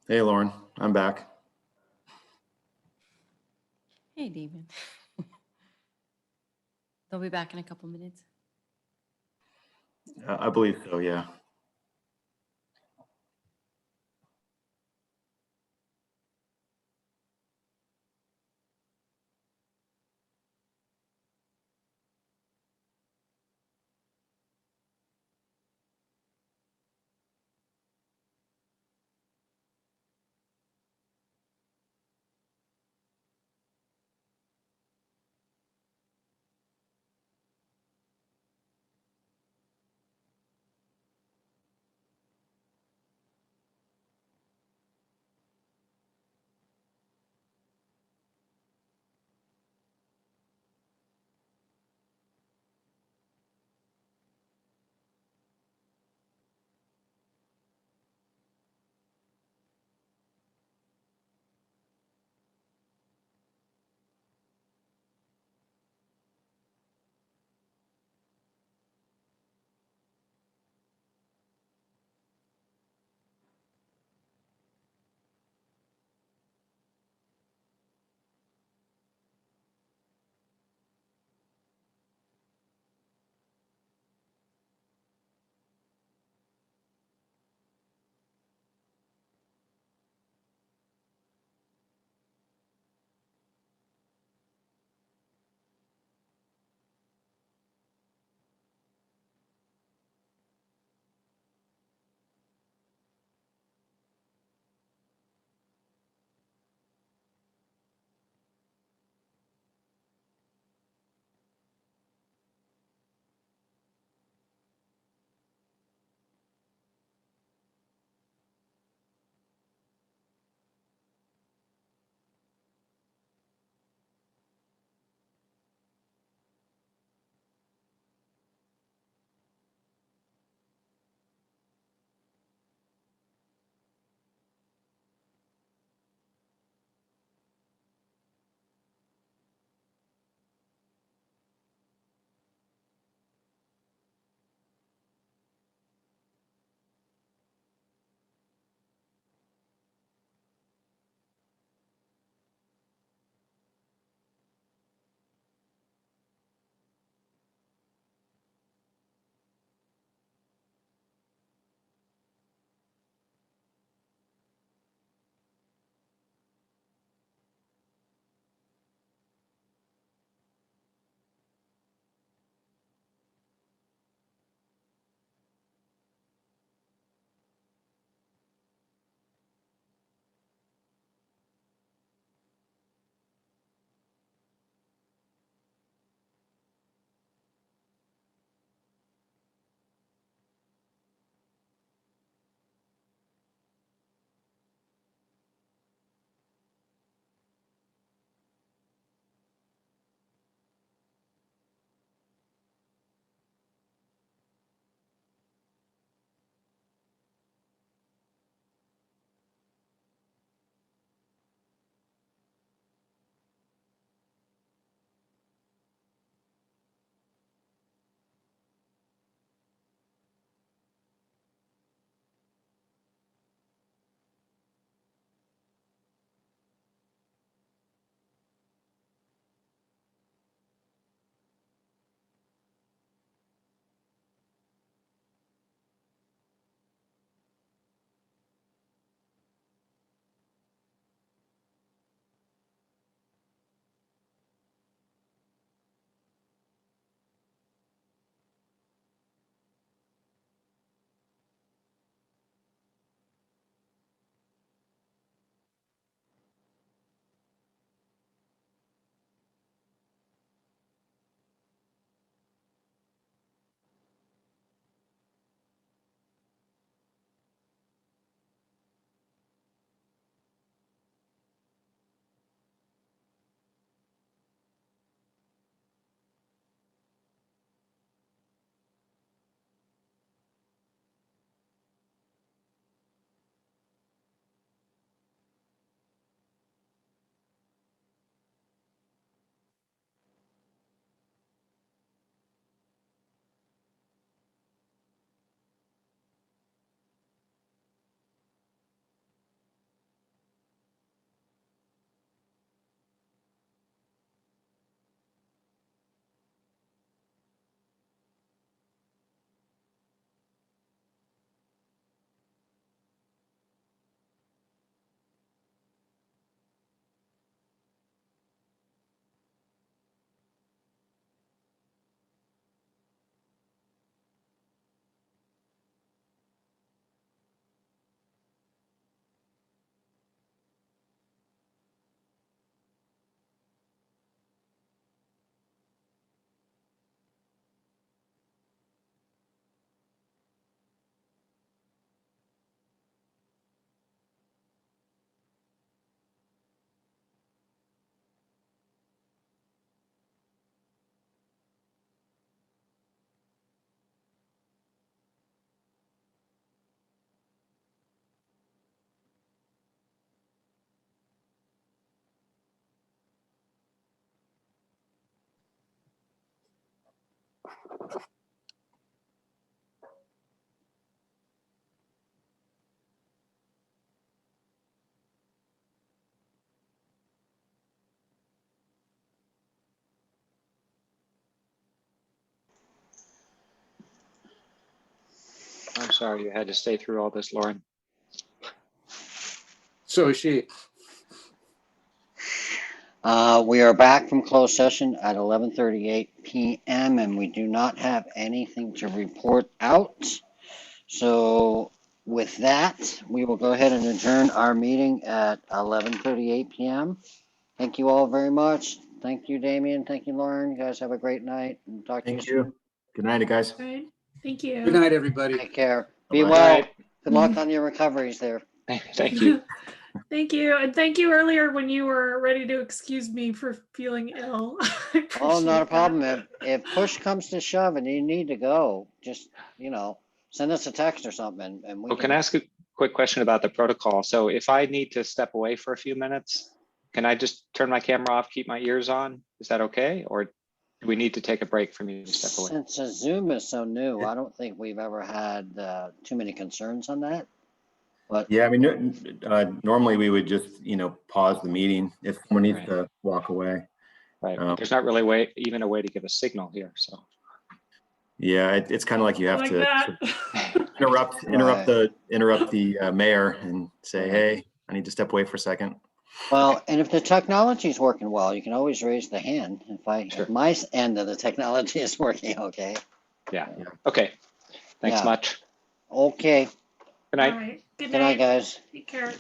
Hey, Lauren, I'm back. Hey, David. They'll be back in a couple minutes. I believe so, yeah. I'm sorry you had to stay through all this, Lauren. So is she. We are back from closed session at 11:38 p.m. and we do not have anything to report out. So with that, we will go ahead and adjourn our meeting at 11:38 p.m. Thank you all very much. Thank you, Damien. Thank you, Lauren. You guys have a great night and talk to you Thank soon. you. Good night, guys. Right. Thank you. Good night, everybody. Take care. Be Bye-bye. well. Right. Good luck on your recoveries there. Thank you. Thank you. And thank you earlier when you were ready to excuse me for feeling ill. I Oh, appreciate not a that. problem. If push comes to shove and you need to go, just, send us a text or something and we Well, can I ask a quick question about the protocol? So if I need to step away for a few minutes, can I just turn my camera off, keep my ears on? Is that okay? Or do we need to take a break from you to step away? Since Zoom is so new, I don't think we've ever had too many concerns on that. But Yeah, I mean, normally we would just, pause the meeting if someone needs Right. to walk away. Right. There's not really even a way to give a signal here. So Yeah, it's kind of like you have Like to that. interrupt the mayor and say, hey, I need to step away for a second. well, and if the technology is working well, you can always raise the hand. If my end of the technology is working okay. yeah. Okay. Thanks Yeah. much. Okay. Good night. All right. Good Good night, night. guys. Take care.